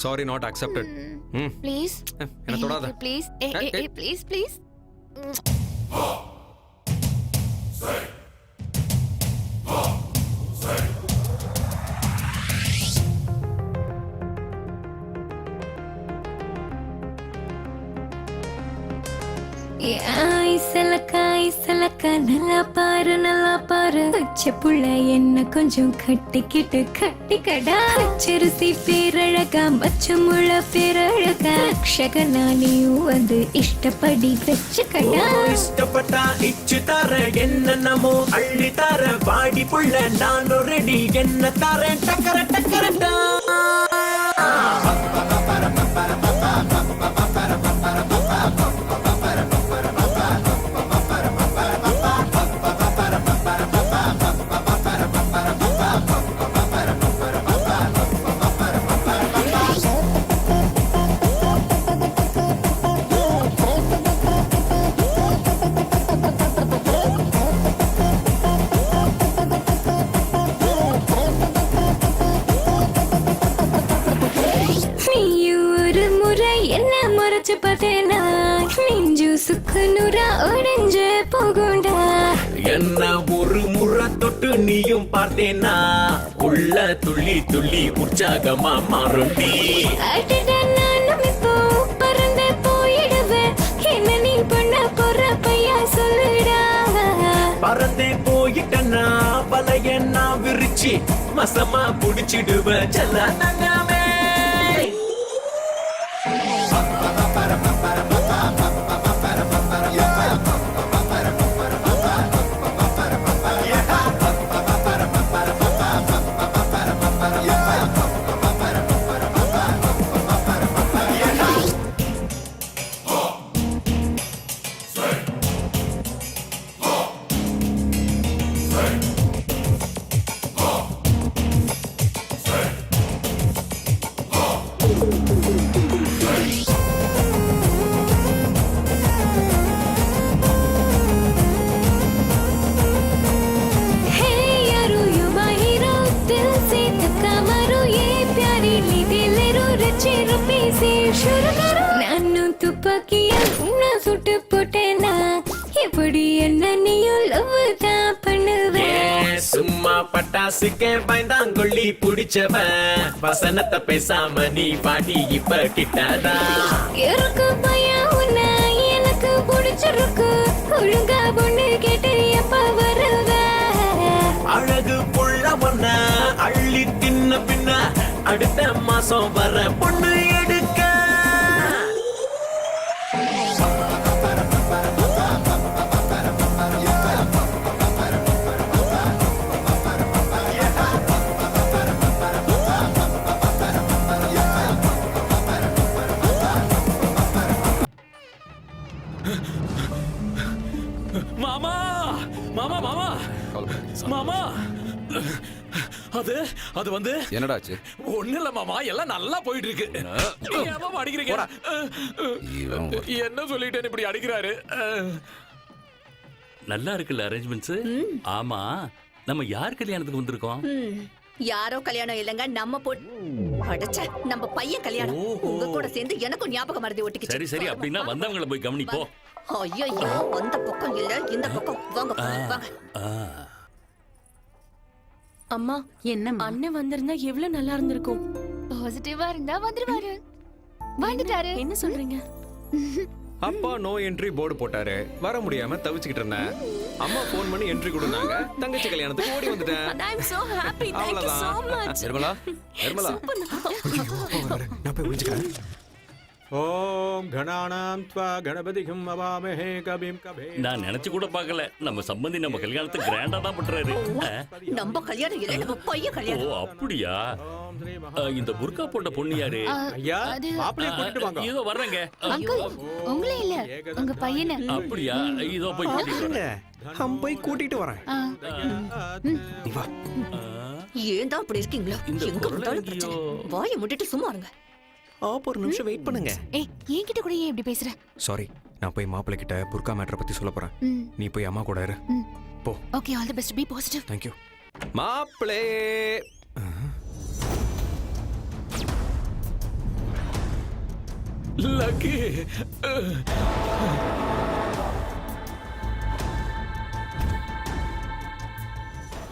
Sorry, not accepted. Please. என்ன தொடாத. Please. Please, please. நல்லா பாரு பச்சை புள்ள என்ன கொஞ்சம் கட்டிக்கிட்டு கட்டிக்கடா பச்சரிசி பேரழகா பச்சமுள்ள பேரழகா ரக்ஷகனானியும் வந்து இஷ்டப்படி வச்சுக்கடா இஷ்டப்பட்டா இச்சு தர என்ன நமோ அள்ளி தர பாடி புள்ள நானோ ரெடி என்ன தரேன் டக்கர டக்கரட்டா என்ன ஒரு முறை தொட்டு நீயும் பார்த்தேனா உள்ள துள்ளி துள்ளி உற்சாகமா மாறும் நீ பறந்து போயிடுவேன் என்ன நீ பண்ண போற பையா சொல்லுடா பறந்தே போயிட்டனா வலைய நான் விரிச்சு மசமா புடிச்சிடுவேன் செல்ல தங்கமே நானும் துப்பாக்கிய உன்னை சுட்டு போட்டேனா எப்படி என்ன நீயும் லவ் தான் பண்ணுவேன் சும்மா பட்டாசுக்கே பயந்தாங்கொள்ளி புடிச்சவன் வசனத்தை பேசாம நீ பாடி இப்ப கிட்டாதா இருக்கு பையன் உன்னை எனக்கு பிடிச்சிருக்கு ஒழுங்கா பொண்ணு கேட்டு எப்ப வருவ அழகு புள்ள ஒன்ன அள்ளி தின்ன பின்ன அடுத்த மாசம் வர பொண்ணு எடுக்க மாமா மாமா மாமா மாமா அது அது வந்து என்னடாச்சு? ஒண்ணு இல்ல மாமா, எல்லாம் நல்லா போயிட்டு இருக்கு. ஏன் மாமா அடிக்கிறீங்க? என்ன சொல்லிட்டேன்னு இப்படி அடிக்கிறாரு? நல்லா இருக்குல்ல அரேஞ்ச்மெண்ட்ஸ்? ஆமா, நம்ம யார் கல்யாணத்துக்கு வந்திருக்கோம்? யாரோ கல்யாணம் இல்லங்க, நம்ம அடச்ச நம்ம பையன் கல்யாணம். உங்க கூட சேர்ந்து எனக்கும் ஞாபகம் மறதி ஒட்டிக்கிச்சு. சரி சரி, அப்படின்னா வந்தவங்கள போய் கவனிப்போ. ஐயோ, அந்த பக்கம் இல்ல இந்த பக்கம் வாங்க வாங்க. அம்மா, என்ன அண்ணன் வந்திருந்தா எவ்வளவு நல்லா இருந்திருக்கும். பாசிட்டிவா இருந்தா வந்துருவாரு. வந்துட்டாரு. என்ன சொல்றீங்க? அப்பா நோ என்ட்ரி போர்டு போட்டாரு. வர முடியாம தவிச்சுக்கிட்டு இருந்தேன். அம்மா போன் பண்ணி என்ட்ரி கொடுத்தாங்க. தங்கச்சி கல்யாணத்துக்கு ஓடி வந்துட்டேன். I am so happy. Thank you so much. Nirmala, Nirmala. நான் போய் ஒளிஞ்சுக்கிறேன். ஓம் கணானாம் த்வா கணபதிகம் அவாமஹே கபீம் கபே. நான் நினைச்சு கூட பார்க்கல, நம்ம சம்பந்தி நம்ம கல்யாணத்தை கிராண்டா தான் பண்றாரு. நம்ம கல்யாணம் இல்ல, நம்ம பையன் கல்யாணம். ஓ அப்படியா? இந்த புர்கா போட்ட பொண்ணு யாரு? ஐயா, மாப்பிளைய கூட்டிட்டு வாங்க. இதோ வர்றேங்க. அங்கிள், உங்களே இல்ல, உங்க பையனை. அப்படியா? இதோ போய் கூட்டிட்டு வரேன். நான் போய் கூட்டிட்டு வரேன். நீ வா. ஏன்டா அப்படி இருக்கீங்களா? எங்க வந்தாலும் பிரச்சனை. வாயை மூடிட்டு சும்மா இருங்க. ஒரு நிமிஷம் வெயிட் பண்ணுங்க. ஏய், என்கிட்ட கூட ஏன் இப்படி பேசுற? சாரி, நான் போய் மாப்பிள்ளை கிட்ட புர்கா மேட்டரை பத்தி சொல்ல போறேன். நீ போய் அம்மா கூட இரு. போ. Okay, all the best, be positive. Thank you. மாப்பிள்ளை. Lucky.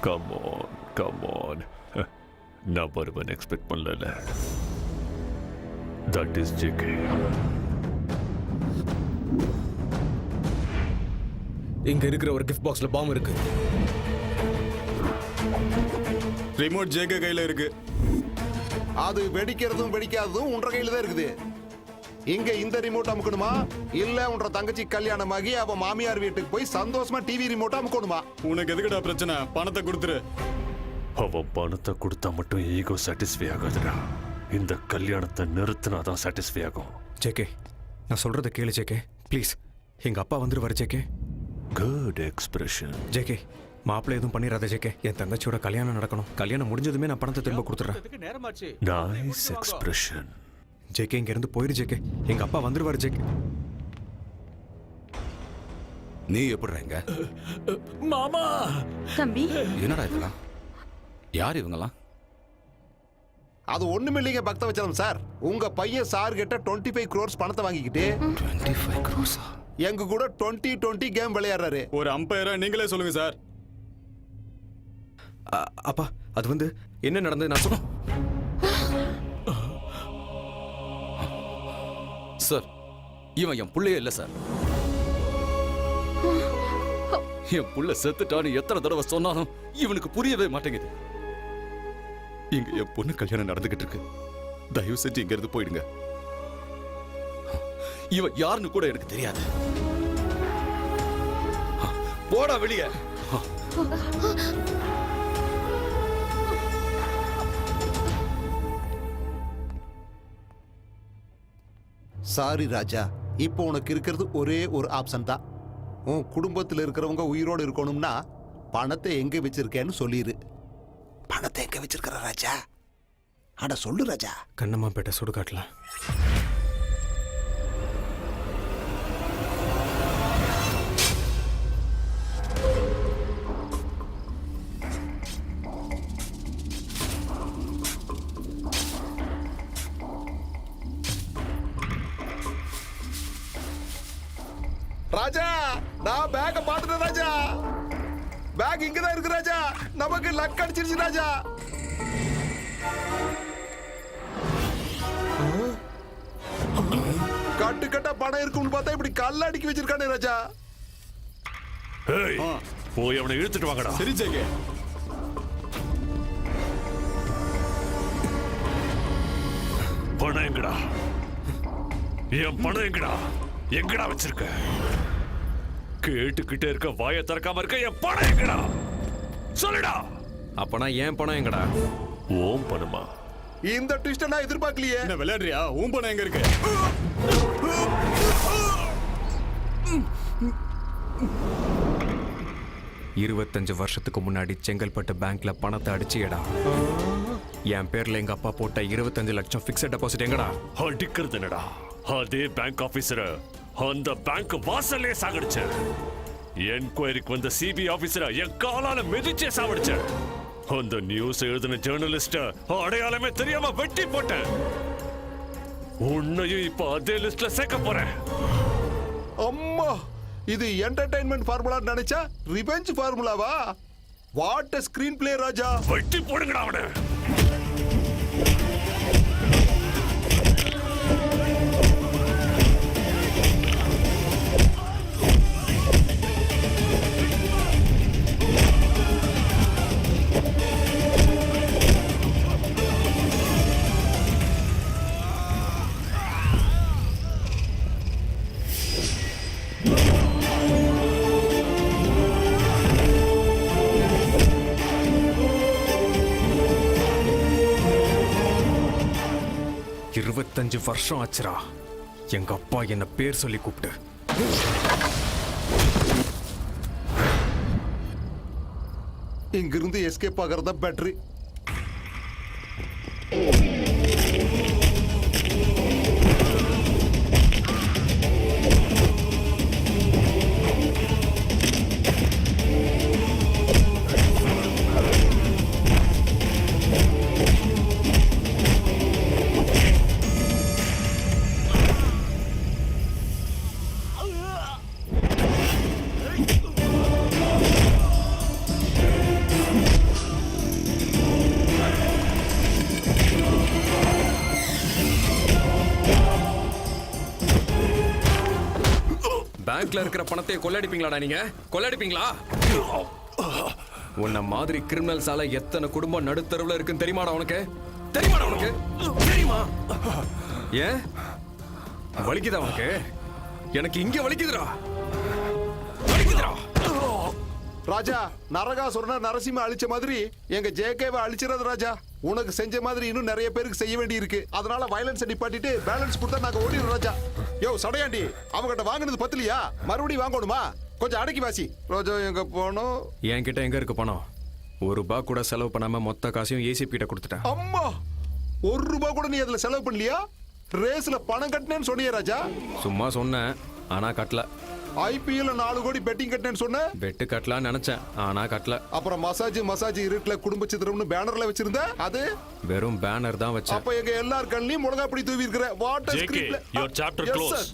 Come on, come on. நான் வருவன் எக்ஸ்பெக்ட் பண்ணல. That is JK. இங்க இருக்கிற ஒரு கிஃப்ட் பாக்ஸ்ல பாம் இருக்கு. ரிமோட் ஜேக கையில இருக்கு. அது வெடிக்கிறதும் வெடிக்காததும் உன்ற கையில தான் இருக்குது. இங்க இந்த ரிமோட் அமுக்கணுமா இல்ல உன்ற தங்கச்சி கல்யாணமாகி அவ மாமியார் வீட்டுக்கு போய் சந்தோஷமா டிவி ரிமோட் அமுக்கணுமா? உனக்கு எதுக்குடா பிரச்சனை? பணத்தை கொடுத்துரு. அவன் பணத்தை கொடுத்தா மட்டும் ஈகோ சாட்டிஸ்ஃபை ஆகாதுடா. இந்த கல்யாணத்தை நிறுத்தினாதான் சாட்டிஸ்ஃபை ஆகும். ஜேகே, நான் சொல்றத கேளு ஜேகே ப்ளீஸ். எங்க அப்பா வந்துருவாரு ஜேகே. Good expression. ஜேகே, மாப்பிள்ளை எதுவும் பண்ணிடாத ஜேகே. என் தங்கச்சியோட கல்யாணம் நடக்கணும். கல்யாணம் முடிஞ்சதுமே நான் பணத்தை திரும்ப கொடுத்துறேன். Nice expression. ஜேகே, இங்க இருந்து போயிரு ஜேகே. எங்க அப்பா வந்துருவாரு ஜேகே. நீ எப்படிங்க மாமா? தம்பி, என்னடா இதெல்லாம்? யார் இவங்கலாம்? அது ஒண்ணுமே இல்லைங்க பக்தவச்சலம் சார். உங்க பையன் சார் கிட்ட 25 crores பணத்தை வாங்கிக்கிட்டு 25 crores எங்க கூட 20-20 கேம் விளையாடுறாரு. ஒரு அம்பையரா நீங்களே சொல்லுங்க சார். அப்பா, அது வந்து என்ன நடந்தது நான் சொல்ல. சார், இவன் என் புள்ளையே இல்ல சார். என் புள்ள செத்துட்டான்னு எத்தனை தடவை சொன்னாலும் இவனுக்கு புரியவே மாட்டேங்குது. இங்க என் பொண்ணு கல்யாணம் நடந்துகிட்டு இருக்கு. தயவு செஞ்சு இங்க இருந்து போயிடுங்க. இவன் யாருன்னு கூட எனக்கு தெரியாது. போடா வெளியே. சாரி ராஜா, இப்போ உனக்கு இருக்கிறது ஒரே ஒரு ஆப்ஷன் தான். உன் குடும்பத்தில் இருக்கிறவங்க உயிரோடு இருக்கணும்னா பணத்தை எங்க வச்சிருக்கேன்னு சொல்லிடு. பணத்தை எங்க வச்சிருக்கிற ராஜா? அட சொல்லு ராஜா. கண்ணம்மாப்பேட்டை சுடுகாட்டுல. ராஜா, நான் பேக்க பாத்துட்டேன் ராஜா. பேக் இங்கதான் இருக்கு ராஜா. நமக்கு லக் அடிச்சிருச்சு ராஜா. கட்டு கட்டா பணம் இருக்கும்னு பார்த்தா இப்படி கல்ல அடிக்கி வச்சிருக்கானே ராஜா. போய் அவனை இழுத்துட்டு வாங்கடா. சரி ஜேகே. பணம் எங்கடா? என் பணம் எங்கடா? எங்கடா வச்சிருக்க? கேட்டுக்கிட்டே இருக்க, வாயை திறக்காம இருக்க. என் பணம் எங்கடா? சொல்லுடா. அப்பனா என் பணம் எங்கடா? ஓம் பணமா? இந்த ட்விஸ்ட நான் எதிர்பார்க்கலையே. என்ன விளையாடுறியா? உன் பணம் எங்க இருக்கு? 25 வருஷத்துக்கு முன்னாடி செங்கல்பட்டு பேங்க்ல பணத்தை அடிச்சியடா. என் பேர்ல எங்க அப்பா போட்ட 25 லட்சம் பிக்ஸட் டெபாசிட் எங்கடா? அடிக்கிறது என்னடா? அதே பேங்க் ஆபீசர் அந்த பேங்க் வாசல்லே சாகடிச்ச. என்கொயரிக்கு வந்த சிபிஐ ஆபீசர் என் காலால மிதிச்சே சாவடிச்ச. அந்த நியூஸ் எழுதின ஜேர்னலிஸ்ட் அடையாளமே தெரியாம வெட்டி போட்டேன். உன்னையும் இப்ப அதே லிஸ்ட்ல சேர்க்க போறேன். அம்மா, இது என்டர்டைன்மெண்ட் ஃபார்முலா நினைச்சா ரிவெஞ்ச் ஃபார்முலாவா? What a screenplay Raja. வெட்டி போடுங்கடா அவனை. இருபத்தஞ்சு வருஷம் ஆச்சுரா எங்க அப்பா என்ன பேர் சொல்லி கூப்பிட்டு. இங்கிருந்து எஸ்கேப் ஆகிறதா பெட்டர். பேங்க்ல இருக்கிற பணத்தை கொள்ளடிப்பீங்களாடா நீங்க? கொள்ளடிப்பீங்களா? உன்ன மாதிரி கிரிமினல்ஸால எத்தனை குடும்பம் நடுத்தருவுல இருக்குன்னு தெரியுமாடா உனக்கு? தெரியுமாடா உனக்கு? தெரியுமா? ஏன் வலிக்குதா உனக்கு? எனக்கு இங்க வலிக்குதுடா. வலிக்குதுடா. ராஜா, நரகாசுரனை நரசிம்ம அழிச்ச மாதிரி எங்க ஜேகேவை அழிச்சிடாத ராஜா. உனக்கு செஞ்ச மாதிரி இன்னும் நிறைய பேருக்கு செய்ய வேண்டி இருக்கு. அதனால வயலன்ஸ் நிப்பாட்டிட்டு பேலன்ஸ் கொடுத்தா நாங்க ஓடிடுறோம் ராஜா. யோ சடையாண்டி, அவங்கிட்ட வாங்கினது பத்தலையா? மறுபடியும் வாங்கணுமா? கொஞ்சம் அடக்கி வாசி. ரோஜா எங்க போனோம்? என்கிட்ட எங்க இருக்கு பணம்? ₹1 கூட செலவு பண்ணாம மொத்த காசையும் ஏசிபி கிட்ட கொடுத்துட்டேன். அம்மா, ₹1 கூட நீ அதுல செலவு பண்ணலையா? ரேஸ்ல பணம் கட்டினேன்னு சொன்னியே ராஜா. சும்மா சொன்னேன், ஆனா கட்டல. IPL 4 கோடி பெட்டிங் கட்டினேன்னு சொன்ன. பெட்டு கட்டலாம்னு நினைச்சேன், ஆனா கட்டல. அப்புறம் மசாஜ் இருட்டுல குடும்ப சித்திரம்னு பேனர்ல வச்சிருந்த, அது வெறும் பேனர் தான் வச்சேன். அப்ப எங்க எல்லார் கண்ணிலையும் முழங்கா பிடி தூவி இருக்கிற. வாட்டர் ஸ்கிரிப்ட்ல யுவர் சாப்டர் க்ளோஸ்.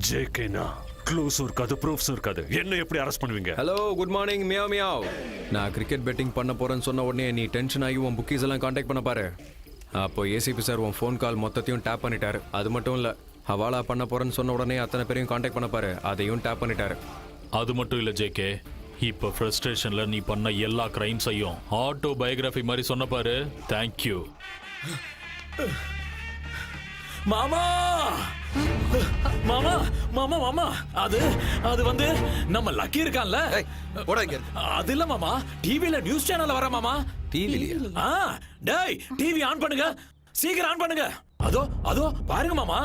ஜேகேனா க்ளோஸும் இருக்காது, ப்ரூஃப்ஸும் இருக்காது. என்ன எப்படி அரெஸ்ட் பண்ணுவீங்க? Hello, good morning meow meow. நான் கிரிக்கெட் பெட்டிங் பண்ண போறேன்னு சொன்ன உடனே நீ டென்ஷன் ஆகி உன் புக்கீஸ் எல்லாம் காண்டாக்ட் பண்ண பாரு. அப்போ ஏசிபி சார் உன் ஃபோன் கால் மொத்தத்தையும் டேப் பண்ணிட்டாரு. அது மட்டும் இல்ல, ஹவாலா பண்ண போறேன்னு சொன்ன உடனே அத்தனை பேரையும் காண்டாக்ட் பண்ண பாரு, அதையும் டேப் பண்ணிட்டாரு. அது மட்டும் இல்ல ஜேகே, இப்ப ஃப்ரஸ்ட்ரேஷன்ல நீ பண்ண எல்லா கிரைம்ஸையும் ஆட்டோ பயோகிராஃபி மாதிரி சொன்ன பாரு. தேங்க்யூ மாமா. மாமா மாமா மாமா, அது வந்து நம்ம லக்கி இருக்கான்ல, அது இல்ல மாமா, டிவில நியூஸ் சேனல்ல வர மாமா. டிவில? டேய், டிவி ஆன் பண்ணுங்க, சீக்கிரம் ஆன் பண்ணுங்க. அதோ பாருங்க மாமா.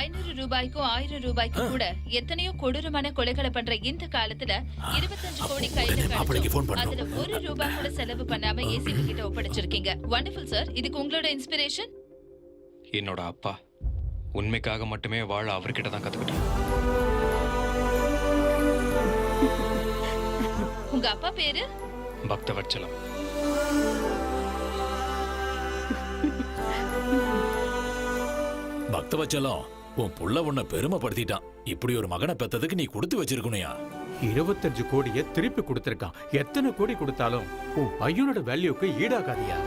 500 ரூபாய்க்கும் 1000 ரூபாய்க்கும் கூட எத்தனையோ கொடூரமான கொலைகளை பண்ற இந்த காலத்துல 25 கோடி கையில கிடைச்சு அதுல ₹1 கூட செலவு பண்ணாம ஏசிபி கிட்ட ஒப்படைச்சிருக்கீங்க. Wonderful sir. இதுக்கு உங்களோட இன்ஸ்பிரேஷன்? என்னோட அப்பா உண்மைக்காக மட்டுமே வாழ அவர்கிட்ட தான் கத்துக்கிட்டேன். உங்க அப்பா பேரு? பக்தவத்சலம். பக்தவச்சலம், உன் புள்ள உன்னை பெருமைப்படுத்திட்டான். இப்படி ஒரு மகனை பெத்ததுக்கு நீ கொடுத்து வச்சிருக்கணுயா. 25 கோடியை திருப்பி கொடுத்திருக்கான். எத்தனை கோடி கொடுத்தாலும் உன் பையனோட வேல்யூக்கு ஈடாகாதியா.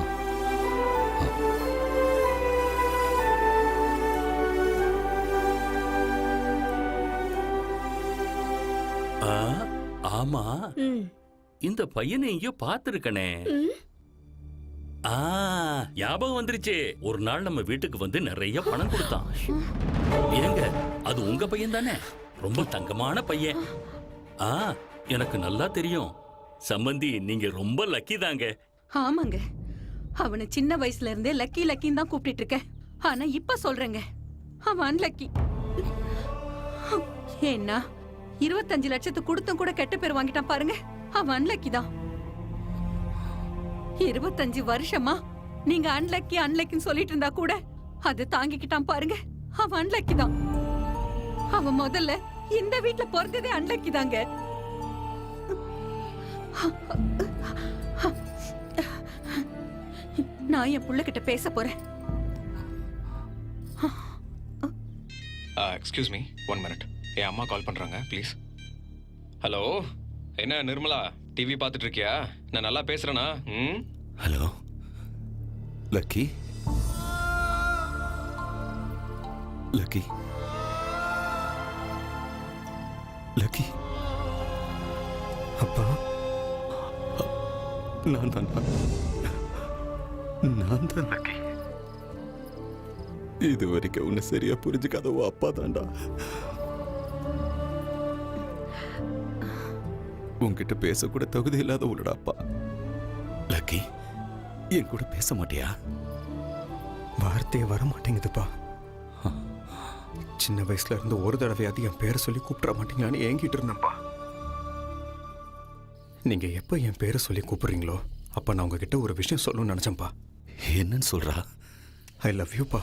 ஆமா, இந்த பையனை எங்கேயோ பார்த்திருக்கனே. ஞாபகம் வந்துருச்சு. ஒரு நாள் நம்ம வீட்டுக்கு வந்து நிறைய பணம் கொடுத்தான். ஏங்க, அது உங்க பையன் தானே? ரொம்ப தங்கமான பையன். எனக்கு நல்லா தெரியும். சம்பந்தி, நீங்க ரொம்ப லக்கி தாங்க. ஆமாங்க, அவனை சின்ன வயசுல இருந்தே லக்கி லக்கின்னு தான் கூப்பிட்டு இருக்கேன். ஆனா இப்ப சொல்றேங்க, அவன் அன்லக்கி. ஏன்னா 25 லட்சத்துக்கு கொடுத்தும் கூட கெட்ட பேர் வாங்கிட்டான் பாருங்க. அவன் அன்லக்கி தான். 25 வருஷமா நீங்க அன்லக்கின்னு சொல்லிட்டு இருந்தா கூட அது தாங்கிக்கிட்டான் பாருங்க. அவன் அன்லக்கி தான். அவன் முதல்ல இந்த வீட்டுல பிறந்ததே அன்லக்கி தாங்க. நான் என் புள்ள கிட்ட பேச போறேன். Excuse me, 1 minute. என் அம்மா கால் பண்றாங்க, ப்ளீஸ். ஹலோ, என்ன நிர்மலா, டிவி பார்த்துட்டு இருக்கியா? நான் நல்லா பேசுறேனா? Hello lucky. லக்கி லக்கி, அப்பா, நான் தான் லக்கி. இது வரைக்கும் உன்னை சரியா புரிஞ்சுக்காத உன் அப்பா தான்டா. உன்கிட்ட பேசக்கூட தகுதி இல்லாத உன்னோட அப்பா. லக்கி, என் கூட பேச மாட்டியா? வார்த்தையே வர மாட்டேங்குதுப்பா. சின்ன வயசுல இருந்து ஒரு தடவையாவது என் பேரை சொல்லி கூப்பிட மாட்டீங்களான்னு ஏங்கிட்டு இருந்தேன்ப்பா. நீங்க எப்ப என் பேரை சொல்லி கூப்பிடுறீங்களோ அப்ப நான் உங்ககிட்ட ஒரு விஷயம் சொல்லணும்னு நினைச்சேன்ப்பா. என்னன்னு சொல்றா? ஐ லவ் யூப்பா.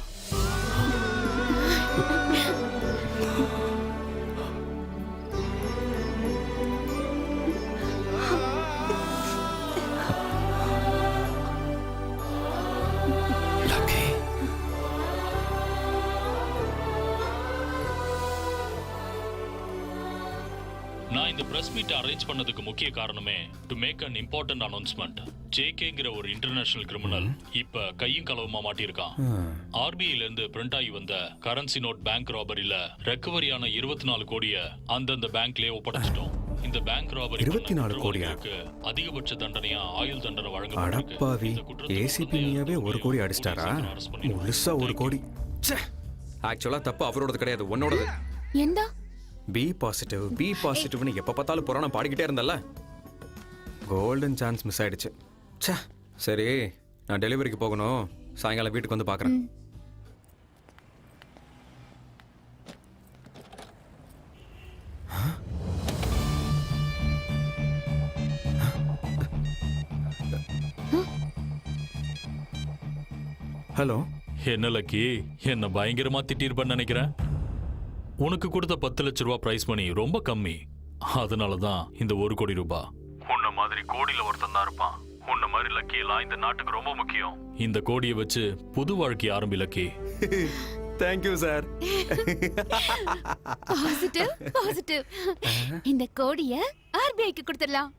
நான் நான் இந்த பிரஸ் மீட் அரேஞ்ச் பண்ணதுக்கு முக்கிய காரணமே to make an important announcement. ஜேகேங்கிற ஒரு இன்டர்நேஷனல் கிரிமினல் இப்ப கையும் களவுமா மாட்டியிருக்கான். ஆர்பிஐல இருந்து பிரிண்ட் ஆகி வந்த கரன்சி நோட் பேங்க் ராபரியில ரெக்கவரியான 24 கோடியை அந்தந்த பேங்க்லயே ஒப்படைச்சிட்டோம். இந்த பேங்க் ராபரி 24 கோடியா? அதிகபட்ச தண்டனையா ஆயுள் தண்டனை வழங்கப்பட்டிருக்கு. அடப்பாவி, ஏசிபி நீயாவே 1 கோடி அடிச்சிட்டாரா? முழுசா 1 கோடி. ஆக்சுவலா தப்பு அவரோடது கிடையாது, உன்னோடது. எந்தா பி பாசிட்டிவ்னு எப்ப பார்த்தாலும் புராணம் பாடிக்கிட்டே இருந்தல்ல, கோல்டன் சான்ஸ் மிஸ் ஆயிடுச்சு. ச்சே. சரி, நான் டெலிவரிக்கு போகணும், சாயங்காலம் வீட்டுக்கு வந்து பார்க்குறேன். ஹலோ. என்ன லக்கி, என்ன பயங்கரமா திட்டிருப்பேன்னு நினைக்கிறேன். உனக்கு கொடுத்த 10 லட்ச ரூபா பிரைஸ் மணி ரொம்ப கம்மி, அதனாலதான் இந்த 1 கோடி ரூபாய். உன்ன மாதிரி கோடியில ஒருத்தன் தான் இருப்பான். உன்ன மாதிரி லக்கி எல்லாம் இந்த நாட்டுக்கு ரொம்ப முக்கியம். இந்த கோடியை வச்சு புது வாழ்க்கை ஆரம்பி லக்கி. Thank you sir. பாசிட்டிவ். இந்த கோடிய ஆர்பிஐக்கு கொடுத்துடலாம்.